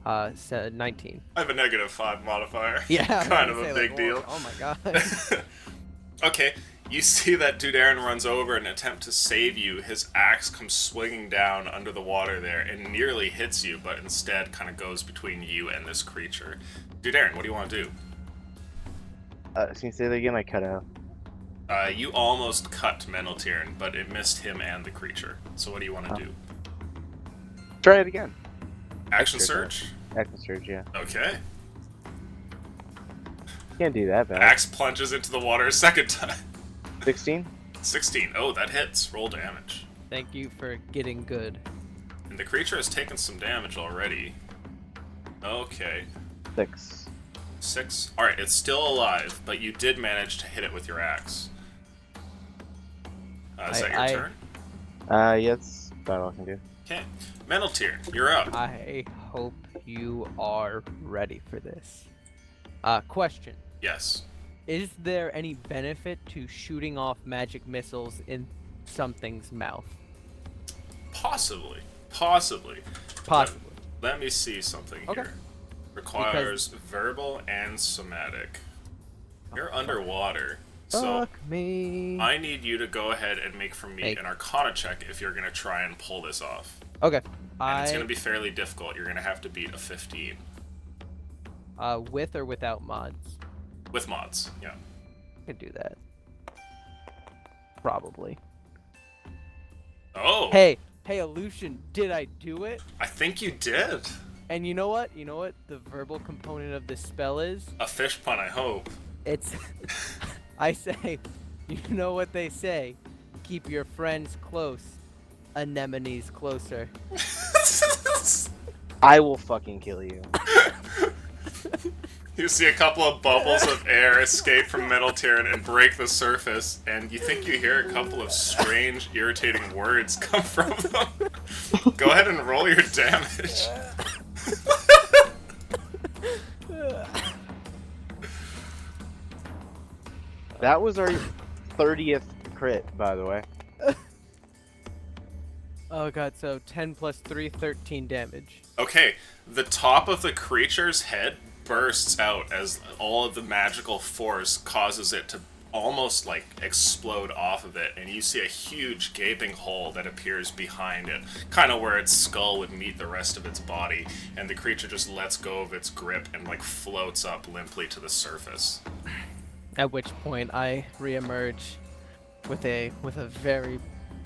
19. I have a -5 modifier. Yeah, Kind of a big deal. Oh my god. Okay, you see that Dudarin runs over and attempt to save you. His axe comes swinging down under the water there and nearly hits you, but instead kind of goes between you and this creature. Dudarin, what do you want to do? Can you say that again? I cut out. You almost cut Meneltiran, but it missed him and the creature. So what do you want to do? Try it again. Action Sure. surge? Action surge, yeah. Okay. Can't do that bad. Axe plunges into the water a second time. 16? 16. Oh, that hits. Roll damage. Thank you for getting good. And the creature has taken some damage already. Okay. 6. 6. Alright, it's still alive, but you did manage to hit it with your axe. Is that your turn? Yeah, that's about all I can do. Okay. Meneltier, you're up. I hope you are ready for this. Question. Yes. Is there any benefit to shooting off magic missiles in something's mouth? Possibly. Possibly. Possibly. Let me see something Okay. here. Requires verbal and somatic. You're underwater, so Fuck me. I need you to go ahead and make for me Hey. an Arcana check if you're going to try and pull this off. Okay. And it's going to be fairly difficult. You're going to have to beat a 15. With or without mods? With mods, yeah. I could do that. Probably. Oh! Hey, Aleutian, did I do it? I think you did. And you know what? You know what the verbal component of this spell is? A fish pun, I hope. It's... I say, you know what they say. Keep your friends close. Anemones closer. I will fucking kill you. You see a couple of bubbles of air escape from Meneltiran and break the surface, and you think you hear a couple of strange, irritating words come from them. Go ahead and roll your damage. That was our 30th crit, by the way. Oh god, so 10 plus 3, 13 damage. Okay, the top of the creature's head bursts out as all of the magical force causes it to almost like explode off of it, and you see a huge gaping hole that appears behind it, kind of where its skull would meet the rest of its body, and the creature just lets go of its grip and like floats up limply to the surface. At which point I reemerge with a very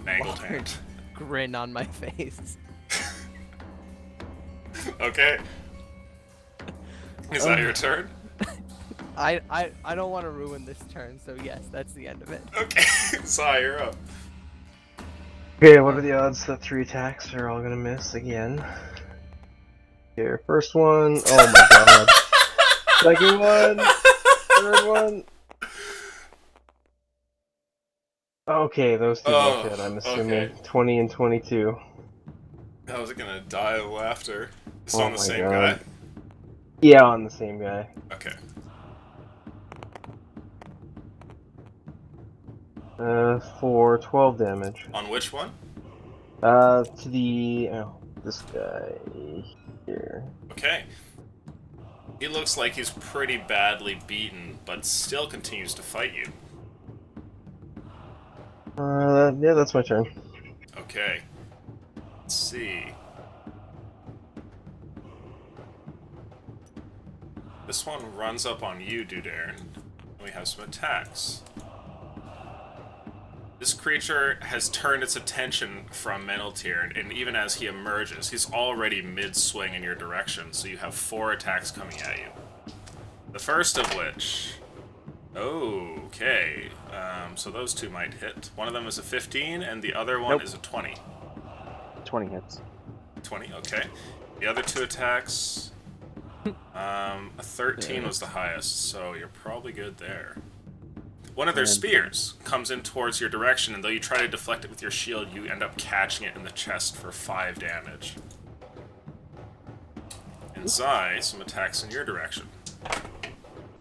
Mangled large hand. grin on my face. Okay. Is that your turn? I don't want to ruin this turn, so yes, that's the end of it. Okay, Sai, you're up. Okay, what are the odds that 3 attacks are all gonna miss again? Here, first one. Oh my god. Second one. Third one. Okay, those two Oh, don't hit, I'm assuming. okay. 20 and 22. I was gonna die of laughter. It's Oh on the my same God. guy. Yeah, on the same guy. Okay. For 12 damage. On which one? To the... Oh, this guy here. Okay. He looks like he's pretty badly beaten, but still continues to fight you. Yeah, that's my turn. Okay. Let's see. This one runs up on you, Dudarin. And we have some attacks. This creature has turned its attention from Meneltier, and even as he emerges, he's already mid-swing in your direction, so you have 4 attacks coming at you. The first of which... Okay. So those 2 might hit. One of them is a 15, and the other one Nope. is a 20. 20 hits. 20, okay. The other 2 attacks... a 13 was the highest, so you're probably good there. One of their And- spears comes in towards your direction, and though you try to deflect it with your shield, you end up catching it in the chest for 5 damage. And Zai, some attacks in your direction.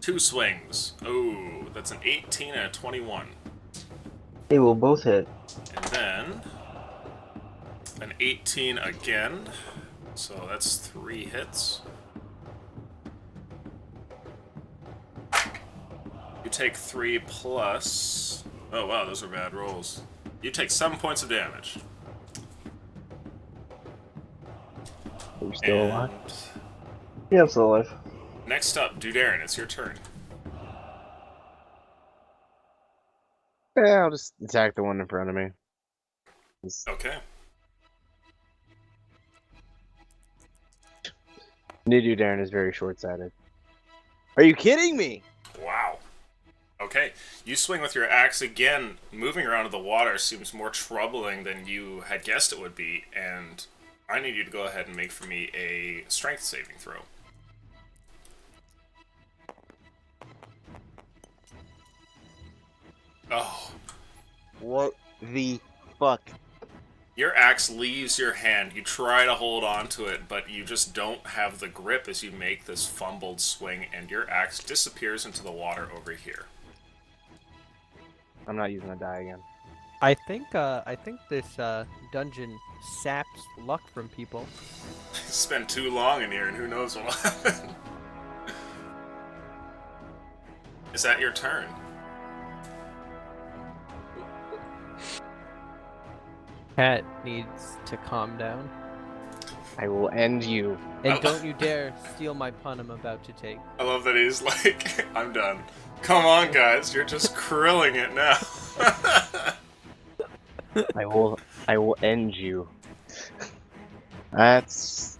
2 swings. Oh, that's an 18 and a 21. They will both hit. And then an 18 again. So that's 3 hits. You take 3 plus... Oh wow, those are bad rolls. You take 7 points of damage. Are you still alive? And Yeah, I'm still alive. next up, Dudarin, it's your turn. Yeah, I'll just attack the one in front of me. Okay. Nidu Darren is very short-sighted. Are you kidding me? Wow. Okay, you swing with your axe again. Moving around in the water seems more troubling than you had guessed it would be, and I need you to go ahead and make for me a strength saving throw. Oh, What the fuck? your axe leaves your hand. You try to hold on to it, but you just don't have the grip as you make this fumbled swing, and your axe disappears into the water over here. I'm not using a die again. I think this dungeon saps luck from people. Spend too long in here, and who knows what'll happen. Is that your turn? Cat needs to calm down. I will end you. And Oh. don't you dare steal my pun I'm about to take. I love that he's like, I'm done. Come on, guys, you're just krilling it now. I will end you. That's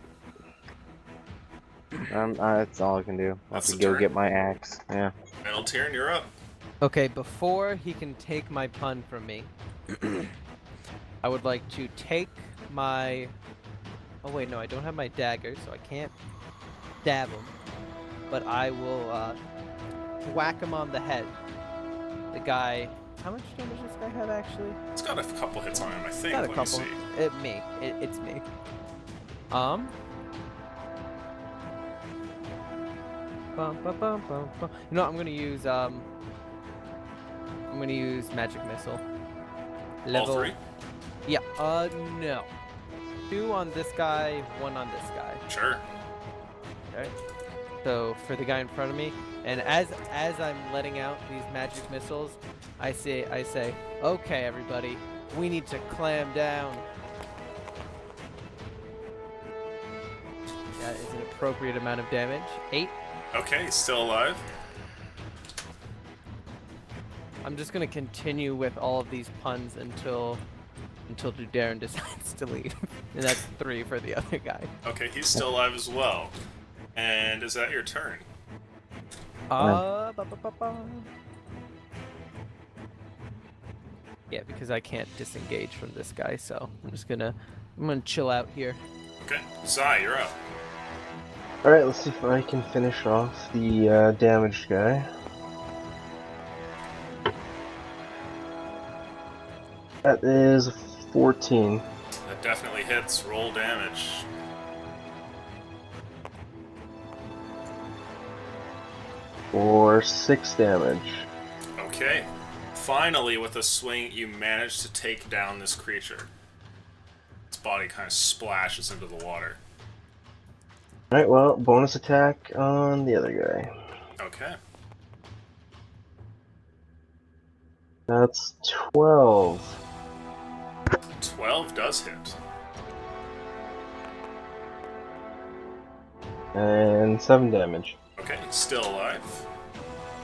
that's all I can do. I have That's to the go turn? get my axe. Yeah. Metal Tyrion, you're up. Okay, before he can take my pun from me, I would like to take my... Oh wait, no, I don't have my dagger, so I can't stab him. But I will whack him on the head. The guy... How much damage does this guy have, actually? It's got a couple hits on him, I think. Got a Let couple. me see. It's me. Bum, bum, bum, bum, bum. You know what, I'm gonna use magic missile. All 3? Yeah. No. 2 on this guy, 1 on this guy. Sure. Okay. So for the guy in front of me, and as I'm letting out these magic missiles, I say, okay, everybody, we need to clam down. That is an appropriate amount of damage. 8. Okay, he's still alive. I'm just gonna continue with all of these puns until Darren decides to leave, and that's 3 for the other guy. Okay, he's still alive as well. And is that your turn? Ba, ba, ba, ba. Yeah, because I can't disengage from this guy, so I'm gonna chill out here. Okay, Zai, you're up. Alright, let's see if I can finish off the damaged guy. That is 14. That definitely hits. Roll damage. For 6 damage. Okay. Finally, with a swing, you manage to take down this creature. Its body kind of splashes into the water. Alright, well, bonus attack on the other guy. Okay. That's 12. 12 does hit. And 7 damage. Okay, still alive.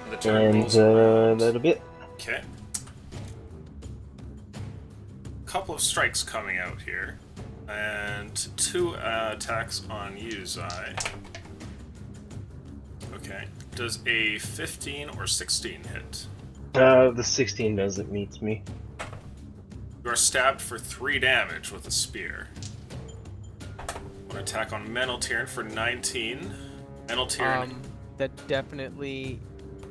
And the turn And rolls around. that'll be it. Okay. Couple of strikes coming out here. And 2 attacks on you, Zai. Okay. Does a 15 or 16 hit? The 16 doesn't meet me. You are stabbed for 3 damage with a spear. One attack on Meneltyrn for 19. Meneltyrn, That definitely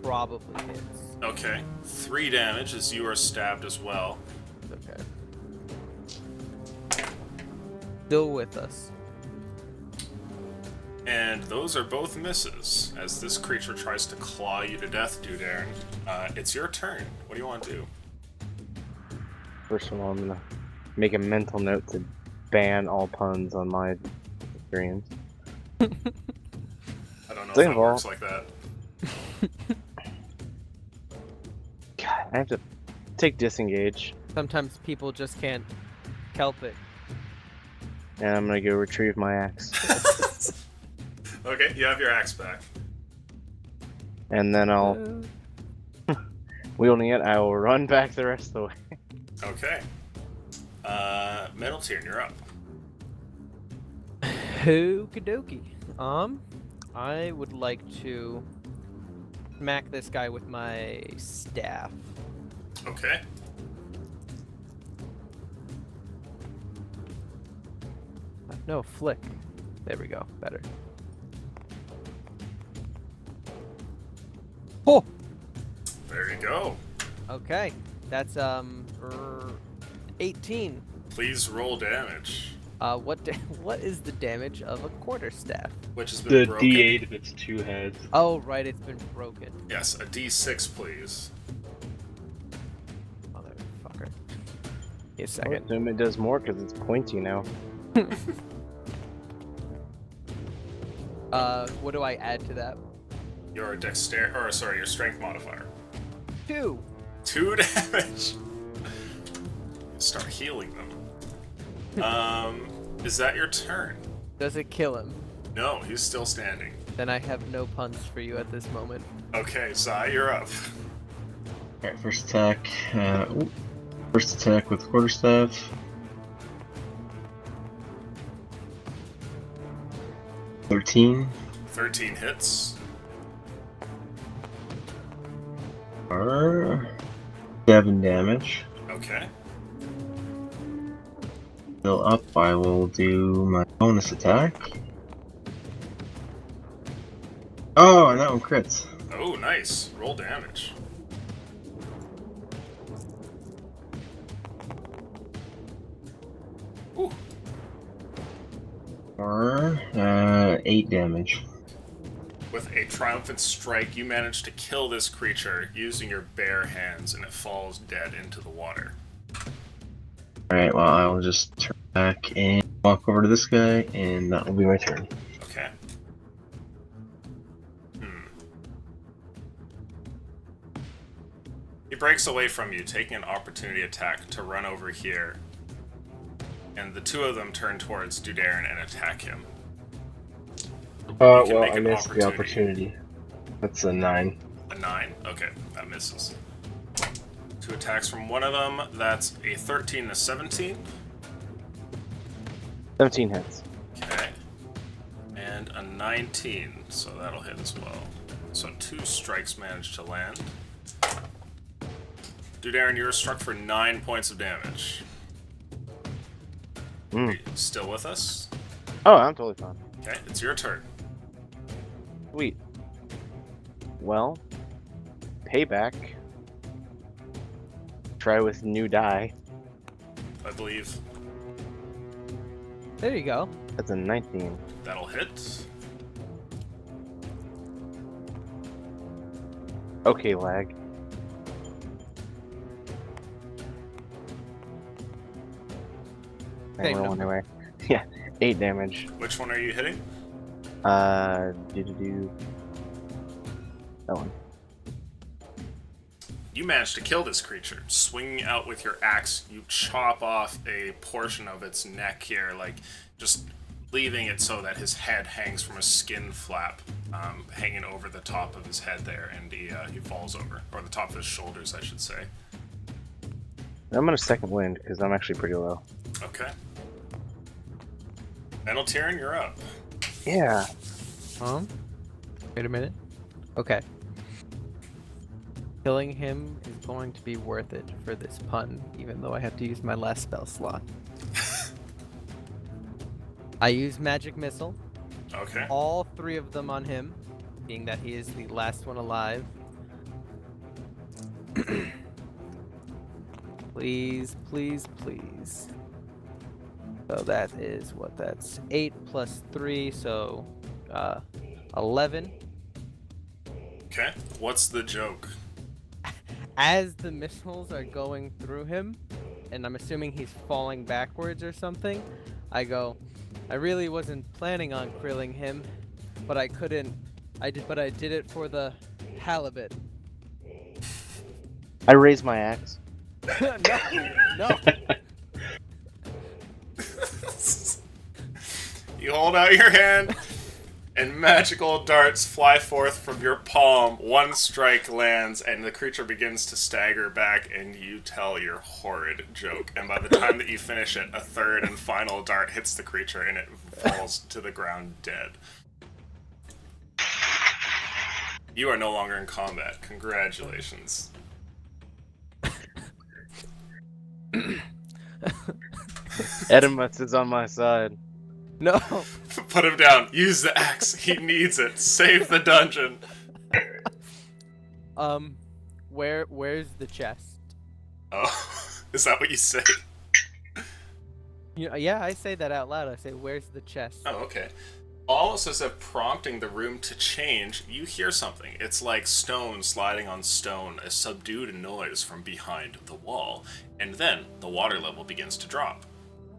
probably hits. Okay. 3 damage as you are stabbed as well. Okay. Still with us. And those are both misses, as this creature tries to claw you to death, Dudarin. It's your turn. What do you want to do? First of all, I'm gonna make a mental note to ban all puns on my streams. I don't know if Second that of all- works like that. God, I have to take disengage, Sometimes people just can't kelp it. and I'm gonna go retrieve my axe, Okay, you have your axe back. and then I'll, wielding it, I will run back the rest of the way. Okay. Metal Tier, you're up. Okie dokie. I would like to smack this guy with my staff. Okay. No, flick. There we go. Better. Oh! There you go. Okay. That's 18. Please roll damage. What is the damage of a quarterstaff? Which has been The broken. D8 if it's 2 heads. Oh, right, it's been broken. Yes, a D6, please. Motherfucker. Give me a I second. assume it does more because it's pointy now. What do I add to that? Your your strength modifier. 2. 2 damage. Start healing them. Is that your turn? Does it kill him? No, he's still standing. Then I have no puns for you at this moment. Okay, Zai, you're up. Alright, first attack. First attack with quarterstaff. 13. 13 hits. Or 7 damage. Okay. Still up, I will do my bonus attack. Oh, and that one crits. Oh, nice. Roll damage. Ooh. Or 8 damage. With a triumphant strike, you manage to kill this creature using your bare hands, and it falls dead into the water. Alright, well, I will just turn back and walk over to this guy, and that will be my turn. Okay. He breaks away from you, taking an opportunity attack to run over here. And the two of them turn towards Dudarin and attack him. You can Well, make I an missed the opportunity. That's a 9. A 9. Okay, that misses. 2 attacks from one of them. That's a 13 and a 17. 17 hits. Okay. And a 19, so that'll hit as well. So 2 strikes managed to land. Dudarin, you're struck for 9 points of damage. Are you still with us? Oh, I'm totally fine. Okay, it's your turn. Sweet. Well, payback. Try with new die. I believe There you go. That's a 19. that'll hit. Okay, lag. Same I'm rolling away. Yeah, 8 damage. Which one are you hitting? Do that one. You manage to kill this creature. Swinging out with your axe, you chop off a portion of its neck here, like just leaving it so that his head hangs from a skin flap, hanging over the top of his head there, and he falls over, or the top of his shoulders, I should say. I'm gonna second wind because I'm actually pretty low. Okay. Metal Tyrion, you're up. Yeah. Wait a minute. Okay. Killing him is going to be worth it for this pun, even though I have to use my last spell slot. I use Magic Missile. Okay. All 3 of them on him, being that he is the last one alive. Please, please, please. So that is what? That's 8 plus 3, so 11. Okay. What's the joke? As the missiles are going through him, and I'm assuming he's falling backwards or something, I go, I really wasn't planning on krilling him, but I couldn't. I did it for the halibut. I raise my axe. No. You hold out your hand, and magical darts fly forth from your palm. One strike lands, and the creature begins to stagger back, and you tell your horrid joke. And by the time that you finish it, a third and final dart hits the creature, and it falls to the ground dead. You are no longer in combat. Congratulations. Edimus is on my side. No. Put him down. Use the axe. He needs it. Save the dungeon. Where's the chest? Oh, is that what you say? Yeah, I say that out loud. I say, where's the chest? Oh, okay. Almost as if prompting the room to change, you hear something. It's like stone sliding on stone, a subdued noise from behind the wall, and then the water level begins to drop.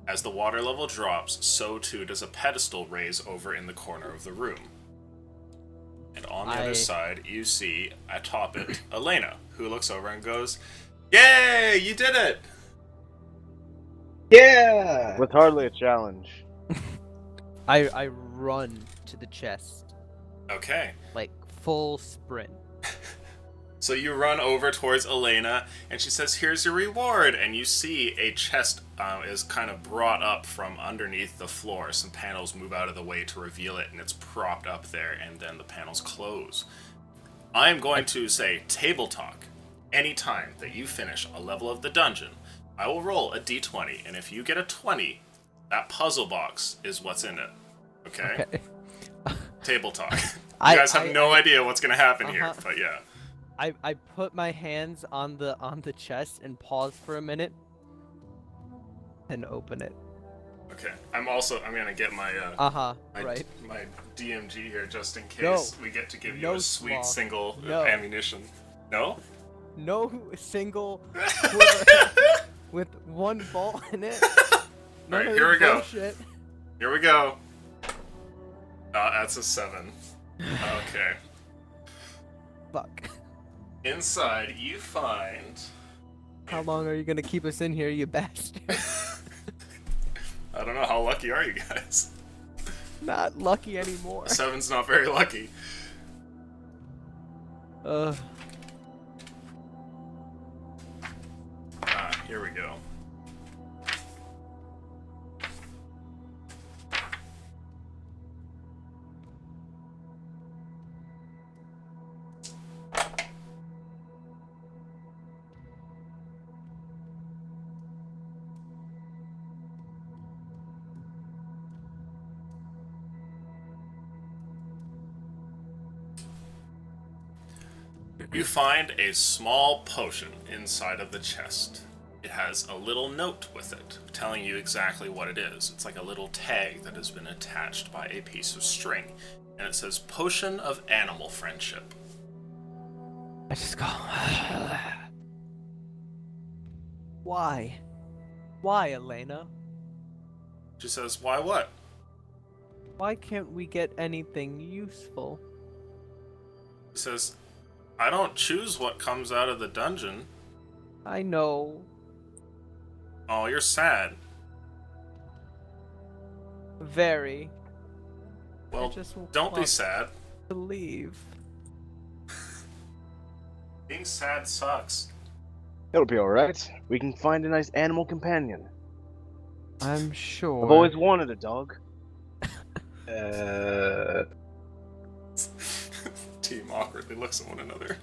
As the water level drops, so too does a pedestal raise over in the corner of the room. And on the other side, you see, atop it, Elena, who looks over and goes, "Yay, you did it!" Yeah! With hardly a challenge. I run to the chest, Okay. like full sprint. So you run over towards Elena, and she says, "Here's your reward." And you see a chest is kind of brought up from underneath the floor. Some panels move out of the way to reveal it, and it's propped up there, and then the panels close. I am going to say table talk. Anytime that you finish a level of the dungeon, I will roll a d20, and if you get a 20, that puzzle box is what's in it. Okay? Table talk. You guys have no idea what's going to happen here, but yeah. I put my hands on the chest and pause for a minute, and open it. Okay. I'm gonna get my Right. my DMG here just in case we get to give you a sweet single ammunition. No? No single quiver with one bolt in it. Alright, here we go. Bullshit. Here we go. That's a 7. Okay. Fuck. Inside, you find... How long are you gonna keep us in here, you bastard? I don't know, how lucky are you guys? Not lucky anymore. 7's not very lucky. Here we go. You find a small potion inside of the chest. It has a little note with it, telling you exactly what it is. It's like a little tag that has been attached by a piece of string, and it says, "Potion of Animal Friendship." I just go... Why? Why, Elena? She says, "Why what?" Why can't we get anything useful? He says, "I don't choose what comes out of the dungeon." I know. Oh, you're sad. Very. Well, I just don't be want sad. to leave. Being sad sucks. It'll be alright. We can find a nice animal companion. I'm sure. I've always wanted a dog. Team awkwardly looks at one another.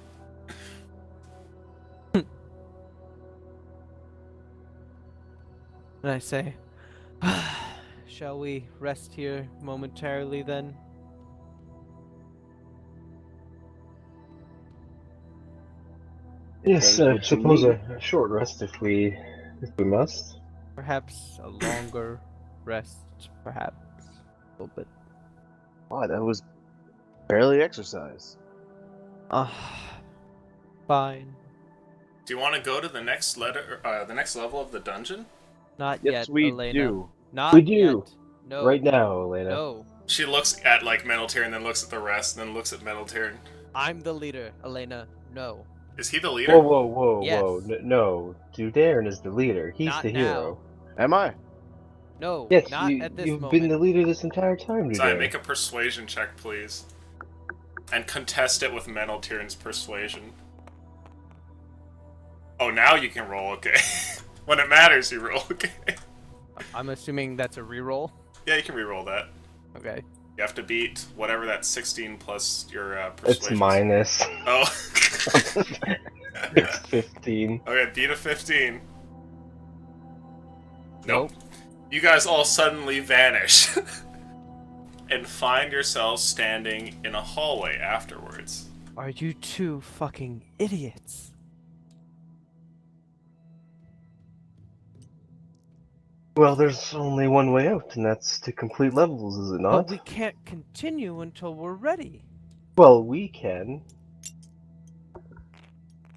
And I say, shall we rest here momentarily then? Yes, That is I what you suppose need. a short rest if we must. Perhaps a longer rest, perhaps a little bit. Wow, that was barely exercise. Fine. Do you want to go to the next the next level of the dungeon? Not Yes, yet, we Elena. do. Not We do. yet. No. Right now, Elena. No. She looks at like Meneltyr and then looks at the rest and then looks at Meneltyr. I'm the leader, Elena. No. Is he the Whoa, leader? whoa, whoa, Yes. whoa. No, Darren is the leader. He's Not the hero. now. Am I? No. Yes, Not at this you've moment. been the leader this entire time, Zion, Dudair. make a persuasion check, please. And contest it with Meneltyr's persuasion. Oh, now you can roll, okay. When it matters, you roll, okay. I'm assuming that's a reroll. Yeah, you can re-roll that. Okay. You have to beat whatever that 16 plus your It's persuasion. minus. Oh. It's 15. Okay, beat a 15. Nope. You guys all suddenly vanish. And find yourselves standing in a hallway afterwards. Are you two fucking idiots? Well, there's only one way out, and that's to complete levels, is it not? But we can't continue until we're ready. Well, we can.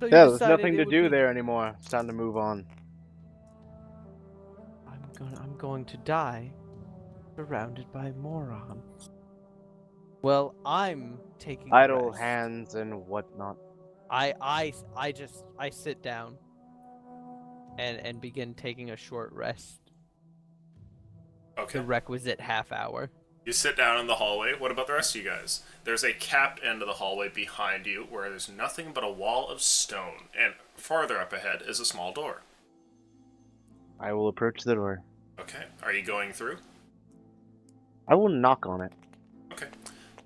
So you Yeah, there's decided nothing it to would do be- there anymore. It's time to move on. I'm going to die, surrounded by morons. Well, I'm taking a Idle rest. hands and whatnot. I sit down and begin taking a short rest. Okay. The requisite half hour. You sit down in the hallway. What about the rest of you guys? There's a capped end of the hallway behind you where there's nothing but a wall of stone, and farther up ahead is a small door. I will approach the door. Okay, are you going through? I will knock on it. Okay.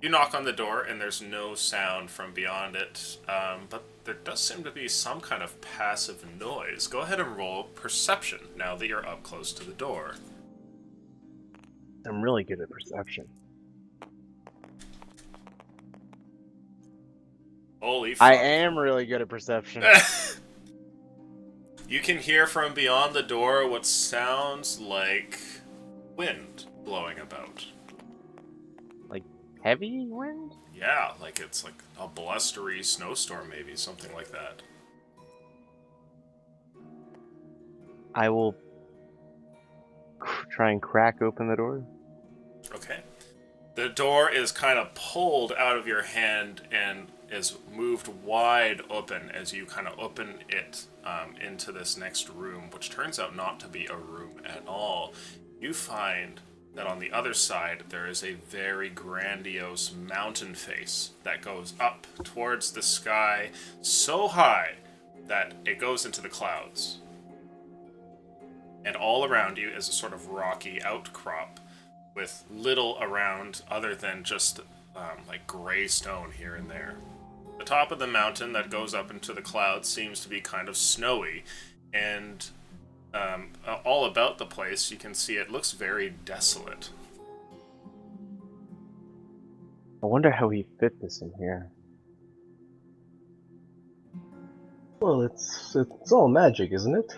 You knock on the door, and there's no sound from beyond it, but there does seem to be some kind of passive noise. Go ahead and roll perception now that you're up close to the door. I'm really good at perception. Holy fuck. I am really good at perception. You can hear from beyond the door what sounds like wind blowing about. Heavy wind? Yeah, like it's like a blustery snowstorm, maybe, something like that. I will try and crack open the door. Okay. The door is kind of pulled out of your hand and is moved wide open as you kind of open it into this next room, which turns out not to be a room at all. You find that on the other side there is a very grandiose mountain face that goes up towards the sky so high that it goes into the clouds. And all around you is a sort of rocky outcrop with little around other than just like gray stone here and there. The top of the mountain that goes up into the clouds seems to be kind of snowy, and all about the place you can see it looks very desolate. I wonder how he fit this in here. Well, it's all magic, isn't it?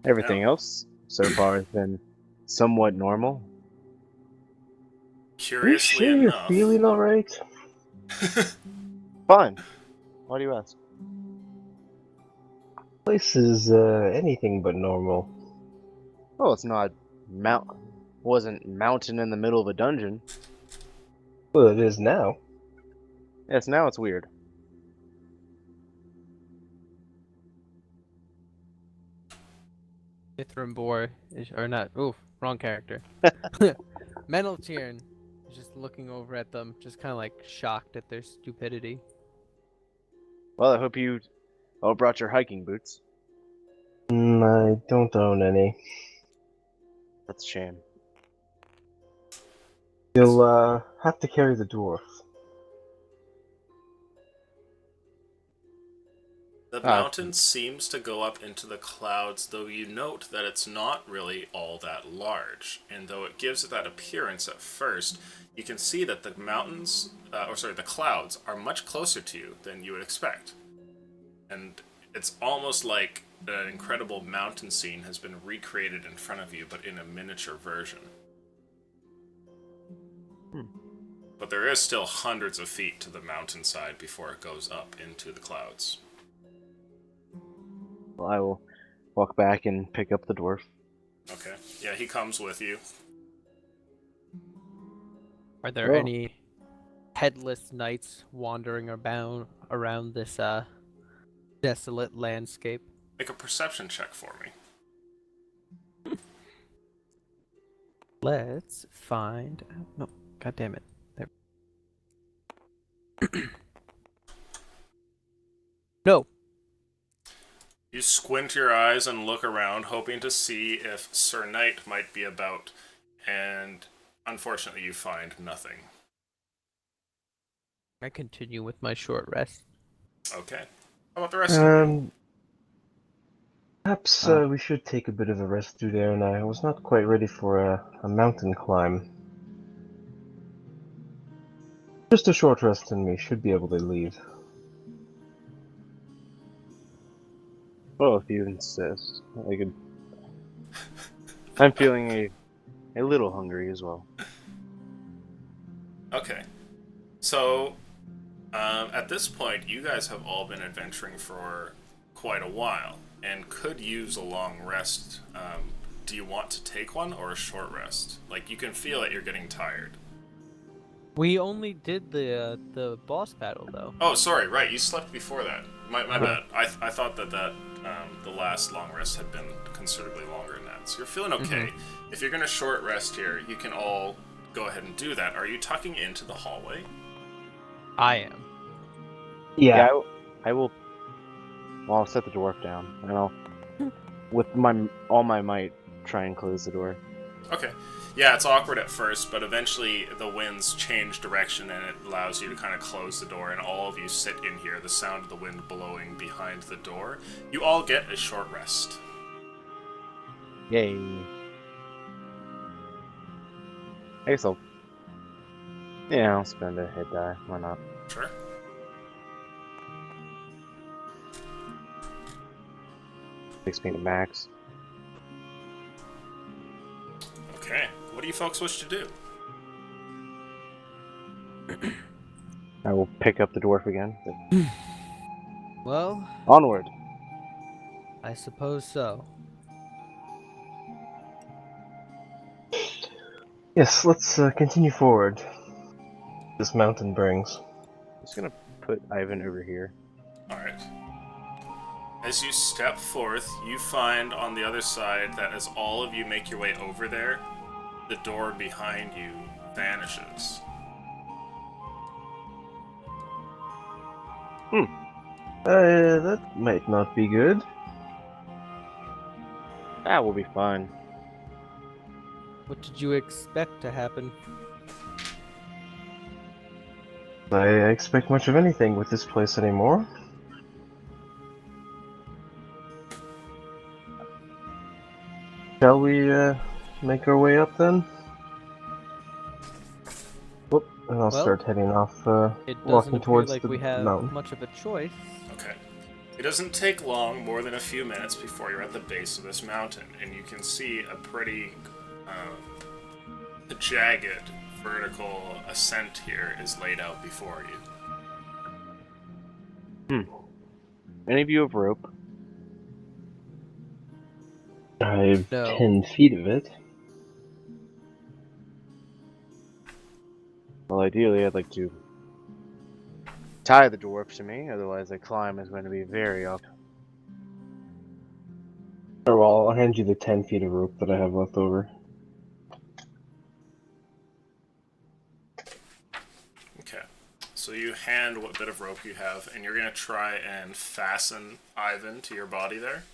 Everything else so far has been somewhat normal. Are you Curiously sure you're enough, feeling alright? Fine. Why do you ask? Place is anything but normal. Well, it's not wasn't mountain in the middle of a dungeon. Well, it is now. Yes, now it's weird. Mithrin Boar is, or not? Oof, wrong character. Meneltyrn is just looking over at them, just kind of like shocked at their stupidity. Well, I hope you all brought your hiking boots. I don't own any. That's a shame. You'll have to carry the dwarf. The Ah. mountain seems to go up into the clouds, though you note that it's not really all that large. And though it gives it that appearance at first, you can see that the the clouds are much closer to you than you would expect. And it's almost like an incredible mountain scene has been recreated in front of you, but in a miniature version. But there is still hundreds of feet to the mountainside before it goes up into the clouds. Well, I will walk back and pick up the dwarf. Okay. Yeah, he comes with you. Are there Oh. any headless knights wandering around this desolate landscape? Make a perception check for me. Let's find. No, god damn it. There. No. You squint your eyes and look around, hoping to see if Sir Knight might be about, and unfortunately you find nothing. I continue with my short rest. Okay. How about the rest of you? Perhaps we should take a bit of a rest through there, and I was not quite ready for a mountain climb. Just a short rest and we should be able to leave. Well, if you insist, I could. I'm feeling a little hungry as well. Okay. So, at this point, you guys have all been adventuring for quite a while, and could use a long rest. Do you want to take one, or a short rest? Like, you can feel that you're getting tired. We only did the boss battle though. Oh, sorry, right, you slept before that. My bad. I thought that the last long rest had been considerably longer than that. So you're feeling okay. If you're going to short rest here, you can all go ahead and do that. Are you tucking into the hallway? I am. Yeah. I will. Well, I'll set the dwarf down, and I'll, with all my might, try and close the door. Okay. Yeah, it's awkward at first, but eventually the winds change direction and it allows you to kind of close the door, and all of you sit in here, the sound of the wind blowing behind the door. You all get a short rest. Yay! I guess I'll spend a hit die. Why not? Sure. Takes me to max. Okay. What do you folks wish to do? I will pick up the dwarf again. Well, Onward. I suppose so. Yes, let's continue forward. This mountain brings. I'm just gonna put Ivan over here. Alright. As you step forth, you find on the other side that as all of you make your way over there, the door behind you vanishes. That might not be good. That will be fun. What did you expect to happen? I expect much of anything with this place anymore. Shall we make our way up then? Whoop, and I'll Well, start heading off, It doesn't walking appear towards like the we have mountain. much of a choice. Okay. It doesn't take long, more than a few minutes, before you're at the base of this mountain, and you can see a pretty jagged vertical ascent here is laid out before you. Any of you have rope? I have No. 10 feet of it. Well, ideally, I'd like to tie the dwarf to me, otherwise the climb is going to be very up. Or well, I'll hand you the 10 feet of rope that I have left over. Okay. So you hand what bit of rope you have, and you're going to try and fasten Ivan to your body there?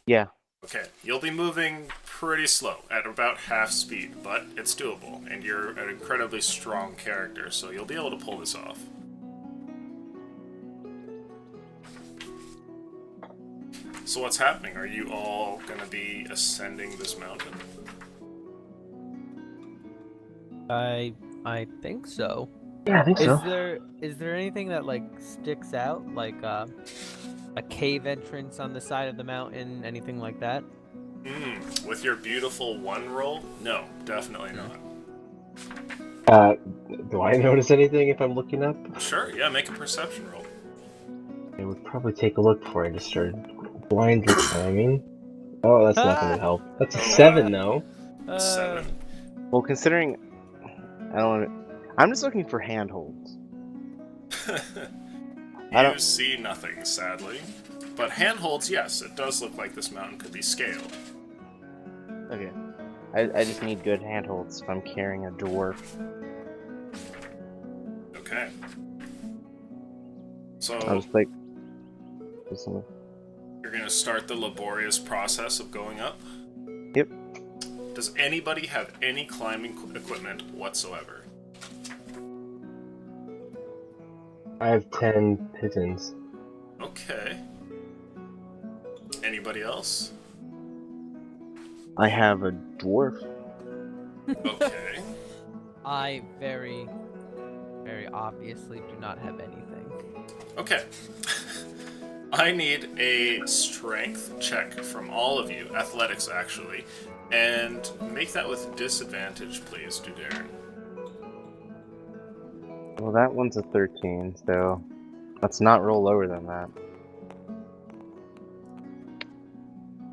Yeah. Okay, you'll be moving pretty slow, at about half speed, but it's doable, and you're an incredibly strong character, so you'll be able to pull this off. So what's happening? Are you all gonna be ascending this mountain? I think so. Yeah, I think so. Is there anything that like sticks out, like a cave entrance on the side of the mountain, anything like that? With your beautiful 1 roll? No, definitely not. Do I notice anything if I'm looking up? Sure, yeah, make a perception roll. It would probably take a look before I just started blindly climbing. Oh, that's not gonna help. That's a 7 though. 7. Well, considering I don't, I'm just looking for handholds. I You don't- see nothing, sadly. But handholds, yes, it does look like this mountain could be scaled. Okay. I just need good handholds if I'm carrying a dwarf. Okay. So I was like, listen, you're gonna start the laborious process of going up? yep. Does anybody have any climbing equipment whatsoever? I have 10 pigeons. Okay. Anybody else? I have a dwarf. Okay. I very obviously do not have anything. Okay. I need a strength check from all of you, athletics actually, and make that with disadvantage, please, Dudarin. Well, that one's a 13, so let's not roll lower than that.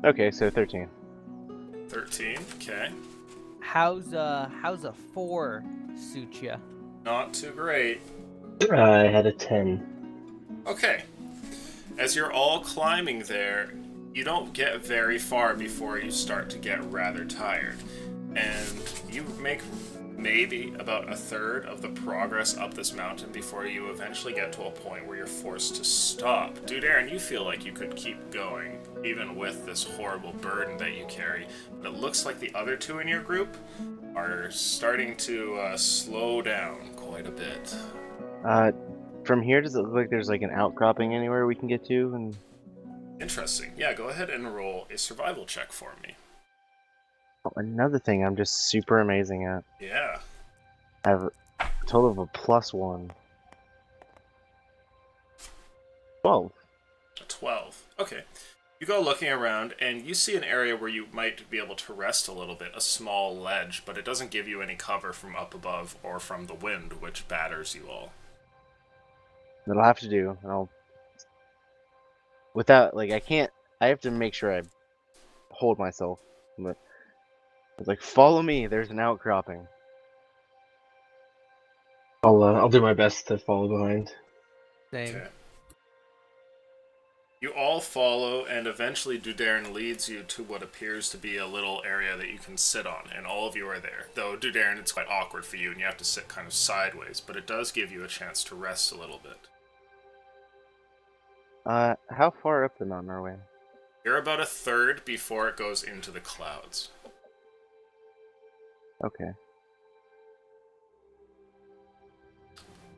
Okay, so 13. 13, okay. How's a 4 suit ya? Not too great. I had a 10. Okay. As you're all climbing there, you don't get very far before you start to get rather tired. And you make maybe about a third of the progress up this mountain before you eventually get to a point where you're forced to stop. Dude, Aaron, you feel like you could keep going, even with this horrible burden that you carry. But it looks like the other 2 in your group are starting to slow down quite a bit. From here, does it look like there's like an outcropping anywhere we can get to? And Interesting. Yeah, go ahead and roll a survival check for me. oh, another thing I'm just super amazing at. Yeah. I have a total of a +1. 12. A 12. Okay. You go looking around, and you see an area where you might be able to rest a little bit, a small ledge, but it doesn't give you any cover from up above or from the wind, which batters you all. That'll have to do. I'll. Without, like, I can't. I have to make sure I hold myself. But it's like, follow me. There's an outcropping. I'll do my best to follow behind. Same. Okay. You all follow, and eventually Dudarin leads you to what appears to be a little area that you can sit on, and all of you are there. Though, Dudarin, it's quite awkward for you, and you have to sit kind of sideways, but it does give you a chance to rest a little bit. How far up the mountain are we? You're about a third before it goes into the clouds. Okay.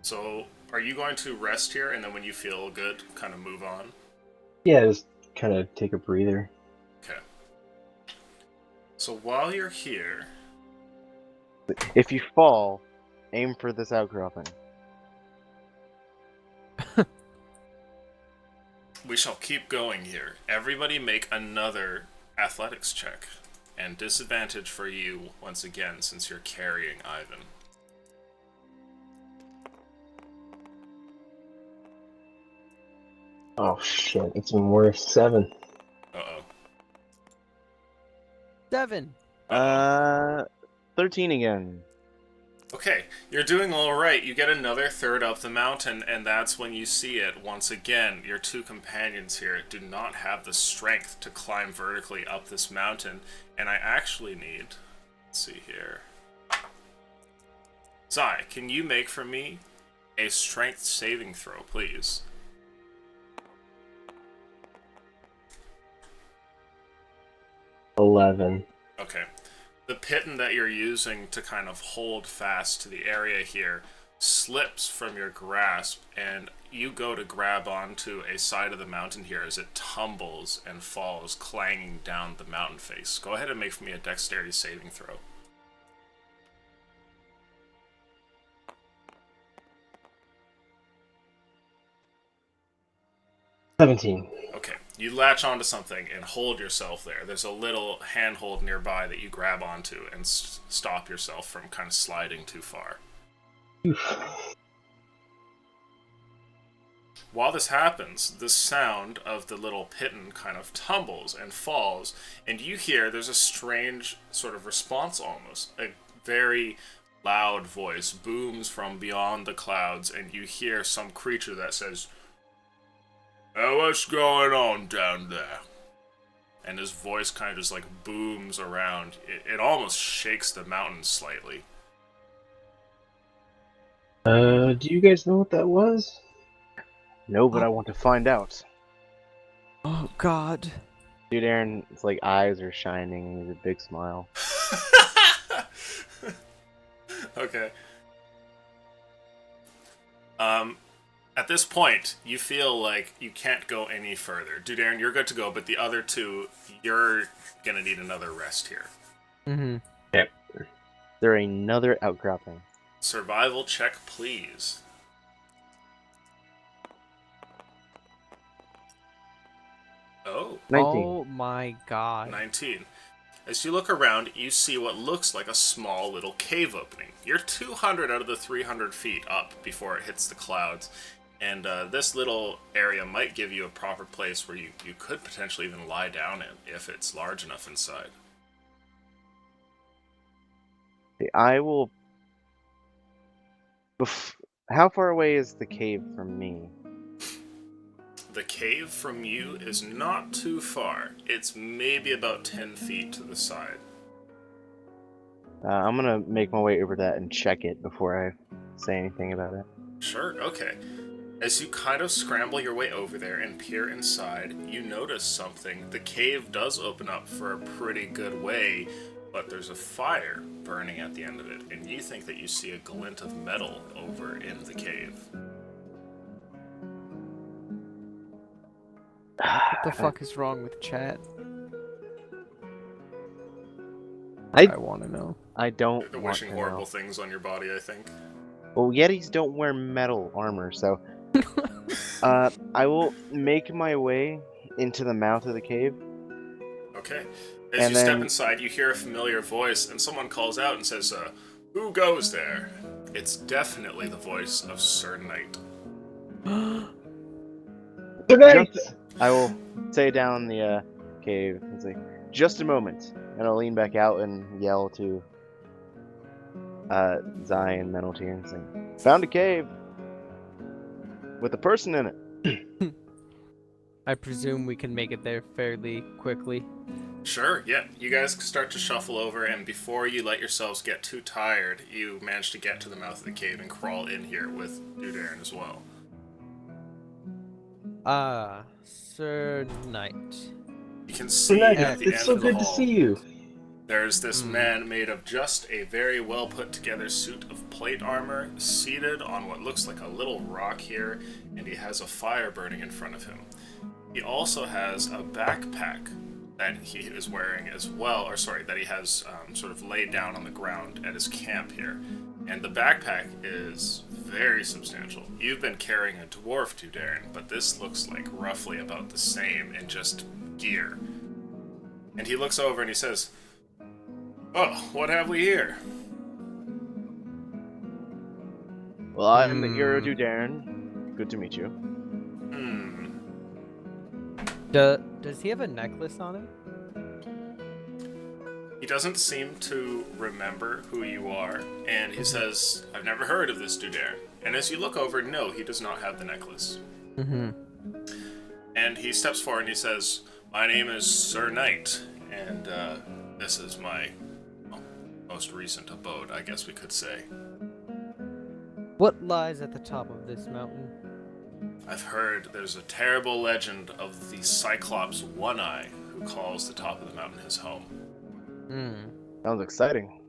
So, are you going to rest here, and then when you feel good, kind of move on? Yeah, just kind of take a breather. Okay. So while you're here, If you fall, aim for this outcropping. we shall keep going here. Everybody make another athletics check. And disadvantage for you, once again, since you're carrying Ivan. Oh shit, it's even worse. 7. Uh-oh. 7. 13 again. Okay, you're doing all right. You get another third up the mountain, and that's when you see it. Once again, your 2 companions here do not have the strength to climb vertically up this mountain, and I actually need... Let's see here. Zai, can you make for me a strength saving throw, please? $11. Okay. The piton that you're using to kind of hold fast to the area here slips from your grasp, and you go to grab onto a side of the mountain here as it tumbles and falls, clanging down the mountain face. Go ahead and make for me a dexterity saving throw. $17. Okay, you latch onto something and hold yourself there. There's a little handhold nearby that you grab onto and stop yourself from kind of sliding too far. While this happens, the sound of the little Pitten kind of tumbles and falls, and you hear there's a strange sort of response almost. A very loud voice booms from beyond the clouds, and you hear some creature that says, "Hey, what's going on down there?" And his voice kind of just like booms around. It almost shakes the mountain slightly. Do you guys know what that was? No, but I want to find out. Oh God. Dude, Aaron's like eyes are shining and he has a big smile. Okay. At this point, you feel like you can't go any further. Dude, Aaron, you're good to go, but the other two, you're gonna need another rest here. Mm-hmm. Is there another outcropping? Survival check, please. Oh, 19. Oh my God. 19. As you look around, you see what looks like a small little cave opening. You're 200 out of the 300 feet up before it hits the clouds, and this little area might give you a proper place where you could potentially even lie down in if it's large enough inside. I will... How far away is the cave from me? The cave from you is not too far. It's maybe about 10 feet to the side. I'm gonna make my way over that and check it before I say anything about it. Sure, okay. As you kind of scramble your way over there and peer inside, you notice something. The cave does open up for a pretty good way, but there's a fire burning at the end of it, and you think that you see a glint of metal over in the cave. What the fuck is wrong with chat? I want to know. I don't They're want wishing to horrible know. things on your body, I think. Well, Yetis don't wear metal armor, so... I will make my way into the mouth of the cave. Okay. As And you step then- inside, you hear a familiar voice, and someone calls out and says, "Who goes there?" It's definitely the voice of Sir Knight. I will say down the cave and say, "Just a moment," and I'll lean back out and yell to Zai and Mentaltier and say, "Found a cave with a person in it." I presume we can make it there fairly quickly. Sure, yeah. You guys start to shuffle over, and before you let yourselves get too tired, you manage to get to the mouth of the cave and crawl in here with Dude Aaron as well. Sir Knight. You can see Knight, at the it's end so of the good to hall, see you. there's this man made of just a very well put together suit of plate armor, seated on what looks like a little rock here, and he has a fire burning in front of him. He also has a backpack that he is wearing as well, or sorry, that he has sort of laid down on the ground at his camp here. And the backpack is very substantial. You've been carrying a dwarf, Dude Aaron, but this looks like roughly about the same in just gear. And he looks over and he says, "Oh, what have we here?" Well, I am the hero Dudarin. Good to meet you. Does he have a necklace on him? He doesn't seem to remember who you are, and he says, "I've never heard of this Dude Aaron." And as you look over, no, he does not have the necklace. Mm-hmm. And he steps forward and he says, "My name is Sir Knight, and this is my most recent abode, I guess we could say. What lies at the top of this mountain? I've heard there's a terrible legend of the Cyclops One-Eye who calls the top of the mountain his home." Hmm. Sounds exciting.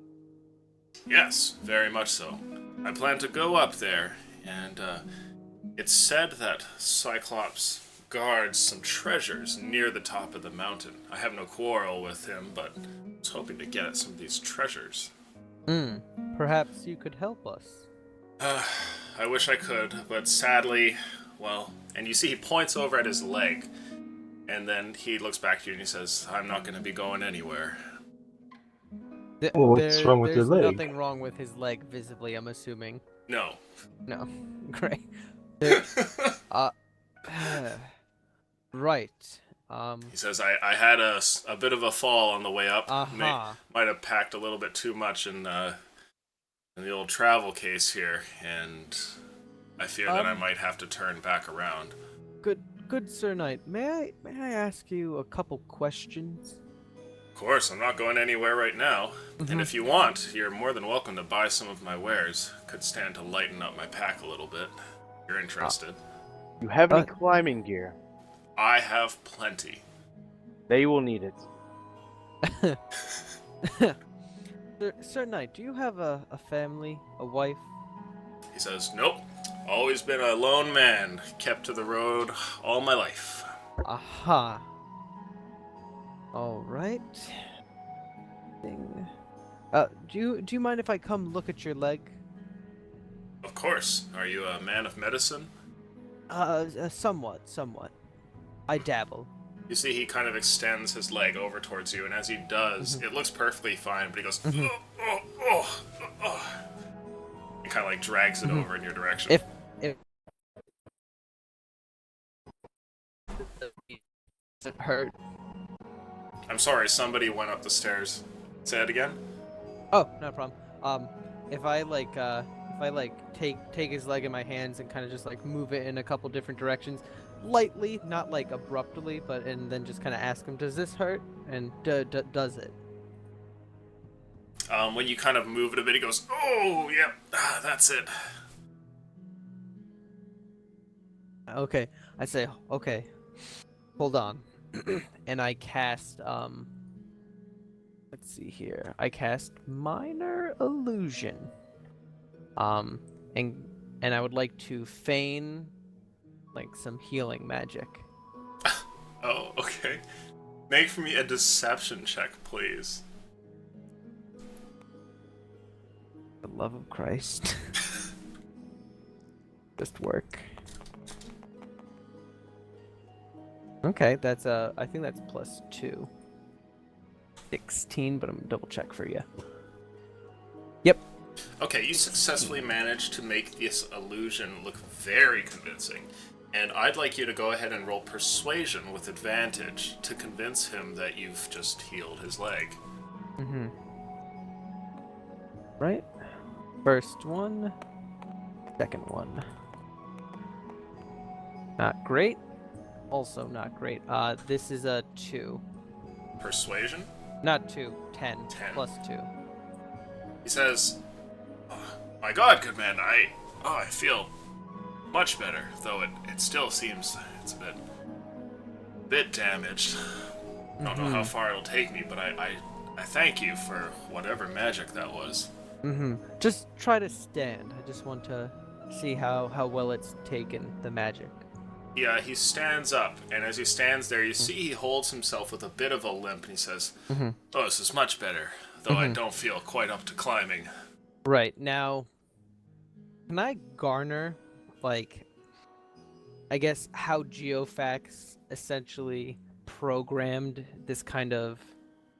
Yes, very much so. I plan to go up there, and it's said that Cyclops guards some treasures near the top of the mountain. I have no quarrel with him, but I was hoping to get at some of these treasures. Perhaps you could help us. I wish I could, but sadly, well, and you see he points over at his leg, and then he looks back to you and he says, I'm not going to be going anywhere. Well, what's wrong with your there's leg? nothing wrong with his leg, visibly, I'm assuming. No. No. Great. There- right. He says, I had a bit of a fall on the way up. Uh-huh. Might have packed a little bit too much in the old travel case here, and I fear that I might have to turn back around. Good Sir Knight, may I ask you a couple questions? Of course, I'm not going anywhere right now. And if you want, you're more than welcome to buy some of my wares. Could stand to lighten up my pack a little bit. If you're interested. You have any climbing gear? I have plenty. They will need it. Sir Knight, do you have a family, a wife? He says, nope. Always been a lone man, kept to the road all my life. Aha. All right. Do you mind if I come look at your leg? Of course. Are you a man of medicine? Somewhat. I dabble. You see he kind of extends his leg over towards you, and as he does, it looks perfectly fine, but he goes, oh. He kind of like drags it over in your direction. If does it hurt? I'm sorry, somebody went up the stairs. Say it again? Oh, no problem. If I take his leg in my hands and kind of just like move it in a couple different directions, lightly, not like abruptly, and then just kind of ask him, does this hurt? And does it? When you kind of move it a bit, he goes, oh, yep, that's it. Okay, I say, okay, hold on. And I cast, let's see here. I cast Minor Illusion. And I would like to feign, like, some healing magic. Oh, okay. Make for me a deception check, please. The love of Christ. Just work. Okay, that's I think that's +2. 16, but I'm gonna double check for you. Yep. Okay, you successfully managed to make this illusion look very convincing, and I'd like you to go ahead and roll Persuasion with advantage to convince him that you've just healed his leg. Right. First one. Second one. Not great. Also not great. This is a 2. Persuasion? Not 2. 10. 10. +2. He says, oh, my god, good man, I feel much better, though it still seems it's a bit damaged. I don't know how far it'll take me, but I thank you for whatever magic that was. Just try to stand. I just want to see how well it's taken, the magic. Yeah, he stands up, and as he stands there, you see he holds himself with a bit of a limp, and he says, oh, this is much better, though I don't feel quite up to climbing. Right, now, can I garner, like, I guess, how Geofax essentially programmed this kind of,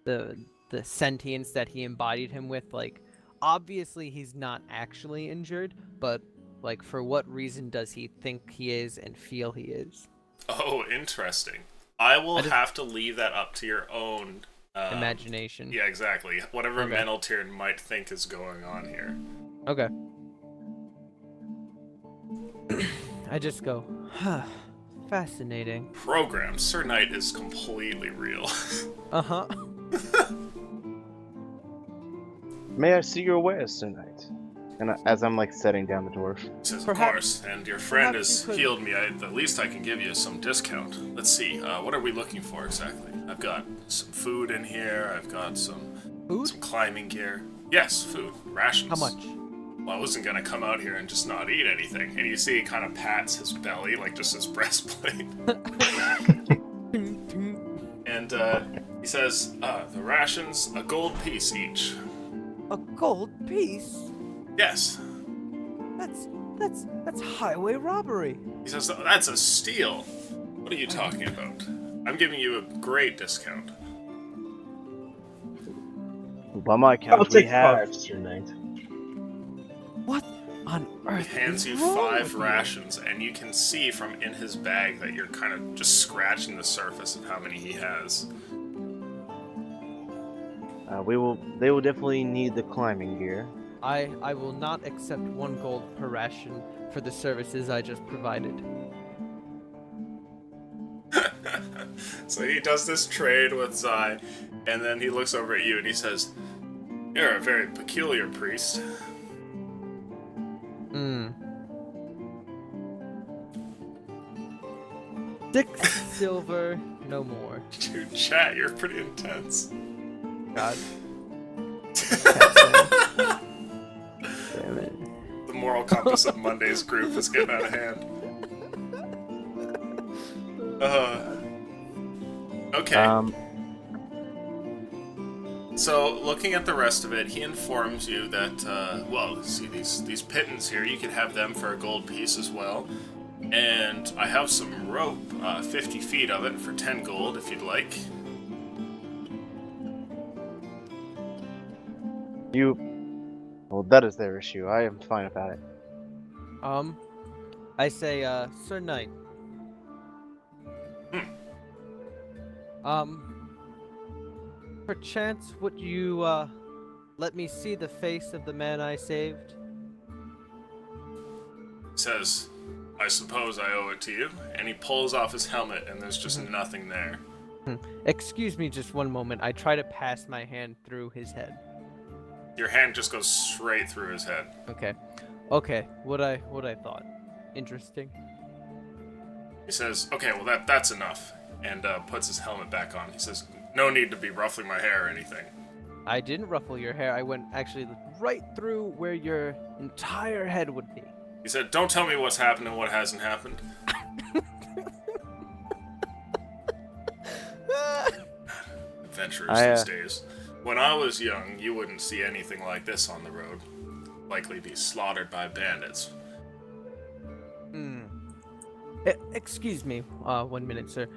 the sentience that he embodied him with? Like, obviously he's not actually injured, but like, for what reason does he think he is and feel he is? Oh, interesting. I will have to leave that up to your own imagination. Yeah, exactly. Whatever mental tier might think is going on here. Okay. I just go, huh, fascinating. Program. Sir Knight is completely real. Uh-huh. May I see your wares tonight? And as I'm like setting down the dwarf. He says, of Perhaps- course, and your friend perhaps has you could- healed me. The least I can give you is some discount. Let's see, what are we looking for exactly? I've got some food in here, I've got some Food? climbing gear. Yes, food. Rations. How much? well, I wasn't gonna come out here and just not eat anything. And you see he kind of pats his belly, like just his breastplate. And he says, the rations, a gold piece each. A gold piece? Yes. That's highway robbery. He says, that's a steal. What are you talking about? I'm giving you a great discount. By my I'll count, we take have 5, Sir Knight. What on earth? He hands you is wrong 5 with you? rations, and you can see from in his bag that you're kind of just scratching the surface of how many he has. They will definitely need the climbing gear. I will not accept 1 gold per ration for the services I just provided. So he does this trade with Zai, and then he looks over at you and he says, you're a very peculiar priest. Hmm. 6 silver, no more. Dude, chat, you're pretty intense. God. Damn it. The moral compass of Monday's group is getting out of hand. Okay. So, looking at the rest of it, he informs you that, well, see these pittons here, you can have them for a gold piece as well. And I have some rope, 50 feet of it for 10 gold if you'd like. Well, that is their issue. I am fine about it. I say, Sir Knight. Perchance would you, let me see the face of the man I saved? Says, I suppose I owe it to you. And he pulls off his helmet and there's just nothing there. Excuse me just one moment. I try to pass my hand through his head. Your hand just goes straight through his head. Okay. Okay, what I thought. Interesting. He says, okay, well that's enough. And puts his helmet back on. He says, no need to be ruffling my hair or anything. I didn't ruffle your hair. I went actually right through where your entire head would be. He said, don't tell me what's happened and what hasn't happened. Adventurers these days. When I was young, you wouldn't see anything like this on the road. Likely be slaughtered by bandits. Excuse me, 1 minute, sir.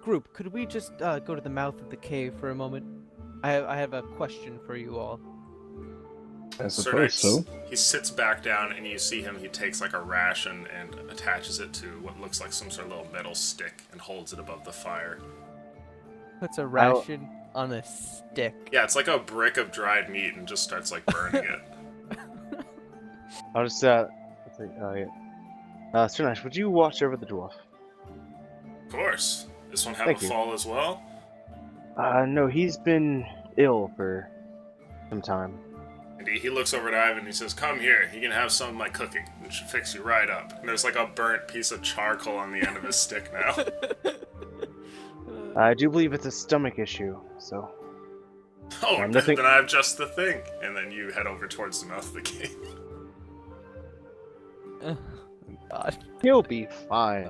Group, could we just go to the mouth of the cave for a moment? I have a question for you all. I Sir suppose Knight, so. he sits back down and you see him, he takes like a ration and attaches it to what looks like some sort of little metal stick and holds it above the fire. Puts a ration on a stick. Yeah, it's like a brick of dried meat and just starts like burning it. I'll just Sir Nash, would you watch over the dwarf? Of course. This one have Thank a you. fall as well? No, he's been ill for some time. And he looks over at Ivan and he says, come here, you can have some of my cooking. It should fix you right up. And there's like a burnt piece of charcoal on the end of his stick now. I do believe it's a stomach issue, so... Oh, nothing- then I have just the thing. And then you head over towards the mouth of the cave. God. He'll be fine.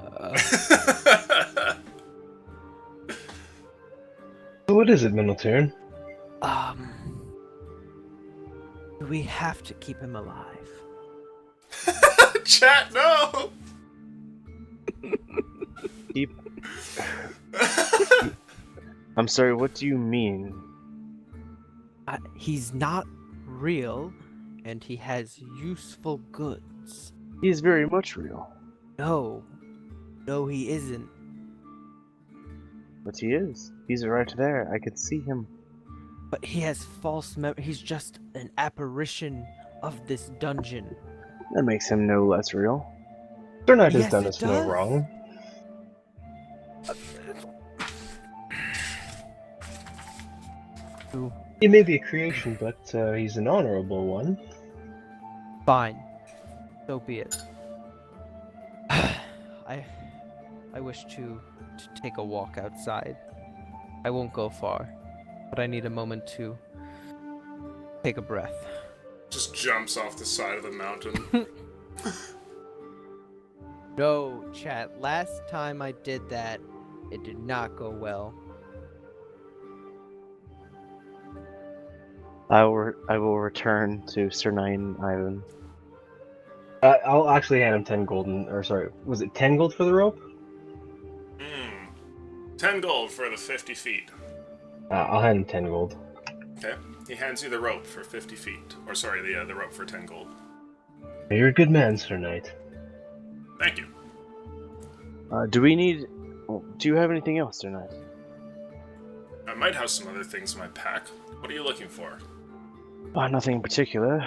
So what is it, Minotaur? We have to keep him alive. Chat, no! I'm sorry, what do you mean? He's not real, and he has useful goods. He is very much real. No, he isn't. But he is. He's right there. I could see him. But he has false he's just an apparition of this dungeon. That makes him no less real. Sir Knight has Yes, done it us no does. wrong. He may be a creation, but he's an honorable one. Fine. So be it. I wish to take a walk outside. I won't go far, but I need a moment to take a breath. Just jumps off the side of the mountain. No, chat. Last time I did that, it did not go well. I will return to Sir Nine Ivan. I'll actually hand him 10 golden, or sorry, was it 10 gold for the rope? 10 gold for the 50 feet. I'll hand him 10 gold. Okay. He hands you the rope for 50 feet. Or sorry, the rope for 10 gold. You're a good man, Sir Knight. Thank you. Do we need? Do you have anything else, Sir Knight? I might have some other things in my pack. What are you looking for? Nothing in particular.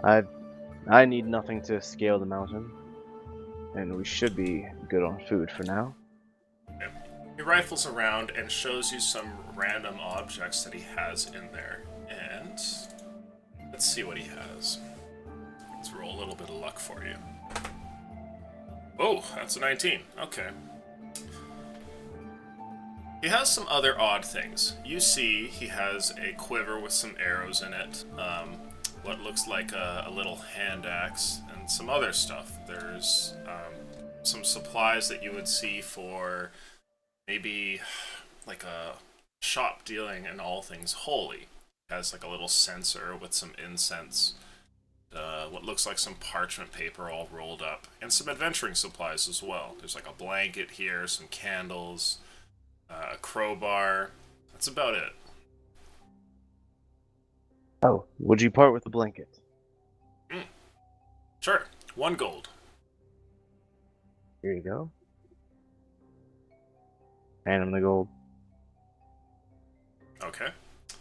I need nothing to scale the mountain, and we should be good on food for now. Okay. He rifles around and shows you some random objects that he has in there. And let's see what he has. Let's roll a little bit of luck for you. Oh, that's a 19. Okay. He has some other odd things. You see he has a quiver with some arrows in it, what looks like a little hand axe, and some other stuff. There's some supplies that you would see for maybe like a shop dealing in all things holy. Has like a little censer with some incense, what looks like some parchment paper all rolled up, and some adventuring supplies as well. There's like a blanket here, some candles, a crowbar. That's about it. Oh, would you part with the blanket? Sure. 1 gold. Here you go. Hand him the gold. Okay.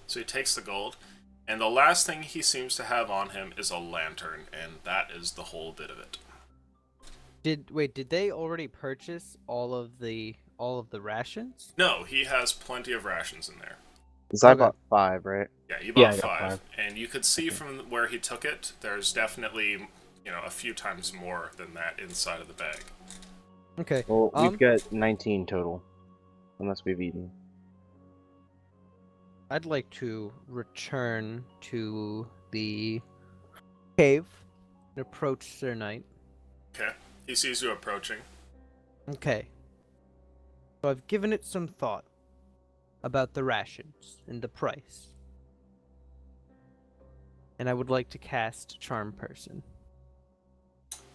So he takes the gold, and the last thing he seems to have on him is a lantern, and that is the whole bit of it. Did they already purchase all of the rations? No, he has plenty of rations in there. Because I Okay. bought 5, right? Yeah, you Yeah, bought I got 5, five. and you could see from where he took it, there's definitely, a few times more than that inside of the bag. Okay. Well, we've got 19 total, unless we've eaten. I'd like to return to the cave and approach Sir Knight. Okay. He sees you approaching. Okay. So I've given it some thought about the rations and the price. And I would like to cast Charm Person.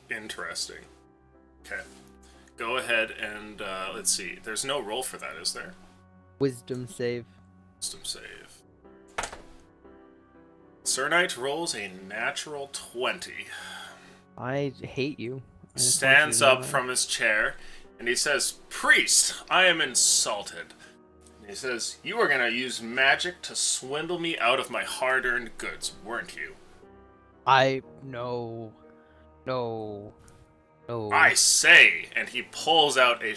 Interesting. Okay. Go ahead and, let's see. There's no roll for that, is there? Wisdom save. Wisdom save. Sir Knight rolls a natural 20. I hate you. I just want you Stands to know up that. from his chair, and he says, "Priest, I am insulted." And he says, "You were going to use magic to swindle me out of my hard-earned goods, weren't you?" No. I say, and he pulls out a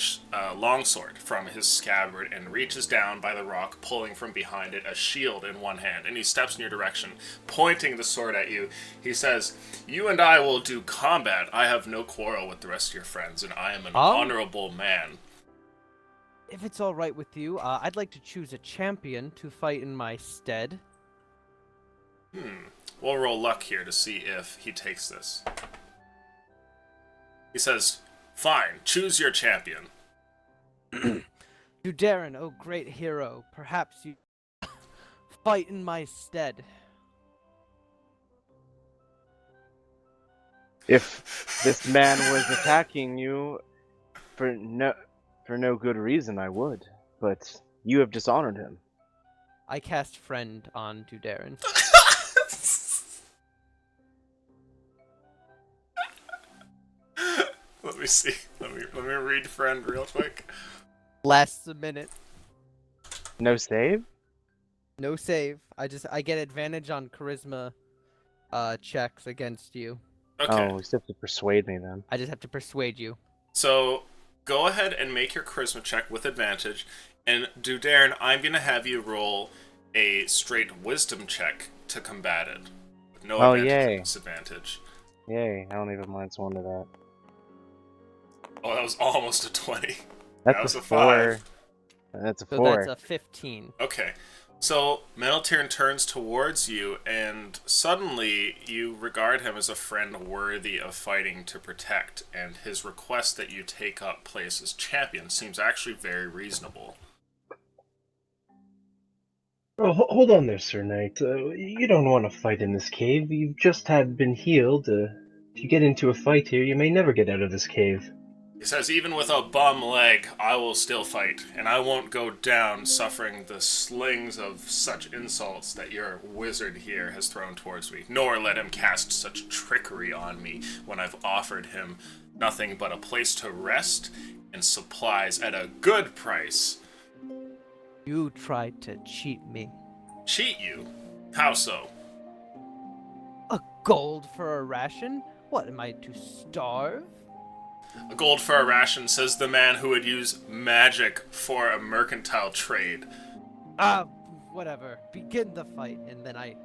longsword from his scabbard and reaches down by the rock, pulling from behind it a shield in one hand, and he steps in your direction, pointing the sword at you. He says, "You and I will do combat. I have no quarrel with the rest of your friends, and I am an honorable man." If it's all right with you, I'd like to choose a champion to fight in my stead. We'll roll luck here to see if he takes this. He says, "Fine, choose your champion." Dudarin, oh great hero, perhaps you fight in my stead. If this man was attacking you for no good reason, I would. But you have dishonored him. I cast Friend on Dudarin. Let me see. Let me read friend real quick. Lasts a minute. No save? No save. I get advantage on charisma checks against you. Okay. Oh, you still have to persuade me then. I just have to persuade you. So go ahead and make your charisma check with advantage. And Dudarin, I'm gonna have you roll a straight wisdom check to combat it. With no Oh, advantage yay. or disadvantage. Yay, I don't even minus 1 to that. Oh, that was almost a 20. That's That was a a 4. five. That's a So 4. that's a 15. Okay. So, Meneltern turns towards you, and suddenly you regard him as a friend worthy of fighting to protect, and his request that you take up place as champion seems actually very reasonable. Oh, hold on there, Sir Knight. You don't want to fight in this cave. You've just had been healed. If you get into a fight here, you may never get out of this cave. He says, even with a bum leg, I will still fight, and I won't go down suffering the slings of such insults that your wizard here has thrown towards me, nor let him cast such trickery on me when I've offered him nothing but a place to rest and supplies at a good price. You tried to cheat me. Cheat you? How so? A gold for a ration? What, am I to starve? A gold for a ration, says the man who would use magic for a mercantile trade. Whatever. Begin the fight, and then I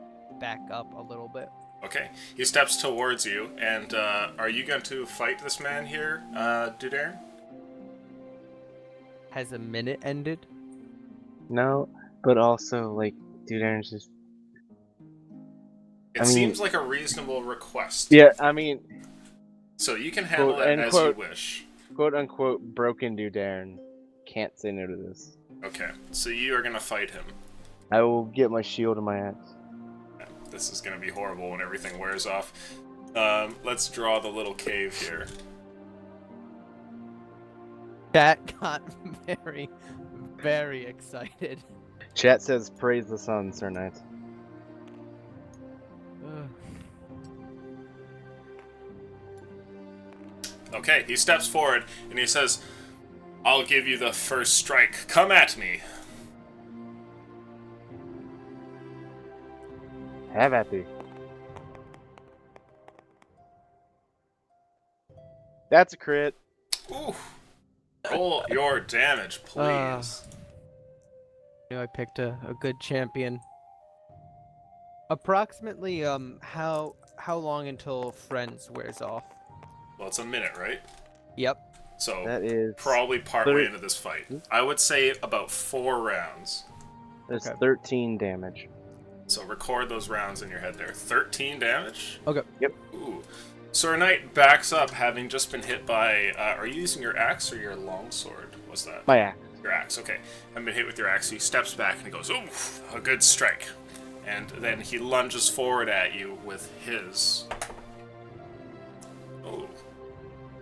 back up a little bit. Okay, he steps towards you, and are you going to fight this man here, Dudair? Has a minute ended? No, but also, like, dude, Aaron's just... It I mean- seems like a reasonable request. Yeah, I mean, So you can handle Quote, it end as quote. you wish. quote-unquote broken dude Aaron. Can't say no to this. Okay, so you are going to fight him. I will get my shield and my axe. This is going to be horrible when everything wears off. Let's draw the little cave here. Chat got very, very excited. Chat says, praise the sun, Sir Knight. Ugh. Okay, he steps forward, and he says, I'll give you the first strike. Come at me. Have at thee. That's a crit. Ooh. Roll your damage, please. I picked a good champion. Approximately, how long until Friends wears off? Well, it's a minute, right? Yep. So, That is... probably partway thir- into this fight. I would say about 4 rounds. That's Okay. 13 damage. So record those rounds in your head there. 13 damage? Okay. Yep. Ooh. Sir Knight backs up, having just been hit by... are you using your axe or your longsword? What's that? My axe. Your axe, okay. I've been hit with your axe. He steps back and he goes, ooh, a good strike. And then he lunges forward at you with his... Oh.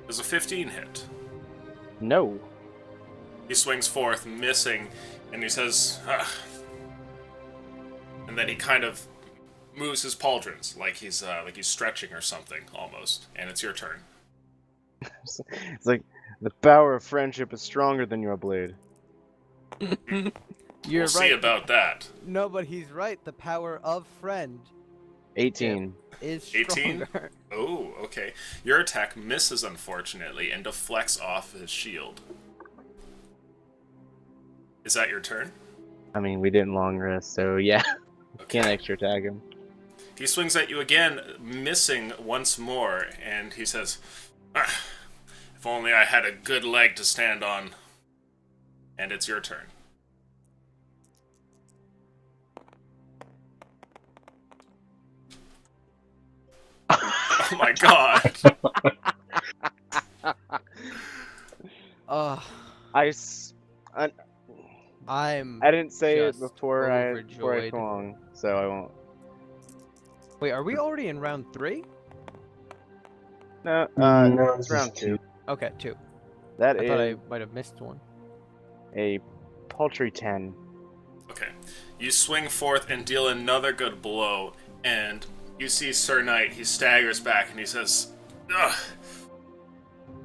There's a 15 hit. No. He swings forth, missing, and he says, ugh. And then he kind of moves his pauldrons, like he's stretching or something, almost. And it's your turn. It's like, the power of friendship is stronger than your blade. You're We'll right. see about that. No, but he's right. The power of friend 18. is 18? stronger. Oh, okay. Your attack misses, unfortunately, and deflects off his shield. Is that your turn? I mean, we didn't long rest, so yeah. Okay. Can't extra tag him. He swings at you again, missing once more, and he says, "Ah, if only I had a good leg to stand on." And it's your turn. Oh my god. Ugh. I'm. I didn't say it Just before I overjoyed. swung, so I won't. Wait, are we already in round 3? No, No, it's this round is 2. Okay, 2. That I thought I is might have missed one. a paltry 10. Okay. You swing forth and deal another good blow, and you see Sir Knight. He staggers back and he says, ugh.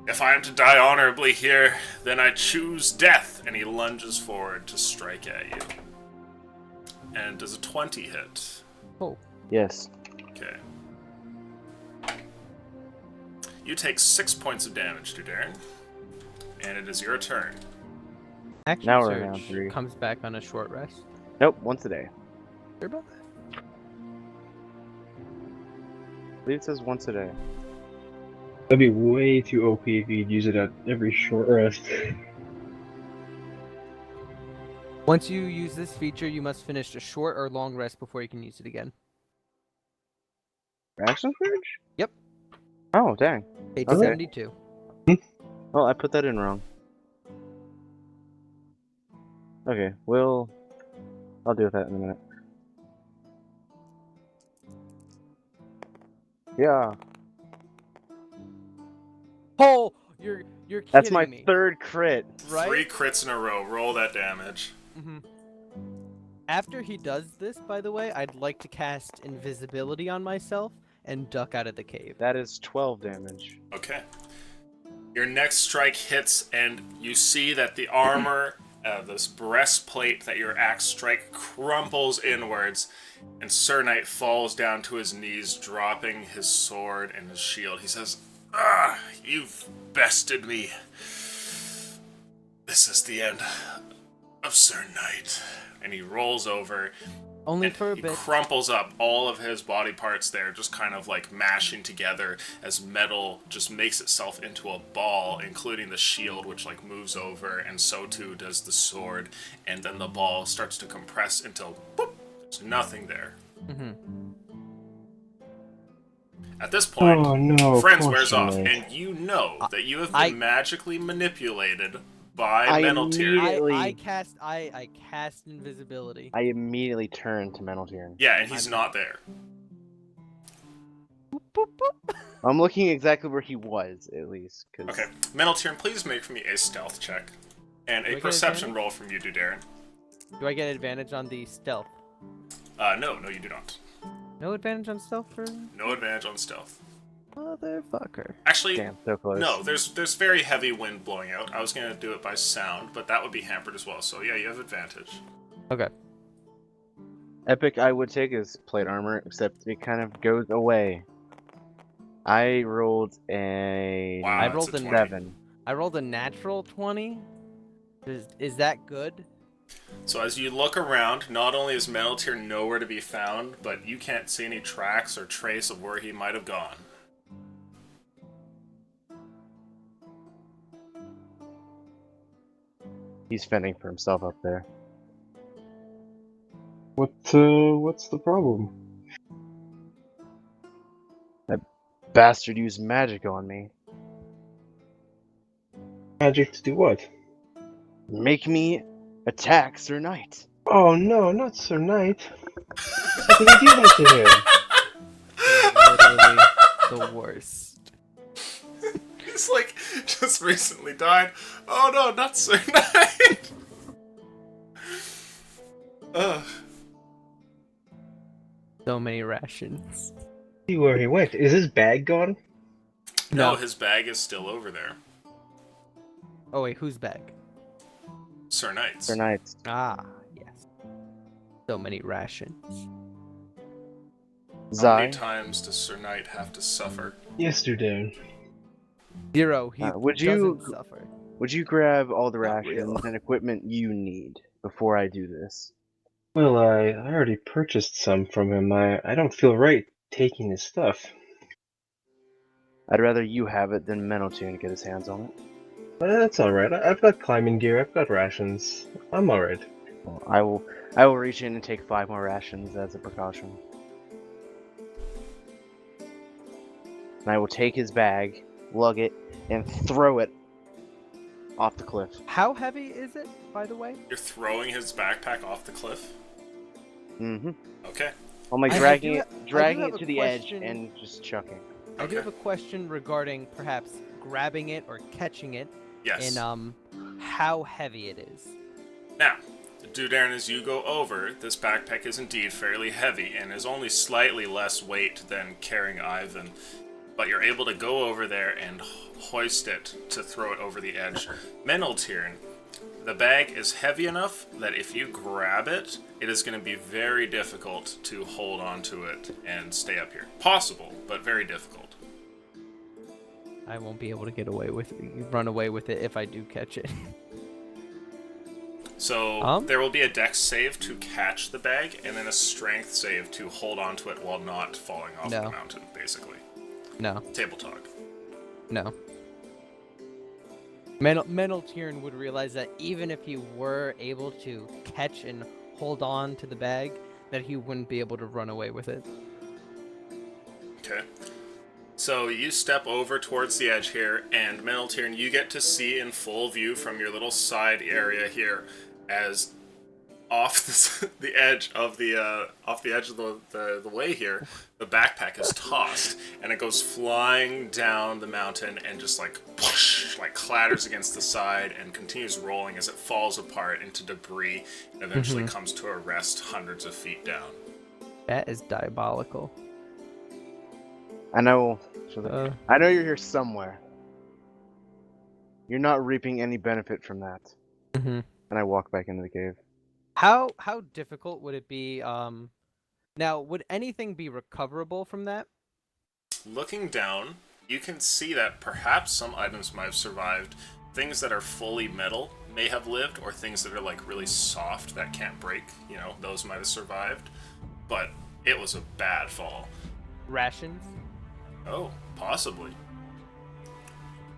If I am to die honorably here, then I choose death. And he lunges forward to strike at you. And does a 20 hit? Oh. Yes. Okay. You take 6 points of damage, Dudarin. And it is your turn. Action Now we're Surge in round 3. comes back on a short rest. Nope, once a day. Sure about that? I believe it says once a day. That'd be way too OP if you'd use it at every short rest. Once you use this feature, you must finish a short or long rest before you can use it again. Action surge? Yep. Oh, dang. Page Okay. 72. Well, I put that in wrong. Okay, I'll deal with that in a minute. Yeah, Oh, you're kidding that's my me, third crit. right? 3 crits in a row. Roll that damage. hmm After he does this, by the way, I'd like to cast invisibility on myself and duck out of the cave. That is 12 damage. Okay. Your next strike hits, and you see that the armor, this breastplate that your axe strike crumples inwards, and Sir Knight falls down to his knees, dropping his sword and his shield. He says, "Ah, you've bested me. This is the end of Sir Knight." And he rolls over, Only and for a he bit. crumples up all of his body parts there, just kind of like mashing together as metal just makes itself into a ball, including the shield, which like moves over, and so too does the sword. And then the ball starts to compress until boop, there's nothing there. hmm At this point, Oh no, Friends poor wears off, Sinead. and you know that you have been I- magically manipulated by I Mental Tear. immediately- I cast invisibility. I immediately turn to Mental Tyrann. Yeah, and he's not there. Boop, boop, boop. I'm looking exactly where he was, at least. Cause Okay, Mental Tear, please make for me a stealth check. And Do I a get perception advantage? roll from you, Darren. Do I get advantage on the stealth? No, you do not. No advantage on stealth for No advantage on stealth. motherfucker. Actually, Damn, so close. no, there's very heavy wind blowing out. I was gonna do it by sound, but that would be hampered as well. So yeah, you have advantage. Okay. Epic I would take is plate armor, except it kind of goes away. I rolled a Wow, I that's rolled a a 20. 7. I rolled a natural 20. Is that good? So as you look around, not only is Mental Tear nowhere to be found, but you can't see any tracks or trace of where he might have gone. He's fending for himself up there. What's the problem? Bastard used magic on me. Magic to do what? Make me attack Sir Knight. Oh no, not Sir Knight. What did you do that to him? Literally the worst. He's like, just recently died. Oh no, not Sir Knight! Ugh. So many rations. See where he went. Is his bag gone? No, No. his bag is still over there. Oh wait, whose bag? Sir Knight's. Sir Knight's. Ah, yes. So many rations. How many Zai. times does Sir Knight have to suffer? Yesterday. 0. He Would you- doesn't suffer. Would you grab all the Not rations real. and equipment you need before I do this? Well, I already purchased some from him. I don't feel right taking his stuff. I'd rather you have it than Menotune get his hands on it. That's alright. I've got climbing gear, I've got rations. I'm alright. Well, I will reach in and take 5 more rations as a precaution. And I will take his bag, lug it, and throw it off the cliff. How heavy is it, by the way? You're throwing his backpack off the cliff? Mm-hmm. Okay. I'm like I do dragging ha- it, dragging have it a to the edge question. and just chucking. I do Okay. have a question regarding perhaps grabbing it or catching it, Yes. and how heavy it is. Now, Darren, as you go over, this backpack is indeed fairly heavy and is only slightly less weight than carrying Ivan, but you're able to go over there and hoist it to throw it over the edge. Meneltirn, the bag is heavy enough that if you grab it, it is going to be very difficult to hold onto it and stay up here. Possible, but very difficult. I won't be able to get away with run away with it if I do catch it. So there will be a dex save to catch the bag, and then a strength save to hold onto it while not falling off the No. mountain, basically. No, Table talk. no. Mental Tyrion would realize that even if he were able to catch and hold on to the bag, that he wouldn't be able to run away with it. Okay. So you step over towards the edge here, and Mental Tyrion, you get to see in full view from your little side area here, as off the edge of the way here, the backpack is tossed, and it goes flying down the mountain and just like whoosh, like clatters against the side and continues rolling as it falls apart into debris and eventually comes to a rest hundreds of feet down. That is diabolical. I know. Uh. I know you're here somewhere. You're not reaping any benefit from that. Mm-hmm. And I walk back into the cave. How difficult would it be? Now, would anything be recoverable from that? Looking down, you can see that perhaps some items might have survived. Things that are fully metal may have lived, or things that are like really soft that can't break, you know, those might have survived. But it was a bad fall. Rations? Oh, possibly.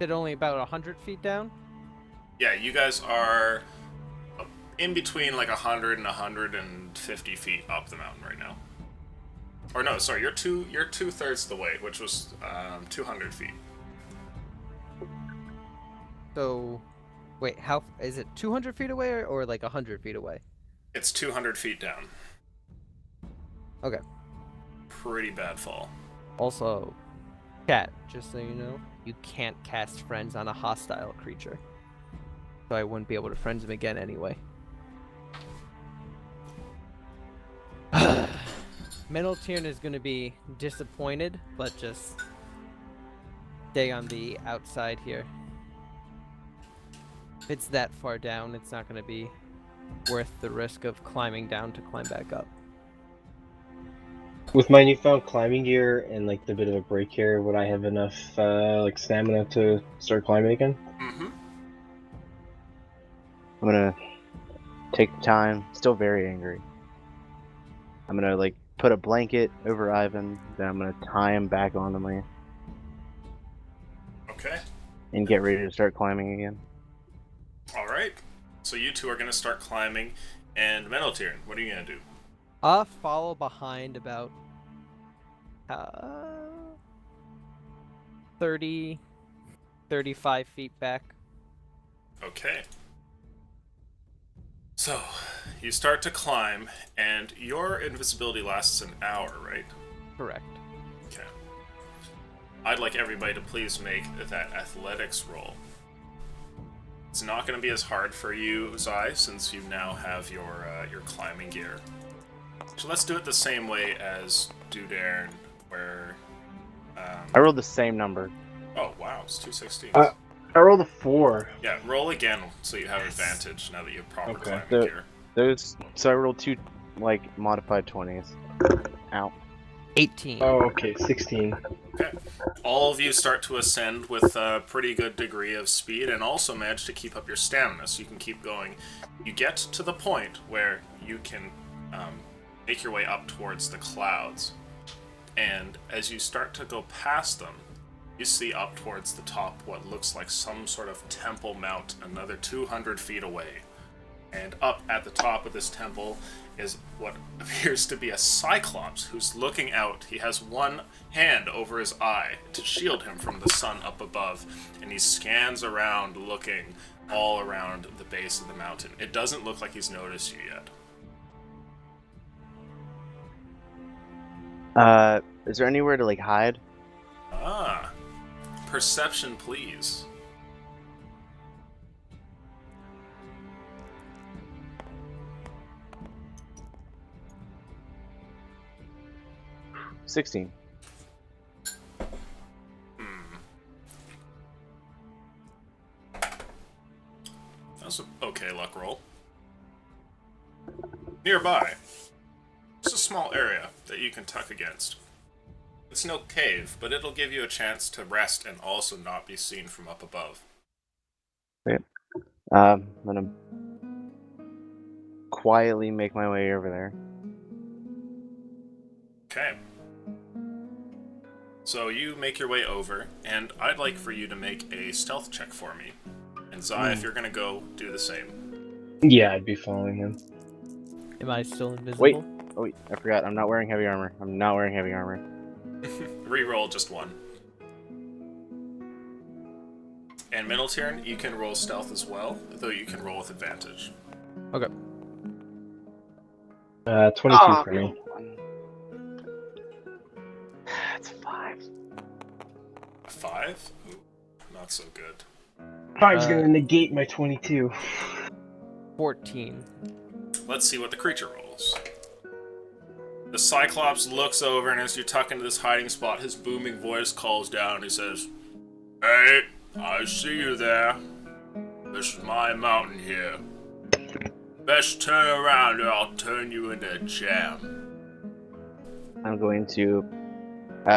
It only about 100 feet down? Yeah, you guys are in between like 100 and 150 feet up the mountain right now. Or no, sorry, you're 2/3 of the way, which was 200 feet. So, wait, how is it? 200 feet away or like 100 feet away? It's 200 feet down. Okay. Pretty bad fall. Also, chat, just so you know, you can't cast friends on a hostile creature. So I wouldn't be able to friends him again anyway. Mental Tyrion is going to be disappointed, but just stay on the outside here. If it's that far down, it's not going to be worth the risk of climbing down to climb back up. With my newfound climbing gear and like the bit of a break here, would I have enough like stamina to start climbing again? Mm-hmm. I'm gonna take the time, still very angry. I'm gonna like put a blanket over Ivan, then I'm gonna tie him back onto me Okay. and get ready to start climbing again. All right. So you two are going to start climbing, and Mental Tyrion, what are you going to do? Follow behind about 30, 35 feet back. Okay. So, you start to climb, and your invisibility lasts an hour, right? Correct. Okay. I'd like everybody to please make that athletics roll. It's not going to be as hard for you, Zai, since you now have your climbing gear. So let's do it the same way as Dudairn, where... I rolled the same number. Oh, wow, it's 216s. I rolled a 4. Yeah, roll again so you have advantage now that you have proper Okay. climbing gear. So I rolled 2 like modified 20s. Ow. 18. Oh, okay, 16. Okay. All of you start to ascend with a pretty good degree of speed and also manage to keep up your stamina so you can keep going. You get to the point where you can make your way up towards the clouds. And as you start to go past them, you see up towards the top what looks like some sort of temple mount another 200 feet away. And up at the top of this temple is what appears to be a cyclops who's looking out. He has one hand over his eye to shield him from the sun up above, and he scans around looking all around the base of the mountain. It doesn't look like he's noticed you yet. Is there anywhere to like hide? Ah, perception, please. — 16. That's an okay luck roll. Nearby, it's a small area that you can tuck against. It's no cave, but it'll give you a chance to rest and also not be seen from up above. I'm gonna quietly make my way over there. Okay. So you make your way over, and I'd like for you to make a stealth check for me. And Zai, if you're gonna go, do the same. Yeah, I'd be following him. Am I still invisible? Wait. Oh, wait, I forgot. I'm not wearing heavy armor. I'm not wearing heavy armor. Reroll just one. And Minotaur, you can roll stealth as well, though you can roll with advantage. Okay. 22 for me. That's 5. A 5? Ooh, not so good. 5's gonna negate my 22. 14. Let's see what the creature rolls. The Cyclops looks over, and as you tuck into this hiding spot, his booming voice calls down. He says, "Hey, I see you there. This is my mountain here. Best turn around or I'll turn you into jam." I'm going to,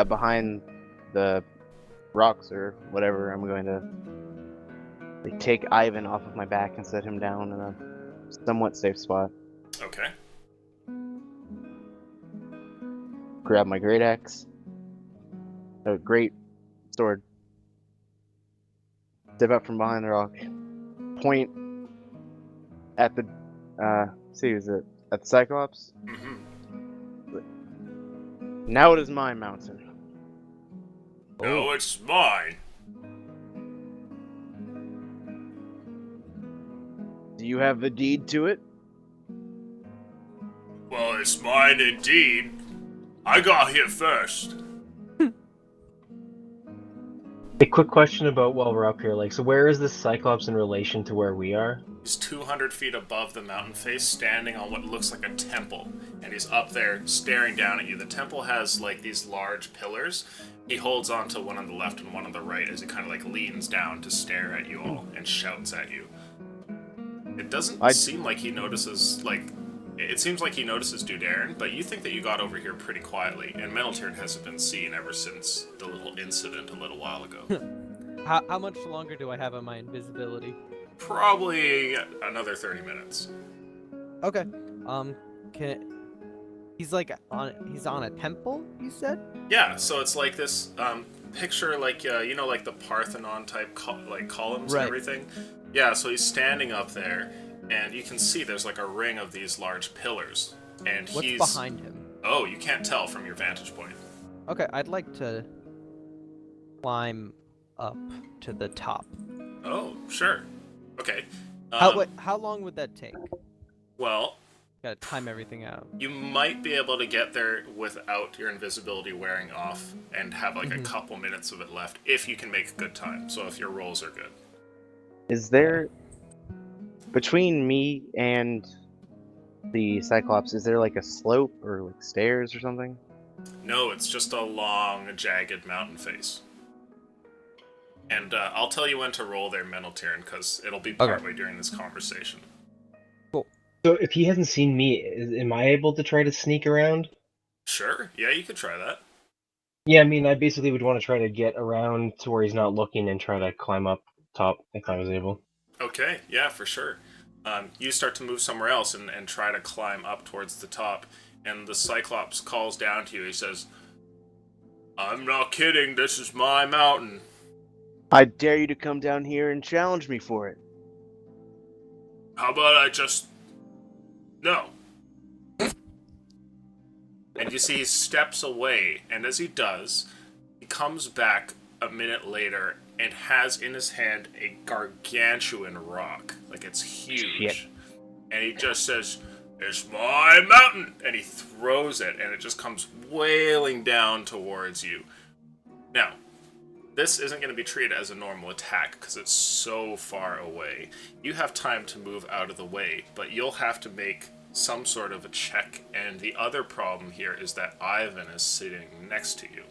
behind the rocks or whatever, I'm going to like, take Ivan off of my back and set him down in a somewhat safe spot. Okay. Grab my great axe. A great sword. Step out from behind the rock. Point at the, see, is it at the Cyclops? Mm-hmm. Now it is my mountain. No, it's mine. Do you have the deed to it? Well, it's mine indeed. I got here first. A quick question about while we're up here, like, so where is this Cyclops in relation to where we are? He's 200 feet above the mountain face, standing on what looks like a temple. And he's up there, staring down at you. The temple has, like, these large pillars. He holds onto one on the left and one on the right as he kind of, like, leans down to stare at you all and shouts at you. It doesn't seem like he notices, like... It seems like he notices Dudarin, but you think that you got over here pretty quietly, and Minotaur hasn't been seen ever since the little incident a little while ago. How much longer do I have on my invisibility? Probably another 30 minutes. Okay. He's like he's on a temple, you said? Yeah, so it's like this picture, like you know, like the Parthenon type columns and everything. Yeah, so he's standing up there, and you can see there's like a ring of these large pillars, and What's behind him? Oh, you can't tell from your vantage point. Okay, I'd like to climb up to the top. Oh, sure. Okay. How long would that take? Well, Gotta time everything out. you might be able to get there without your invisibility wearing off and have like a couple minutes of it left if you can make good time. So if your rolls are good. Is there, between me and the Cyclops, is there like a slope or like stairs or something? No, it's just a long, jagged mountain face. And I'll tell you when to roll there, Minotaur, because it'll be partway during this conversation. So if he hasn't seen me, am I able to try to sneak around? Sure, yeah, you could try that. Yeah, I mean, I basically would want to try to get around to where he's not looking and try to climb up top if I was able. Okay, yeah, for sure. You start to move somewhere else and try to climb up towards the top, and the Cyclops calls down to you. He says, "I'm not kidding, this is my mountain." I dare you to come down here and challenge me for it. How about I just... No. And you see he steps away, and as he does, he comes back a minute later and has in his hand a gargantuan rock. Like, it's huge. Shit. And he just says, "It's my mountain!" And he throws it, and it just comes wailing down towards you. Now, this isn't going to be treated as a normal attack because it's so far away. You have time to move out of the way, but you'll have to make some sort of a check. And the other problem here is that Ivan is sitting next to you.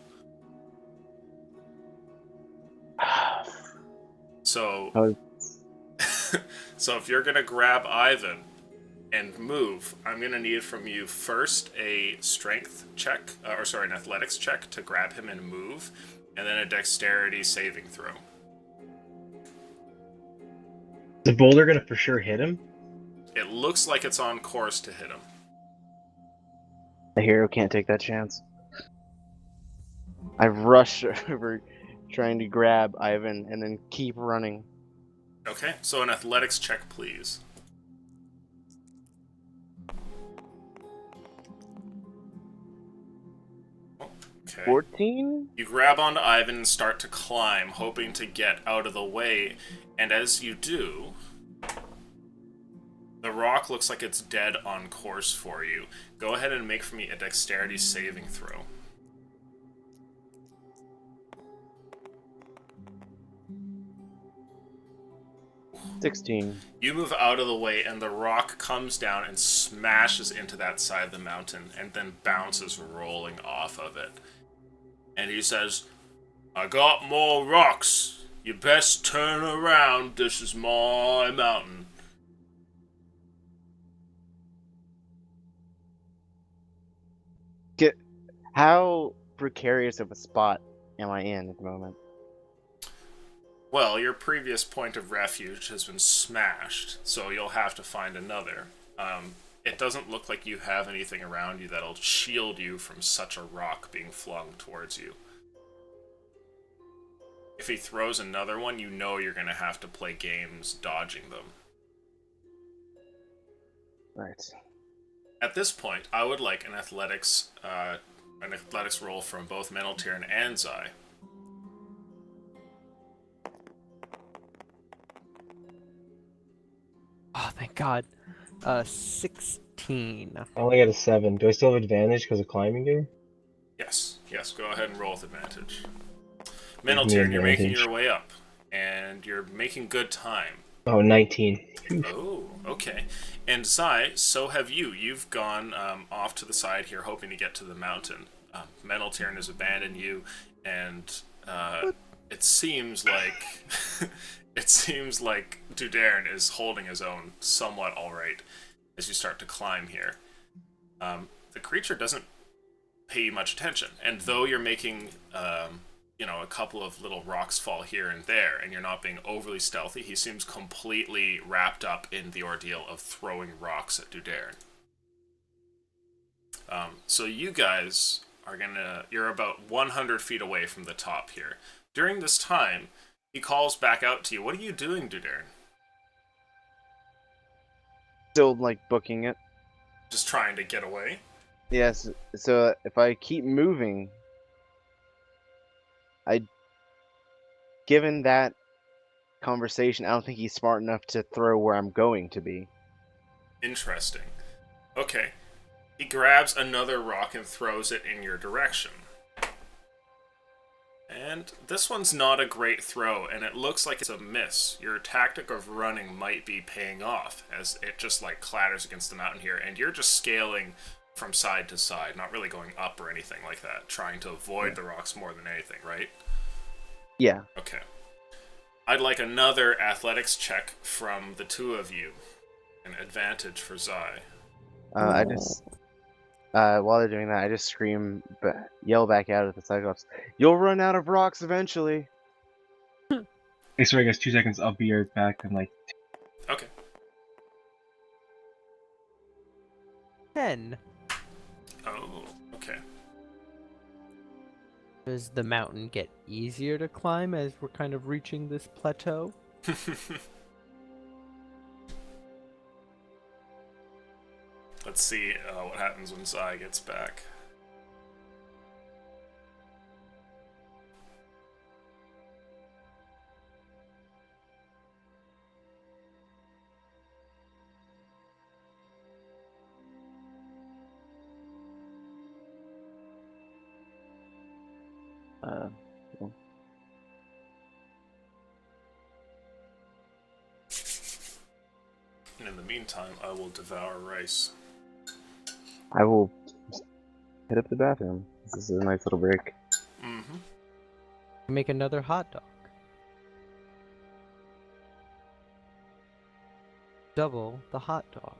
So, so if you're going to grab Ivan and move, I'm going to need from you first a strength check, an athletics check to grab him and move, and then a dexterity saving throw. Is the boulder gonna for sure hit him? It looks like it's on course to hit him. The hero can't take that chance. I rush over trying to grab Ivan and then keep running. Okay, so an athletics check, please. Okay. 14? You grab onto Ivan and start to climb, hoping to get out of the way, and as you do, the rock looks like it's dead on course for you. Go ahead and make for me a dexterity saving throw. 16. You move out of the way, and the rock comes down and smashes into that side of the mountain, and then bounces rolling off of it. And he says, I got more rocks. You best turn around. This is my mountain. How precarious of a spot am I in at the moment? Well, your previous point of refuge has been smashed, so you'll have to find another. It doesn't look like you have anything around you that'll shield you from such a rock being flung towards you. If he throws another one, you know you're going to have to play games dodging them. Right. At this point, I would like an athletics roll from both Meneltirn and Zai. Oh, thank God. 16. I only got a 7. Do I still have advantage because of climbing gear? Yes, go ahead and roll with advantage. Give me Meneltirn, you're making advantage. your way up, and you're making good time. Oh, 19. Oh, okay. And Zai, so have you. You've gone off to the side here, hoping to get to the mountain. Meneltirn has abandoned you, and it seems like Dudairn is holding his own somewhat all right as you start to climb here. The creature doesn't pay you much attention, and though you're making a couple of little rocks fall here and there, and you're not being overly stealthy, he seems completely wrapped up in the ordeal of throwing rocks at Dudairn. So you guys you're about 100 feet away from the top here. During this time, he calls back out to you. What are you doing, Dudairn? Still, like, booking it. Just trying to get away? Yes, so if I keep moving, given that conversation, I don't think he's smart enough to throw where I'm going to be. Interesting. Okay. He grabs another rock and throws it in your direction. And this one's not a great throw, and it looks like it's a miss. Your tactic of running might be paying off, as it just, like, clatters against the mountain here, and you're just scaling from side to side, not really going up or anything like that, trying to avoid the rocks more than anything, right? Yeah. Okay. I'd like another athletics check from the two of you. An advantage for Zai. I just, while they're doing that, I just scream, yell back out at the Cyclops, "You'll run out of rocks eventually!" Hey, sorry guys, 2 seconds. I'll be right back in like... Okay. 10. Oh, okay. Does the mountain get easier to climb as we're kind of reaching this plateau? Let's see what happens when Zai gets back. Well, And in the meantime, I will devour rice. I will hit up the bathroom. This is a nice little break. Mm-hmm. Make another hot dog. Double the hot dog.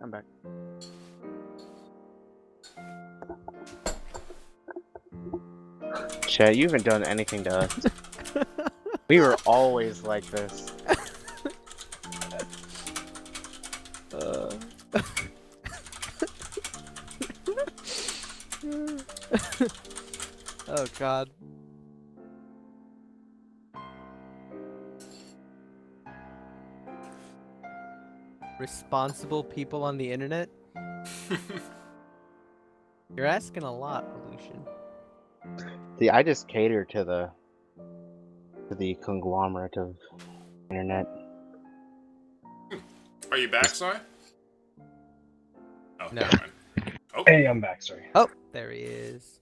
I'm back. Chat, you haven't done anything to us. We were always like this. Oh god. Responsible people on the internet? You're asking a lot, Elution. See, I just cater to the conglomerate of internet. Are you back, Sai? Oh, No. never mind. Oh, Hey, I'm back. Sorry. Oh, there he is.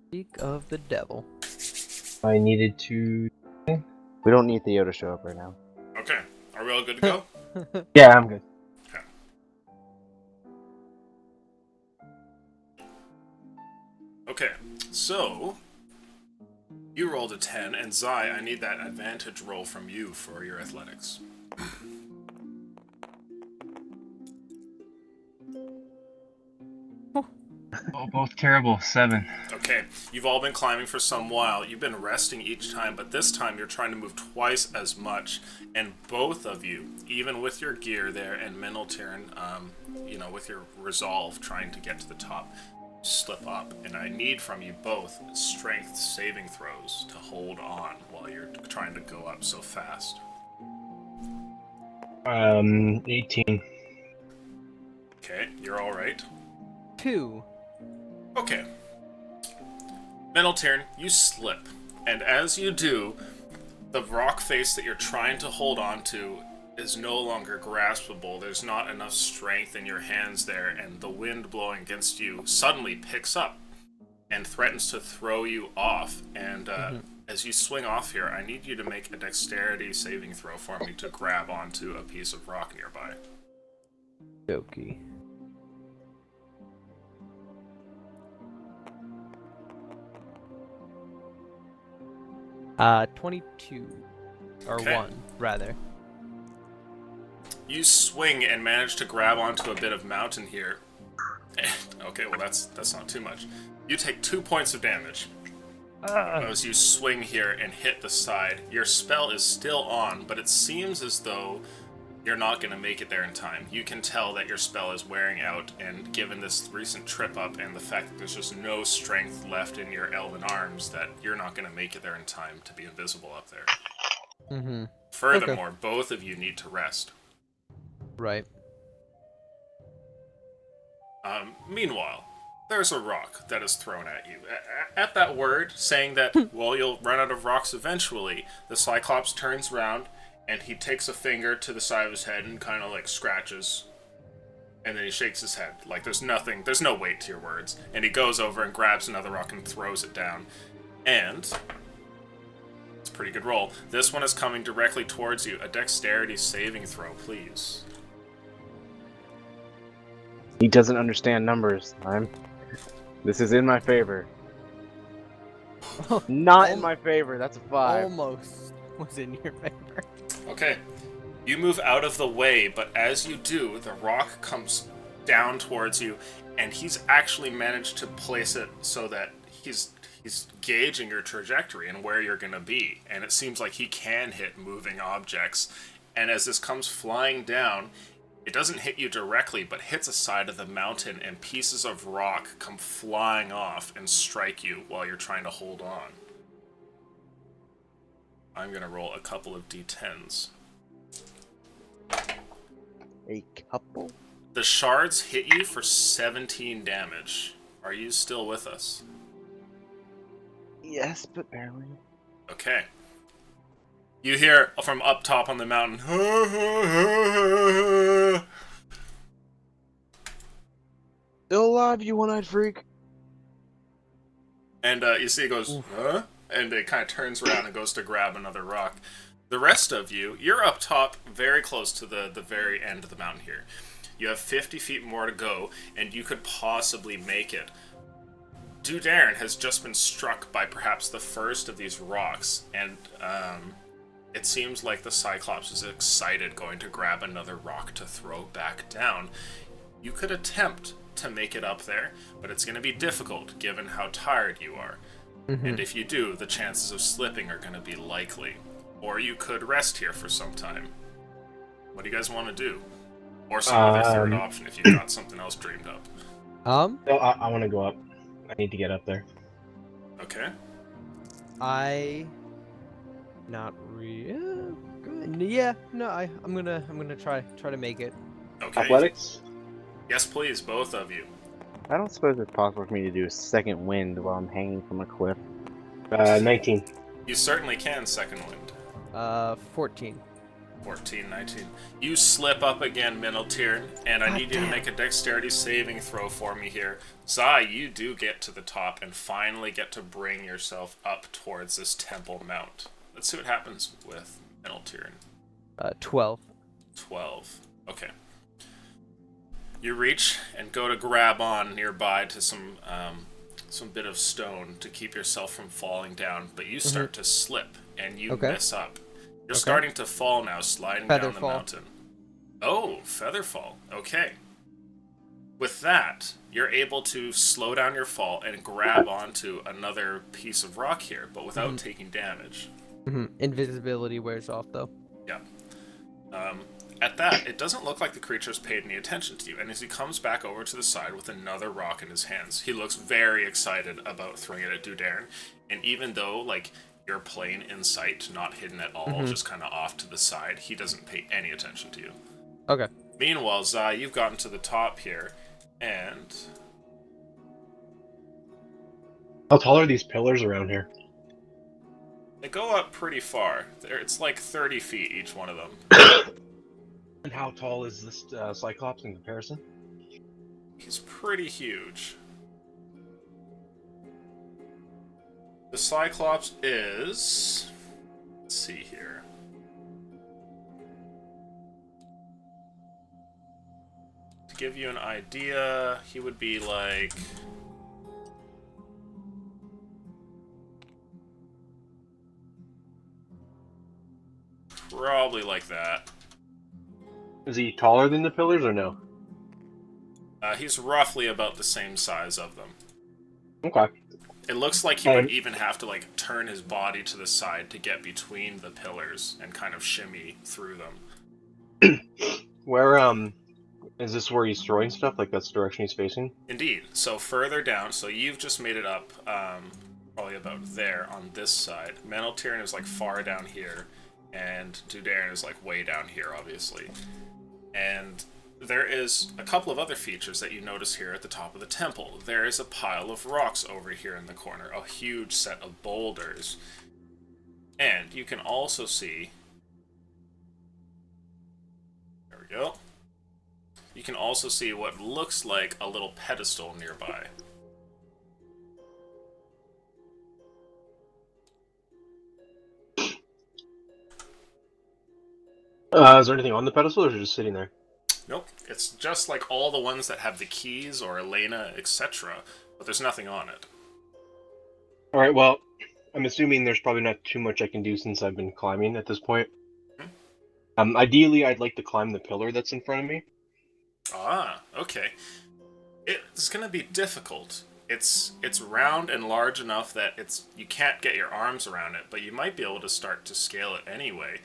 Speak of the devil. I needed to. We don't need Theo to show up right now. okay. Are we all good to go? Yeah, I'm good. Okay, so you rolled a 10, and Zai, I need that advantage roll from you for your athletics. Oh, both terrible. 7. Okay, you've all been climbing for some while. You've been resting each time, but this time you're trying to move twice as much. And both of you, even with your gear there and Miniltirn, with your resolve trying to get to the top, slip up. And I need from you both strength saving throws to hold on while you're trying to go up so fast. 18. Okay, you're all right. 2. Okay. Miniltirn, you slip, and as you do, the rock face that you're trying to hold on to is no longer graspable. There's not enough strength in your hands there, and the wind blowing against you suddenly picks up and threatens to throw you off. And as you swing off here, I need you to make a dexterity saving throw for me to grab onto a piece of rock nearby. Doki. Uh, 22. Or Okay. 1, rather. You swing and manage to grab onto a bit of mountain here. Okay, well that's not too much. You take 2 points of damage as you swing here and hit the side. Your spell is still on, but it seems as though you're not going to make it there in time. You can tell that your spell is wearing out, and given this recent trip up and the fact that there's just no strength left in your elven arms, that you're not going to make it there in time to be invisible up there. Mm-hmm. Furthermore, both of you need to rest. Right. Meanwhile, there's a rock that is thrown at you. At that word, saying that, well, you'll run out of rocks eventually, the Cyclops turns around, and he takes a finger to the side of his head and kind of, like, scratches. And then he shakes his head. Like, there's no weight to your words. And he goes over and grabs another rock and throws it down. And it's a pretty good roll. This one is coming directly towards you. A dexterity saving throw, please. He doesn't understand numbers. This is in my favor. Not in my favor. That's a 5. Almost was in your favor. Okay. You move out of the way, but as you do, the rock comes down towards you, and he's actually managed to place it so that he's gauging your trajectory and where you're going to be. And it seems like he can hit moving objects. And as this comes flying down, it doesn't hit you directly, but hits a side of the mountain, and pieces of rock come flying off and strike you while you're trying to hold on. I'm going to roll a couple of d10s. A couple? The shards hit you for 17 damage. Are you still with us? Yes, but barely. Okay. You hear from up top on the mountain. Still alive, you one-eyed freak. And you see it goes, huh? And it kind of turns around and goes to grab another rock. The rest of you, you're up top, very close to the very end of the mountain here. You have 50 feet more to go, and you could possibly make it. Dudarin has just been struck by perhaps the first of these rocks, and it seems like the Cyclops is excited, going to grab another rock to throw back down. You could attempt to make it up there, but it's going to be difficult given how tired you are. And if you do, the chances of slipping are going to be likely. Or you could rest here for some time. What do you guys want to do? Or some other third option if you've got something else dreamed up. No, I want to go up. I need to get up there. Okay. Not really. Yeah, no, I'm gonna try to make it. Okay. Athletics? Yes, please, both of you. I don't suppose it's possible for me to do a second wind while I'm hanging from a cliff. 19. You certainly can, second wind. 14. 14, 19. You slip up again, Minotaur, and I need you to make a dexterity saving throw for me here. Zai, you do get to the top and finally get to bring yourself up towards this temple mount. Let's see what happens with Minotaur. 12. 12. Okay. You reach and go to grab on nearby to some bit of stone to keep yourself from falling down, but you start to slip and you mess up. You're starting to fall now, sliding down the mountain. Oh, featherfall. Okay. With that, you're able to slow down your fall and grab onto another piece of rock here, but without taking damage. Invisibility wears off, though. Yeah. At that, it doesn't look like the creature's paid any attention to you, and as he comes back over to the side with another rock in his hands, he looks very excited about throwing it at Dudairn, and even though, like, you're plain in sight, not hidden at all, just kind of off to the side, he doesn't pay any attention to you. Okay. Meanwhile, Zai, you've gotten to the top here, and... How tall are these pillars around here? they go up pretty far. It's like 30 feet, each one of them. And how tall is this Cyclops in comparison? He's pretty huge. The Cyclops is... let's see here. To give you an idea, he would be like... probably like that. Is he taller than the pillars or no? He's roughly about the same size of them. Okay. It looks like he would even have to, like, turn his body to the side to get between the pillars and kind of shimmy through them. Where, is this where he's throwing stuff? Like, that's the direction he's facing? Indeed. So further down, so you've just made it up, probably about there on this side. Meneltirin is, like, far down here, and Dudairn is, like, way down here, obviously. And there is a couple of other features that you notice here at the top of the temple. There is a pile of rocks over here in the corner, a huge set of boulders. And you can also see... there we go. You can also see what looks like a little pedestal nearby. Is there anything on the pedestal, or is it just sitting there? Nope, it's just like all the ones that have the keys or Elena, etc., but there's nothing on it. Alright, well, I'm assuming there's probably not too much I can do since I've been climbing at this point. Ideally, I'd like to climb the pillar that's in front of me. Ah, okay. It's gonna be difficult. It's round and large enough that you can't get your arms around it, but you might be able to start to scale it anyway.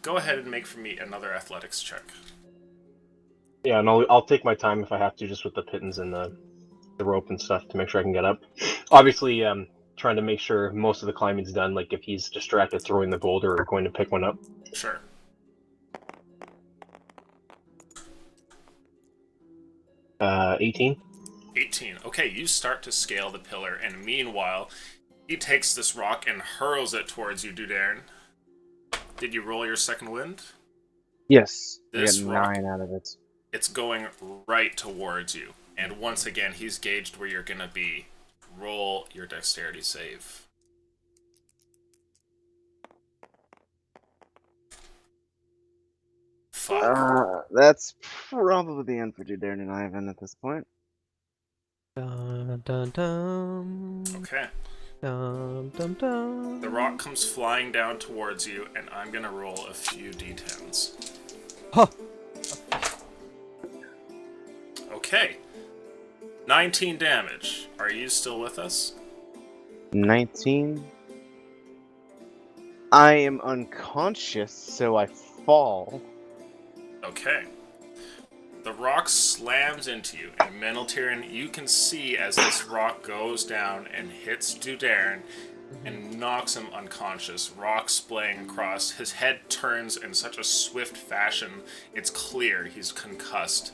Go ahead and make for me another athletics check. Yeah, and I'll take my time if I have to, just with the pittance and the rope and stuff to make sure I can get up. Obviously, trying to make sure most of the climbing's done, like if he's distracted throwing the boulder or going to pick one up. Sure. Uh, 18. 18. Okay, you start to scale the pillar, and meanwhile, he takes this rock and hurls it towards you, Dudairn. Did you roll your second wind? Yes, I This got rock, 9 out of it. it's going right towards you. And once again, he's gauged where you're going to be. Roll your dexterity save. Fuck. That's probably the end for Dudairn and Ivan at this point. Dun, dun, dun. Okay. Dum dum dum. The rock comes flying down towards you, and I'm gonna roll a few d10s. Huh. Okay. 19 damage. Are you still with us? 19. I am unconscious, so I fall. Okay. The rock slams into you, and Meneltirin, you can see as this rock goes down and hits Dudarin and knocks him unconscious, rock splaying across. His head turns in such a swift fashion, it's clear he's concussed.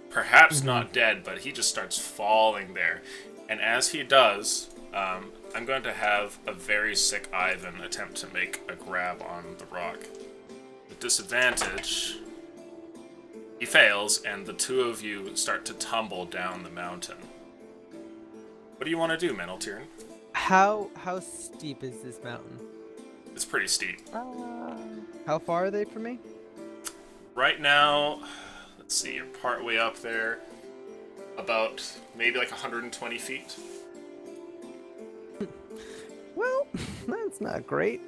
Perhaps not dead, but he just starts falling there. And as he does, I'm going to have a very sick Ivan attempt to make a grab on the rock. With disadvantage, he fails, and the two of you start to tumble down the mountain. What do you want to do, Meneltirin? How steep is this mountain? It's pretty steep. How far are they from me? Right now, let's see, you're partway up there. About maybe like 120 feet. Well, that's not great.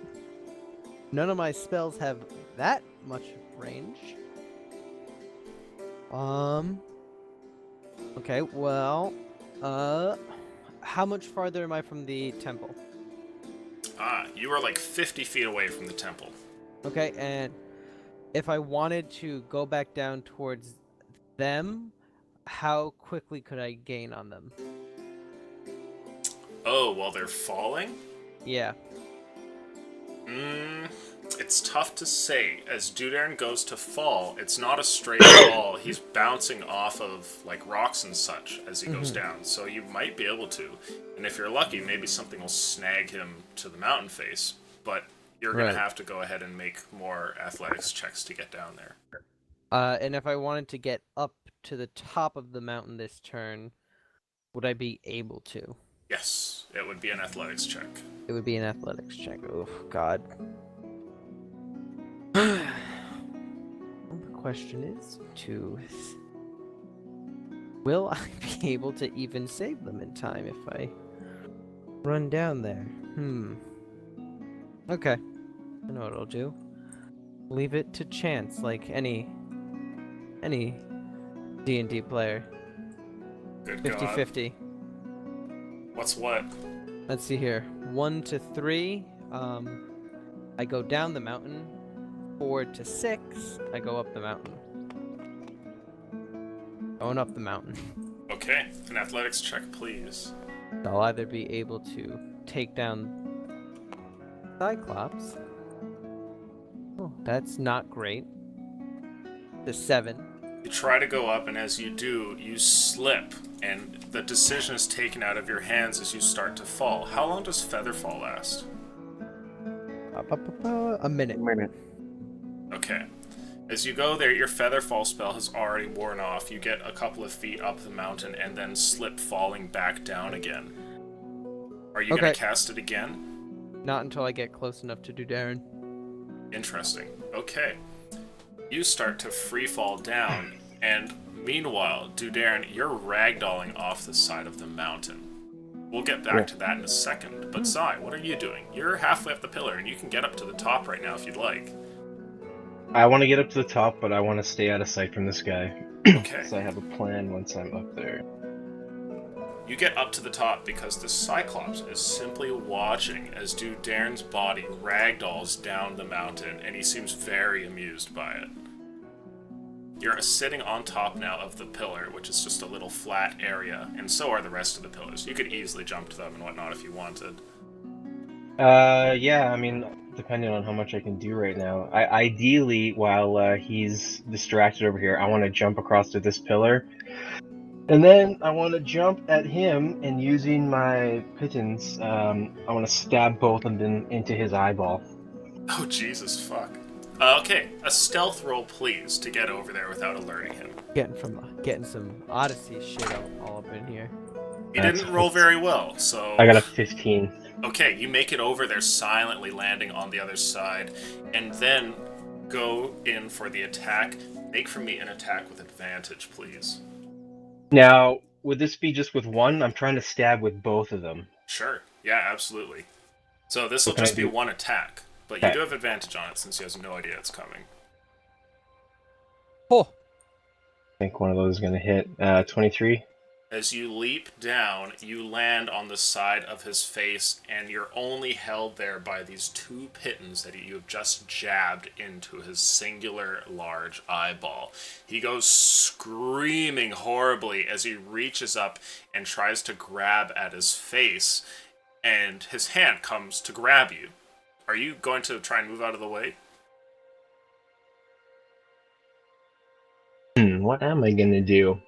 None of my spells have that much range. Okay, well, how much farther am I from the temple? You are like 50 feet away from the temple. Okay, and if I wanted to go back down towards them, how quickly could I gain on them? Oh, while they're falling? Yeah. It's tough to say. As Dudarin goes to fall, it's not a straight fall. He's bouncing off of like rocks and such as he goes down. So you might be able to. And if you're lucky, maybe something will snag him to the mountain face. But you're going to have to go ahead and make more athletics checks to get down there. And if I wanted to get up to the top of the mountain this turn, would I be able to? Yes, it would be an athletics check. It would be an athletics check. Oh, God. The question is, will I be able to even save them in time if I run down there? Okay. I know what I'll do. Leave it to chance, like any D&D player. Good God. 50-50. What's what? Let's see here. 1 to 3, I go down the mountain. 4 to 6, I go up the mountain. Going up the mountain. Okay, an athletics check, please. I'll either be able to take down Cyclops. Oh, that's not great. The 7. You try to go up, and as you do, you slip, and the decision is taken out of your hands as you start to fall. How long does Featherfall last? A minute. Okay. As you go there, your Featherfall spell has already worn off. You get a couple of feet up the mountain and then slip falling back down again. Are you going to cast it again? Not until I get close enough to Dudarin. Interesting. Okay. You start to free fall down, and meanwhile, Dudarin, you're ragdolling off the side of the mountain. We'll get back to that in a second, but Sai, what are you doing? You're halfway up the pillar, and you can get up to the top right now if you'd like. I want to get up to the top, but I want to stay out of sight from this guy. Okay. So I have a plan once I'm up there. You get up to the top because the Cyclops is simply watching as Dudarin's body ragdolls down the mountain, and he seems very amused by it. You're sitting on top now of the pillar, which is just a little flat area, and so are the rest of the pillars. You could easily jump to them and whatnot if you wanted. Yeah, I mean, depending on how much I can do right now. Ideally, while he's distracted over here, I want to jump across to this pillar. And then I want to jump at him, and using my pittance, I want to stab both of them into his eyeball. Oh, Jesus, fuck. Okay, a stealth roll, please, to get over there without alerting him. Getting some Odyssey shit all up in here. You didn't roll very well, so... I got a 15. Okay, you make it over there silently, landing on the other side, and then go in for the attack. Make for me an attack with advantage, please. Now, would this be just with one? I'm trying to stab with both of them. Sure. Yeah, absolutely. So this will What can just I be do? one attack, but you Okay. do have advantage on it since he has no idea it's coming. Oh, I think one of those is gonna hit. 23. As you leap down, you land on the side of his face, and you're only held there by these two pitons that you have just jabbed into his singular large eyeball. He goes screaming horribly as he reaches up and tries to grab at his face, and his hand comes to grab you. Are you going to try and move out of the way? What am I gonna do?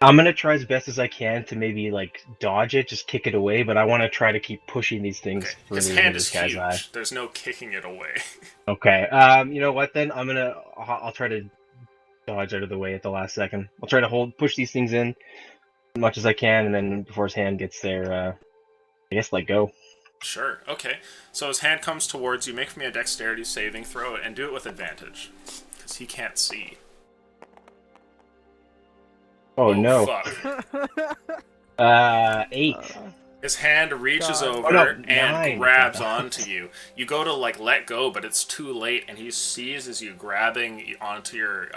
I'm gonna try as best as I can to maybe like dodge it, just kick it away, but I want to try to keep pushing these Okay, things his further into hand this is guy's eye. huge. There's no kicking it away. Okay. You know what then? I'll try to dodge out of the way at the last second. I'll try to push these things in as much as I can, and then before his hand gets there, I guess let go. Sure, okay. So his hand comes towards you. Make me a dexterity saving throw and do it with advantage. Because he can't see. Oh no. Fuck. 8. His hand reaches God. over Oh, no, and 9. grabs onto you. You go to like let go, but it's too late, and he seizes you, grabbing onto your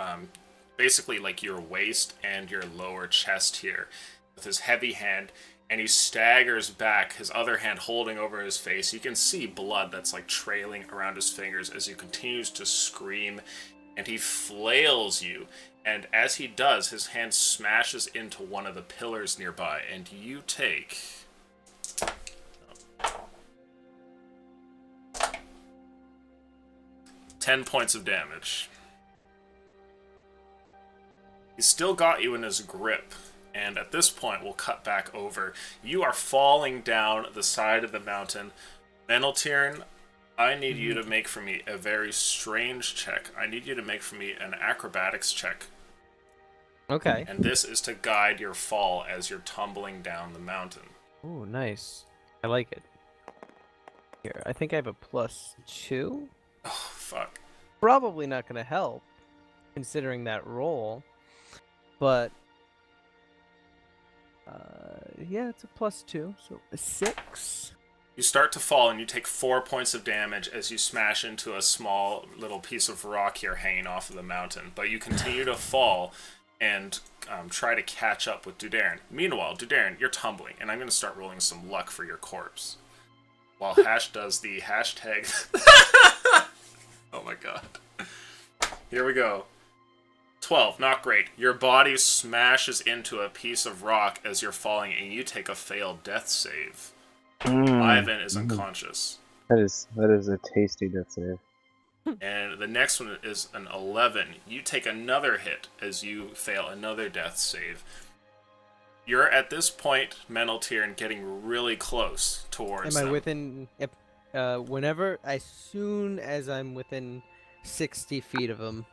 basically like your waist and your lower chest here with his heavy hand, and he staggers back, his other hand holding over his face. You can see blood that's like trailing around his fingers as he continues to scream, and he flails you. And as he does, his hand smashes into one of the pillars nearby, and you take 10 points of damage. He's still got you in his grip, and at this point we'll cut back over. You are falling down the side of the mountain. Meneltirn, I need you to make for me a very strange check. I need you to make for me an acrobatics check. okay. And this is to guide your fall as you're tumbling down the mountain. Oh, nice. I like it. Here, I think I have a +2. Oh, fuck. Probably not gonna help, considering that roll. But yeah, it's a +2, so a 6. You start to fall and you take 4 points of damage as you smash into a small little piece of rock here hanging off of the mountain. But you continue to fall and try to catch up with Dudarin. Meanwhile, Dudarin, you're tumbling, and I'm going to start rolling some luck for your corpse. While Hash does the hashtag... Oh my god. Here we go. 12, not great. Your body smashes into a piece of rock as you're falling, and you take a failed death save. Ivan is unconscious. That is a tasty death save. And the next one is an 11. You take another hit as you fail another death save. You're at this point, Meneltirn, getting really close towards Am I them. within? Yep. As soon as I'm within 60 feet of them,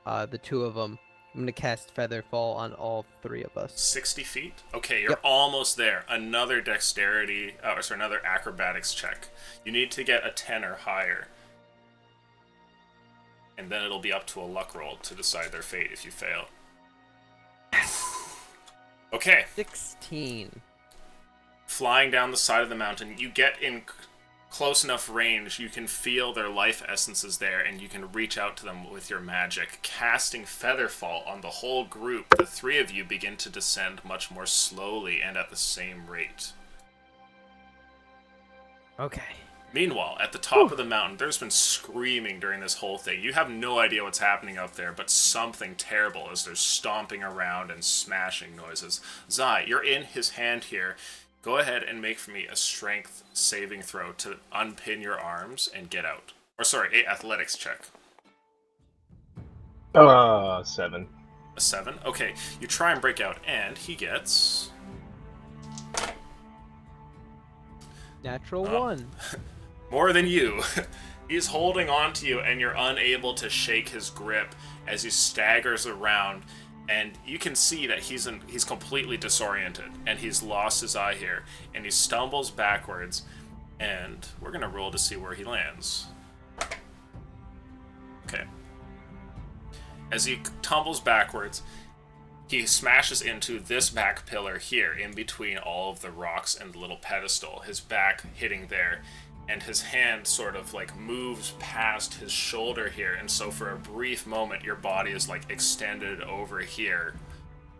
the two of them, I'm gonna cast Featherfall on all three of us. 60 feet? Okay, you're Yep. almost there. Another another acrobatics check. You need to get a 10 or higher. And then it'll be up to a luck roll to decide their fate if you fail. Okay. 16. Flying down the side of the mountain, you get in close enough range, you can feel their life essences there, and you can reach out to them with your magic. Casting Featherfall on the whole group, the three of you begin to descend much more slowly and at the same rate. Okay. Meanwhile, at the top of the mountain, there's been screaming during this whole thing. You have no idea what's happening up there, but something terrible as they're stomping around and smashing noises. Zai, you're in his hand here. Go ahead and make for me a strength saving throw to unpin your arms and get out. Or sorry, athletics check. 7. A 7? Okay, you try and break out, and he gets... Natural Oh. 1. more than you. He's holding on to you, and you're unable to shake his grip as he staggers around. And you can see that he's completely disoriented, and he's lost his eye here, and he stumbles backwards. And we're gonna roll to see where he lands. Okay. As he tumbles backwards, He smashes into this back pillar here, in between all of the rocks and the little pedestal, his back hitting there, and his hand sort of like moves past his shoulder here, and so for a brief moment your body is like extended over here,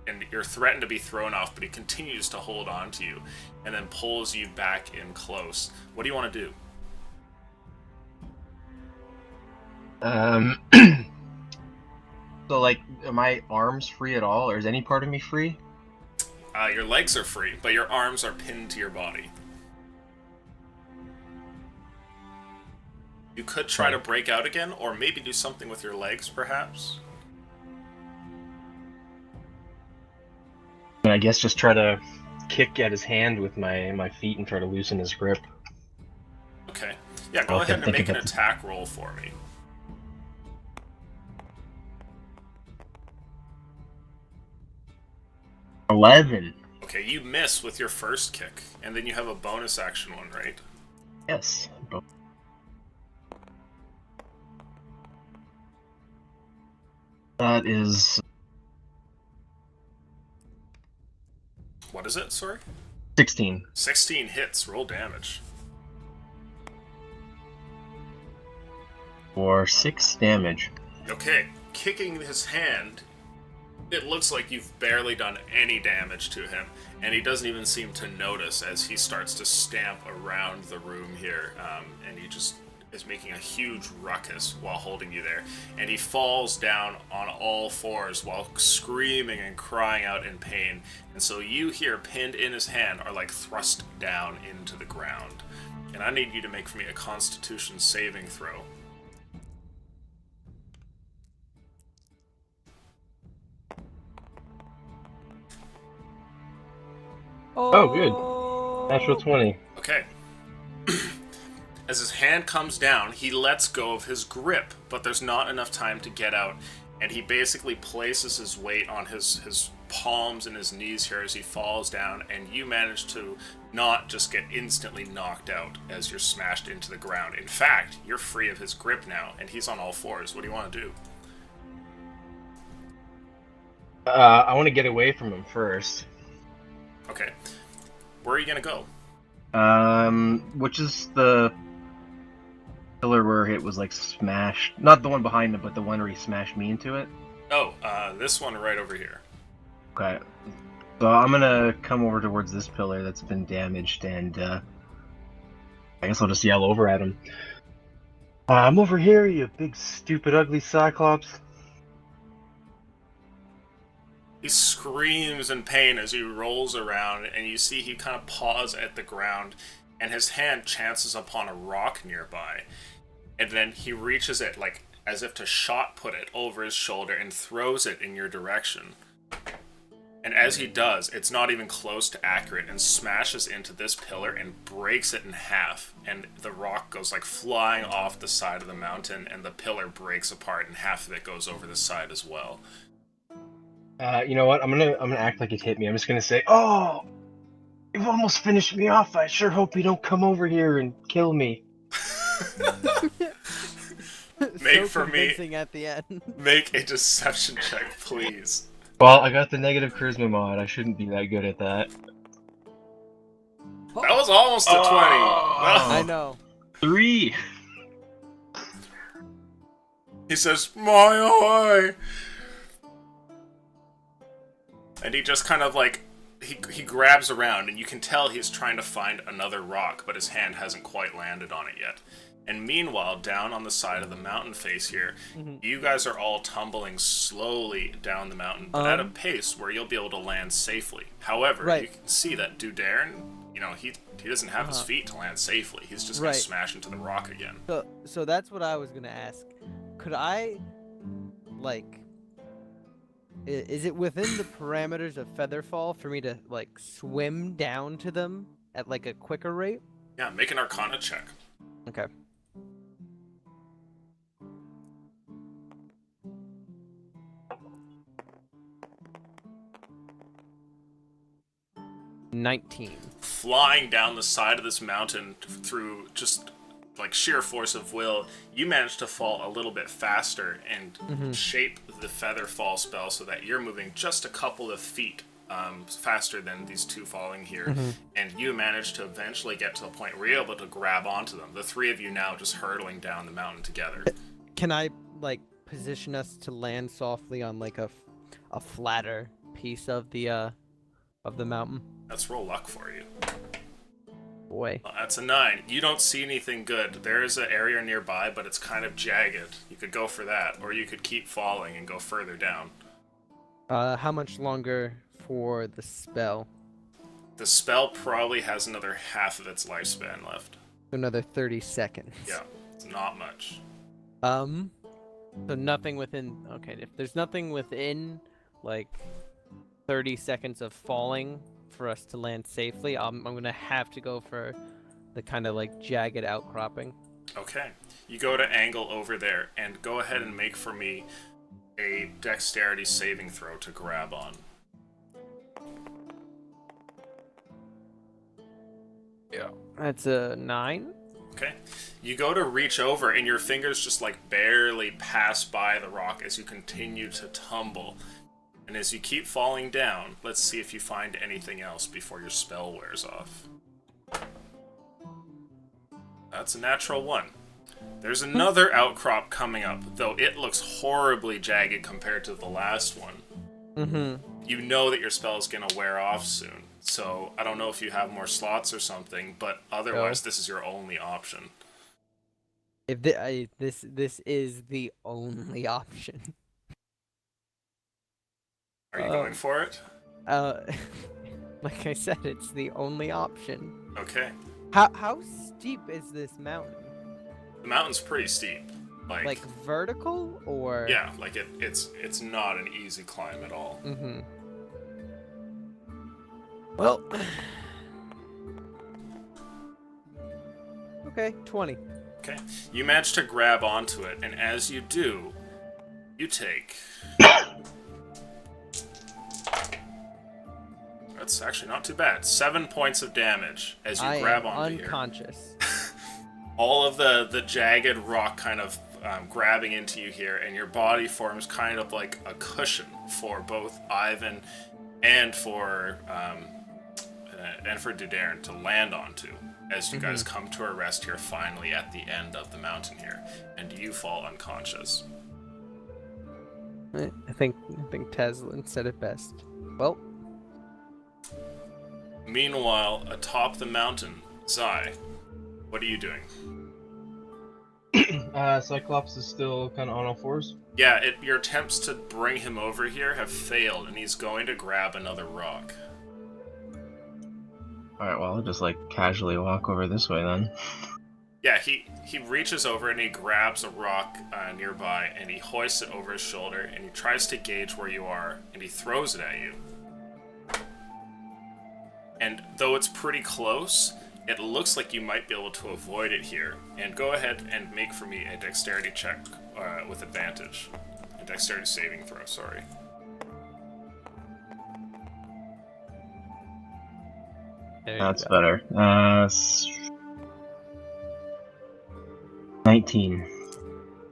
and you're threatened to be thrown off, but he continues to hold on to you, and then pulls you back in close. What do you want to do? So, like, are my arms free at all, or is any part of me free? Your legs are free, but your arms are pinned to your body. You could try to break out again, or maybe do something with your legs, perhaps. I guess just try to kick at his hand with my feet and try to loosen his grip. Okay. Yeah, go ahead and make an attack roll for me. $11. Okay, you miss with your first kick, and then you have a bonus action one, right? Yes. That is What is it, sorry? 16. 16 hits, roll damage. For 6 damage. Okay, kicking his hand, it looks like you've barely done any damage to him, and he doesn't even seem to notice as he starts to stamp around the room here, and he just is making a huge ruckus while holding you there, and he falls down on all fours while screaming and crying out in pain, and so you here, pinned in his hand, are like thrust down into the ground. And I need you to make for me a Constitution saving throw. Oh, good. Natural 20. Okay. As his hand comes down, he lets go of his grip, but there's not enough time to get out, and he basically places his weight on his palms and his knees here as he falls down, and you manage to not just get instantly knocked out as you're smashed into the ground. In fact, you're free of his grip now, and he's on all fours. What do you want to do? I want to get away from him first. Okay. Where are you going to go? Which is the pillar where it was like smashed? Not the one behind him, but the one where he smashed me into it. Oh, this one right over here. Okay. So I'm gonna come over towards this pillar that's been damaged, and I guess I'll just yell over at him. I'm over here, you big, stupid, ugly Cyclops. He screams in pain as he rolls around, and you see he kind of paws at the ground, and his hand chances upon a rock nearby. And then he reaches it, like, as if to shot put it over his shoulder and throws it in your direction. And as he does, it's not even close to accurate and smashes into this pillar and breaks it in half. And the rock goes like flying off the side of the mountain, and the pillar breaks apart and half of it goes over the side as well. You know what? I'm gonna act like it hit me. I'm just gonna say, "Oh, you've almost finished me off. I sure hope you don't come over here and kill me." Make So for me. convincing at the end. Make a deception check, please. Well, I got the negative charisma mod. I shouldn't be that good at that. That was almost a 20. I know. 3. He says, "My eye!" And he just kind of like, he grabs around, and you can tell he's trying to find another rock, but his hand hasn't quite landed on it yet. And meanwhile, down on the side of the mountain face here, you guys are all tumbling slowly down the mountain, but at a pace where you'll be able to land safely. However, you can see that Dudairn, you know, he doesn't have his feet to land safely. He's just going to smash into the rock again. So that's what I was gonna ask. Could I, like, is it within the parameters of Featherfall for me to like swim down to them at like a quicker rate? Yeah, make an Arcana check. Okay. $19. Flying down the side of this mountain through just like sheer force of will, you manage to fall a little bit faster and shape the feather fall spell so that you're moving just a couple of feet faster than these two falling here, and you manage to eventually get to the point where you're able to grab onto them. The three of you now just hurtling down the mountain together. Can I like position us to land softly on like a flatter piece of the mountain? Let's roll luck for you. Boy. Well, that's a 9. You don't see anything good. There is an area nearby, but it's kind of jagged. You could go for that, or you could keep falling and go further down. How much longer for the spell? The spell probably has another half of its lifespan left. Another 30 seconds. Yeah, it's not much. So nothing within. Okay, if there's nothing within like 30 seconds of falling for us to land safely, I'm gonna have to go for the kind of like jagged outcropping. Okay. You go to angle over there, and go ahead and make for me a dexterity saving throw to grab on. Yeah. That's a 9. Okay. You go to reach over, and your fingers just like barely pass by the rock as you continue to tumble. And as you keep falling down, let's see if you find anything else before your spell wears off. That's a natural 1. There's another outcrop coming up, though it looks horribly jagged compared to the last one. You know that your spell is going to wear off soon, so I don't know if you have more slots or something, but otherwise this is your only option. If this is the only option. Are you going for it? Like I said, it's the only option. Okay. How steep is this mountain? The mountain's pretty steep. Like vertical or? Yeah, like it's not an easy climb at all. Well. Okay, 20. Okay. You manage to grab onto it, and as you do, you take... That's actually not too bad. 7 points of damage as you grab onto here. Unconscious. All of the jagged rock kind of grabbing into you here, and your body forms kind of like a cushion for both Ivan and for Dudairn to land onto as you guys come to a rest here finally at the end of the mountain here, and you fall unconscious. I think Teslin said it best. Well. Meanwhile, atop the mountain, Zai, what are you doing? Cyclops is still kind of on all fours. Yeah, your attempts to bring him over here have failed, and he's going to grab another rock. Alright, well, I'll just, like, casually walk over this way, then. Yeah, he reaches over and he grabs a rock nearby, and he hoists it over his shoulder, and he tries to gauge where you are, and he throws it at you. And though it's pretty close, it looks like you might be able to avoid it here. And go ahead and make for me a dexterity check with advantage. A dexterity saving throw, sorry. That's better. 19.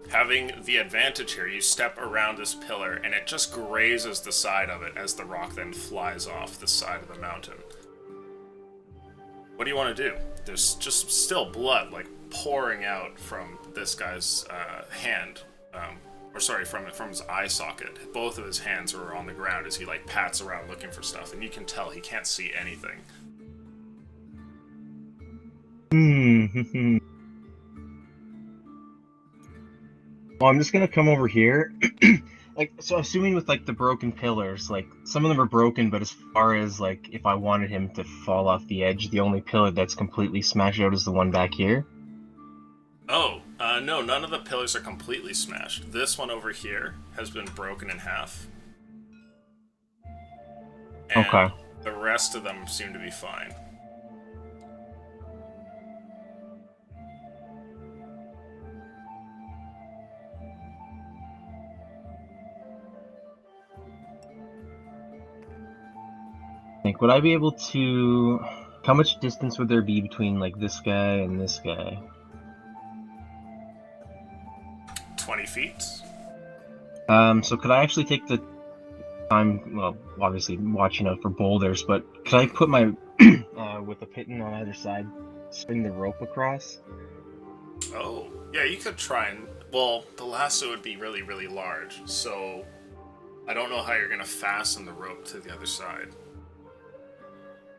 Having the advantage here, you step around this pillar, and it just grazes the side of it as the rock then flies off the side of the mountain. What do you want to do? There's just still blood, like, pouring out from this guy's hand. From his eye socket. Both of his hands are on the ground as he, like, pats around looking for stuff, and you can tell he can't see anything. Well, I'm just gonna come over here. Like, so assuming with, like, the broken pillars, like, some of them are broken, but as far as, like, if I wanted him to fall off the edge, the only pillar that's completely smashed out is the one back here? Oh, no, none of the pillars are completely smashed. This one over here has been broken in half. And Okay. the rest of them seem to be fine. Like, would I be able to... How much distance would there be between, like, this guy and this guy? feet. So could I actually take the time, well, obviously watching out for boulders, but could I put my, with the pitten on either side, swing the rope across? Oh, yeah, you could try and... Well, the lasso would be really, really large, so I don't know how you're going to fasten the rope to the other side.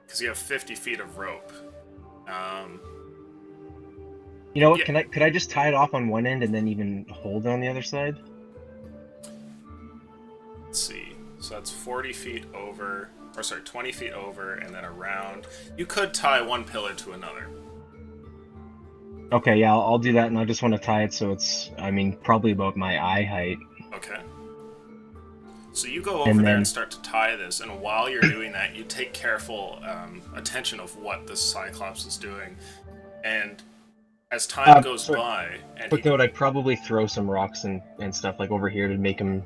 Because you have 50 feet of rope. You know what, Yeah. could I just tie it off on one end and then even hold it on the other side? Let's see. So that's 40 feet over, or sorry, 20 feet over, and then around. You could tie one pillar to another. Okay, yeah, I'll do that, and I just want to tie it so it's, I mean, probably about my eye height. Okay. So you go over And there then- and start to tie this, and while you're doing that, you take careful attention of what the Cyclops is doing. And as time goes sorry. by, and Quick note, I'd probably throw some rocks and stuff like over here to make him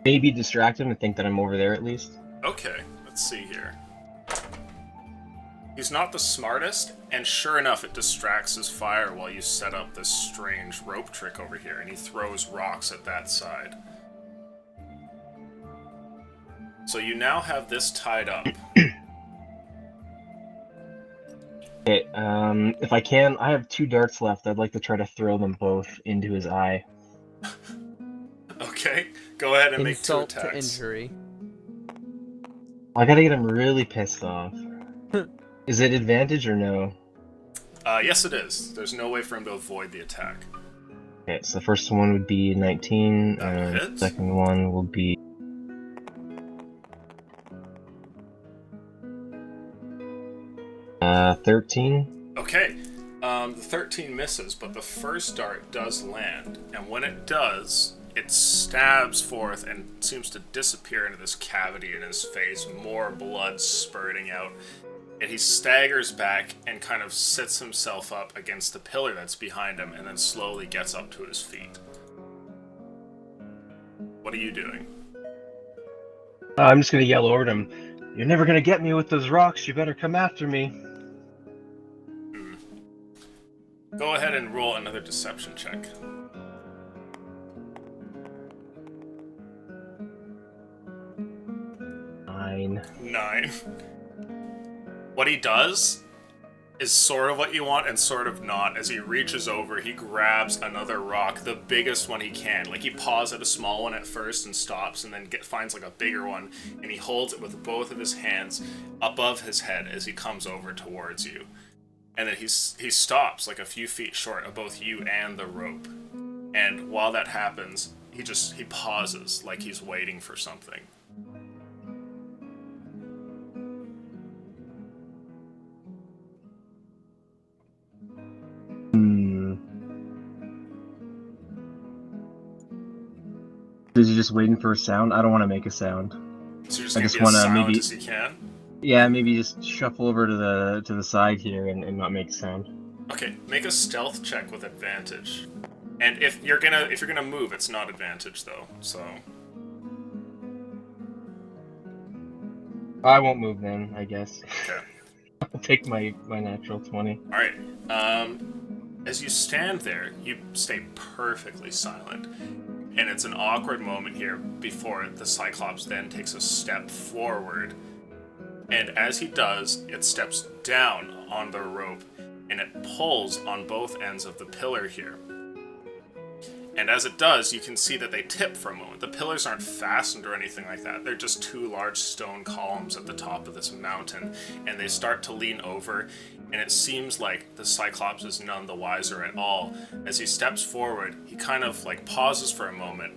maybe distract him and think that I'm over there at least. Okay, let's see here. He's not the smartest, and sure enough, it distracts his fire while you set up this strange rope trick over here, and he throws rocks at that side. So you now have this tied up. Okay, if I can, I have 2 darts left. I'd like to try to throw them both into his eye. Okay, go ahead and make 2 Insult to attacks. injury. I gotta get him really pissed off. Is it advantage or no? Yes, it is. There's no way for him to avoid the attack. Okay, so the first one would be 19, That and the hits. second one will be... Uh, 13? Okay, the 13 misses, but the first dart does land, and when it does, it stabs forth and seems to disappear into this cavity in his face, more blood spurting out. And he staggers back and kind of sits himself up against the pillar that's behind him, and then slowly gets up to his feet. What are you doing? I'm just gonna yell over to him. You're never gonna get me with those rocks, you better come after me. Go ahead and roll another deception check. Fine. 9. What he does is sort of what you want and sort of not. As he reaches over, he grabs another rock, the biggest one he can. Like, he paws at a small one at first and stops, and then finds like a bigger one, and he holds it with both of his hands above his head as he comes over towards you. And then he stops like a few feet short of both you and the rope. And while that happens, he pauses like he's waiting for something. Is he just waiting for a sound? I don't want to make a sound. So you're just I gonna just be as wanna silent maybe- as you can? Yeah, maybe just shuffle over to the side here and not make a sound. Okay, make a stealth check with advantage. And if you're gonna move, it's not advantage though. So I won't move then, I guess. okay. I'll take my natural 20. All right. As you stand there, you stay perfectly silent, and it's an awkward moment here before the Cyclops then takes a step forward. And as he does, it steps down on the rope, and it pulls on both ends of the pillar here. And as it does, you can see that they tip for a moment. The pillars aren't fastened or anything like that. They're just 2 large stone columns at the top of this mountain, and they start to lean over, and it seems like the Cyclops is none the wiser at all. As he steps forward, he kind of like pauses for a moment,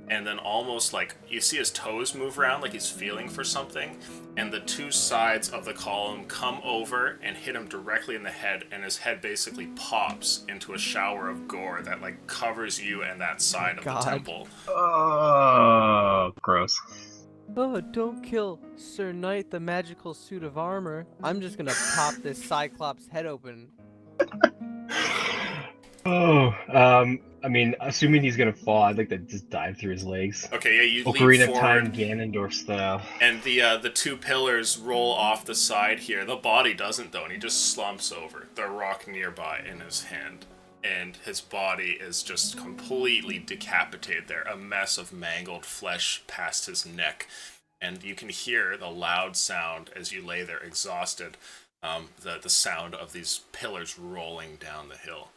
and then almost like you see his toes move around like he's feeling for something, and the 2 sides of the column come over and hit him directly in the head, and his head basically pops into a shower of gore that like covers you and that side of God. the temple. Oh, gross. Oh, don't kill Sir Knight, the magical suit of armor. I'm just gonna pop this Cyclops head open. Oh, I mean, assuming he's gonna fall, I'd like to just dive through his legs. Okay, yeah, you leap Ocarina of Time, forward, Ganondorf style. and the 2 pillars roll off the side here. The body doesn't though, and he just slumps over, the rock nearby in his hand. and his body is just completely decapitated there, a mess of mangled flesh past his neck. And you can hear the loud sound as you lay there exhausted, the sound of these pillars rolling down the hill.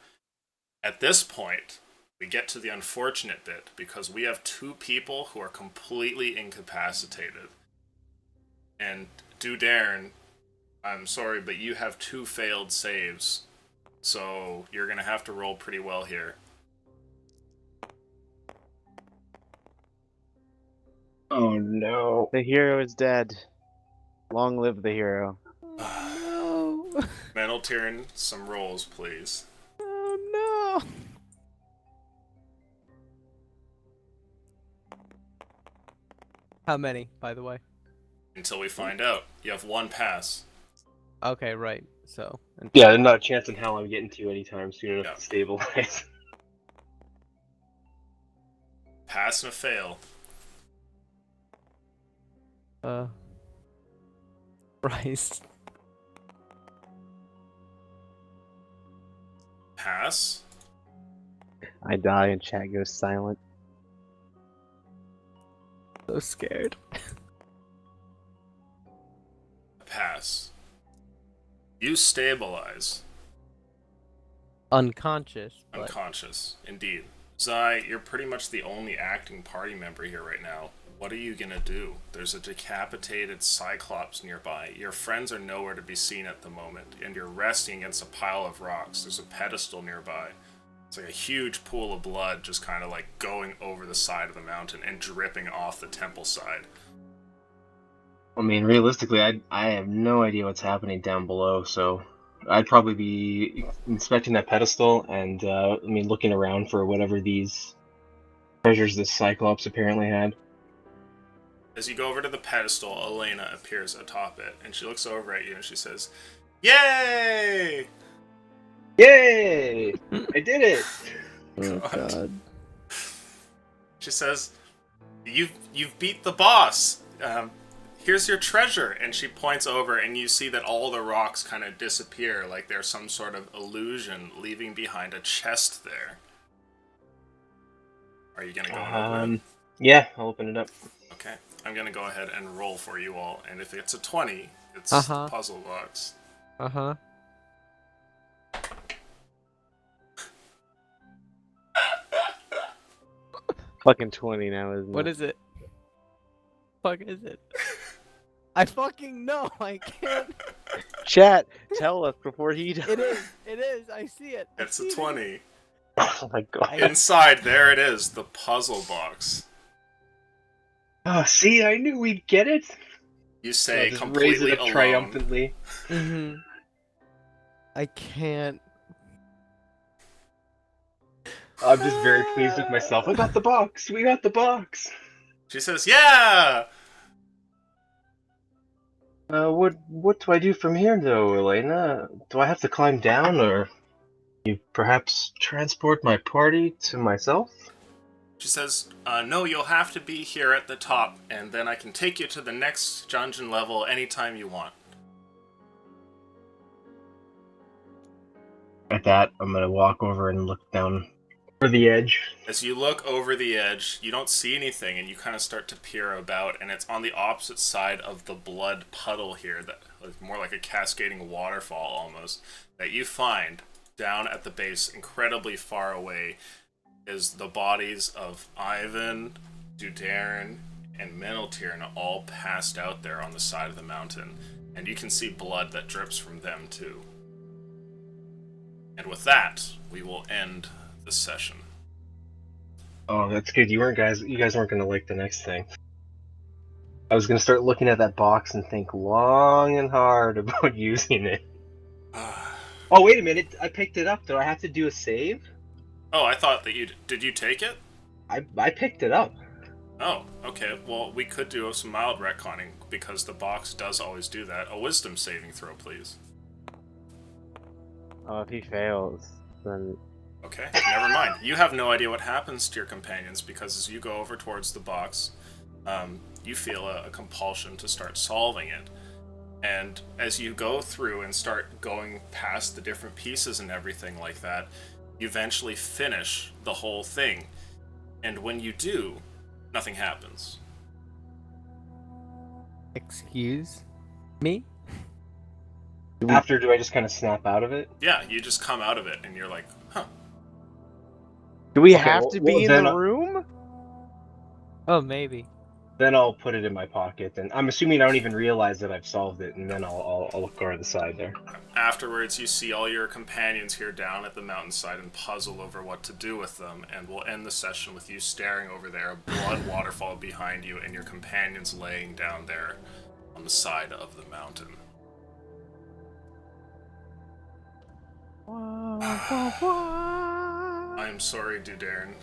At this point, we get to the unfortunate bit, because we have two people who are completely incapacitated. And Dudarn, I'm sorry, but you have 2 failed saves, so you're going to have to roll pretty well here. Oh no. The hero is dead. Long live the hero. Oh no! Meneltirn, some rolls, please. Oh no! How many, by the way? Until we find out. You have 1 pass. Okay, right. So. Yeah, there's not a chance in hell I'm getting to anytime soon enough Yeah. to stabilize. Pass and a fail. Christ. Pass. I die and chat goes silent. So scared. Pass. You stabilize. Unconscious. But Unconscious, indeed. Zai, you're pretty much the only acting party member here right now. What are you gonna do? There's a decapitated Cyclops nearby. Your friends are nowhere to be seen at the moment, and you're resting against a pile of rocks. There's a pedestal nearby. It's like a huge pool of blood just kind of like going over the side of the mountain and dripping off the temple side. I mean, realistically, I have no idea what's happening down below, so I'd probably be inspecting that pedestal and, looking around for whatever these treasures this Cyclops apparently had. As you go over to the pedestal, Elena appears atop it, and she looks over at you and she says, "Yay!" Yay! I did it! oh God. She says, "You've beat the boss. Here's your treasure." And she points over, and you see that all the rocks kind of disappear, like there's some sort of illusion, leaving behind a chest there. Are you gonna go and open it? Yeah, I'll open it up. Okay, I'm gonna go ahead and roll for you all, and if it's a 20, it's Uh-huh. the puzzle box. Uh-huh. Fucking 20 now, isn't What it? is it? Fuck is it? I fucking know. I can't. Chat, tell us before he does. It is. It is. I see it. I It's see a it. 20. Oh my god. Inside, there it is, the puzzle box. Oh, see, I knew we'd get it. You say Just raise completely it up alone. triumphantly. Mm-hmm. I can't. I'm just very pleased with myself. I got the box. We got the box. She says, "Yeah!" What do I do from here, though, Elena? Do I have to climb down, or you perhaps transport my party to myself? She says, "No, you'll have to be here at the top, and then I can take you to the next dungeon level anytime you want." At that, I'm gonna walk over and look down for the edge. As you look over the edge, you don't see anything, and you kind of start to peer about, and it's on the opposite side of the blood puddle here, that is more like a cascading waterfall almost, that you find down at the base, incredibly far away, is the bodies of Ivan, Dudarn, and Meneltirn all passed out there on the side of the mountain, and you can see blood that drips from them too. And with that, we will end this session. Oh, that's good. You guys weren't gonna like the next thing. I was gonna start looking at that box and think long and hard about using it. Oh, wait a minute. I picked it up, though. I have to do a save? Oh, I thought that did you take it? I picked it up. Oh, okay. Well, we could do some mild retconning, because the box does always do that. A wisdom saving throw, please. Oh, if he fails, then Okay, never mind. You have no idea what happens to your companions, because as you go over towards the box, you feel a compulsion to start solving it. And as you go through and start going past the different pieces and everything like that, You eventually finish the whole thing. And when you do, nothing happens. Excuse me? After, do I just kind of snap out of it? Yeah, you just come out of it and you're like, huh. Do we Okay, have well- to well, be in then the I- room? Oh, maybe. Then I'll put it in my pocket, and I'm assuming I don't even realize that I've solved it, and then I'll look over the side there. Afterwards, you see all your companions here down at the mountainside and puzzle over what to do with them, and we'll end the session with you staring over there, a blood waterfall behind you, and your companions laying down there on the side of the mountain. I'm sorry, Dudarin.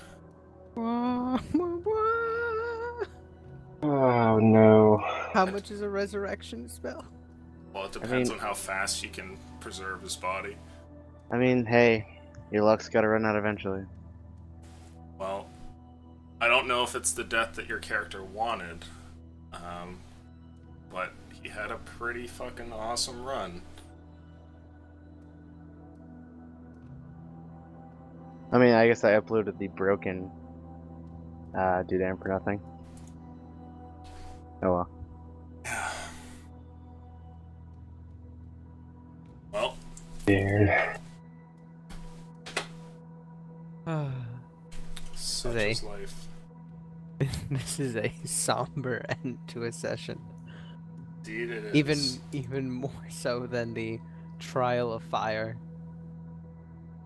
Oh no. How much is a resurrection spell? Well, it depends mean- on how fast you can preserve his body. I mean, hey, your luck's gotta run out eventually. Well, I don't know if it's the death that your character wanted, but he had a pretty fucking awesome run. I mean, I guess I uploaded the broken Dudan for nothing. Oh well. Well, Dude. such They- is life. This is a somber end to a session. Indeed it is. Even more so than the trial of fire.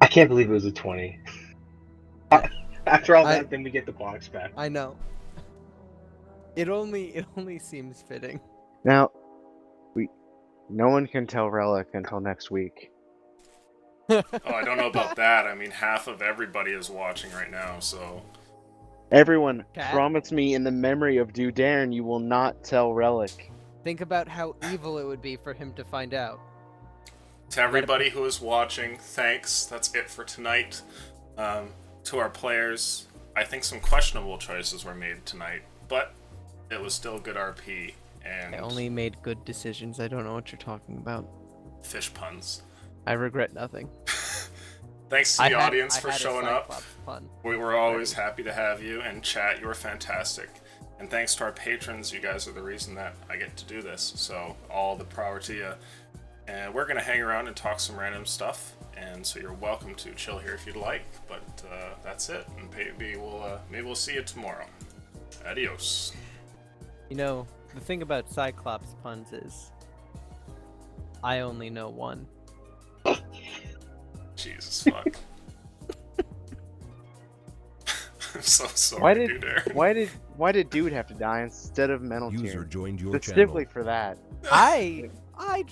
I can't believe it was a 20. After all I- that, then we get the box back. I know. It only seems fitting. Now, no one can tell Relic until next week. Oh, I don't know about that. I mean, half of everybody is watching right now, so... Everyone, Cat? promise me in the memory of Dudan you will not tell Relic. Think about how evil it would be for him to find out. To everybody who is watching, thanks. That's it for tonight. To our players, I think some questionable choices were made tonight, but it was still good RP, and I only made good decisions. I don't know what you're talking about. fish puns. I regret nothing. Thanks to the audience for I had a showing up. Cyclops pun. We were always happy to have you, and chat, you were fantastic. And thanks to our patrons, you guys are the reason that I get to do this, so all the power to you. And we're going to hang around and talk some random stuff, and so you're welcome to chill here if you'd like, but that's it, and maybe we'll see you tomorrow. Adios. You know, the thing about Cyclops puns is, I only know one. Jesus fuck. I'm so sorry, dude. Why did Dude have to die instead of Mental User Tier? joined your channel. Specifically for that. I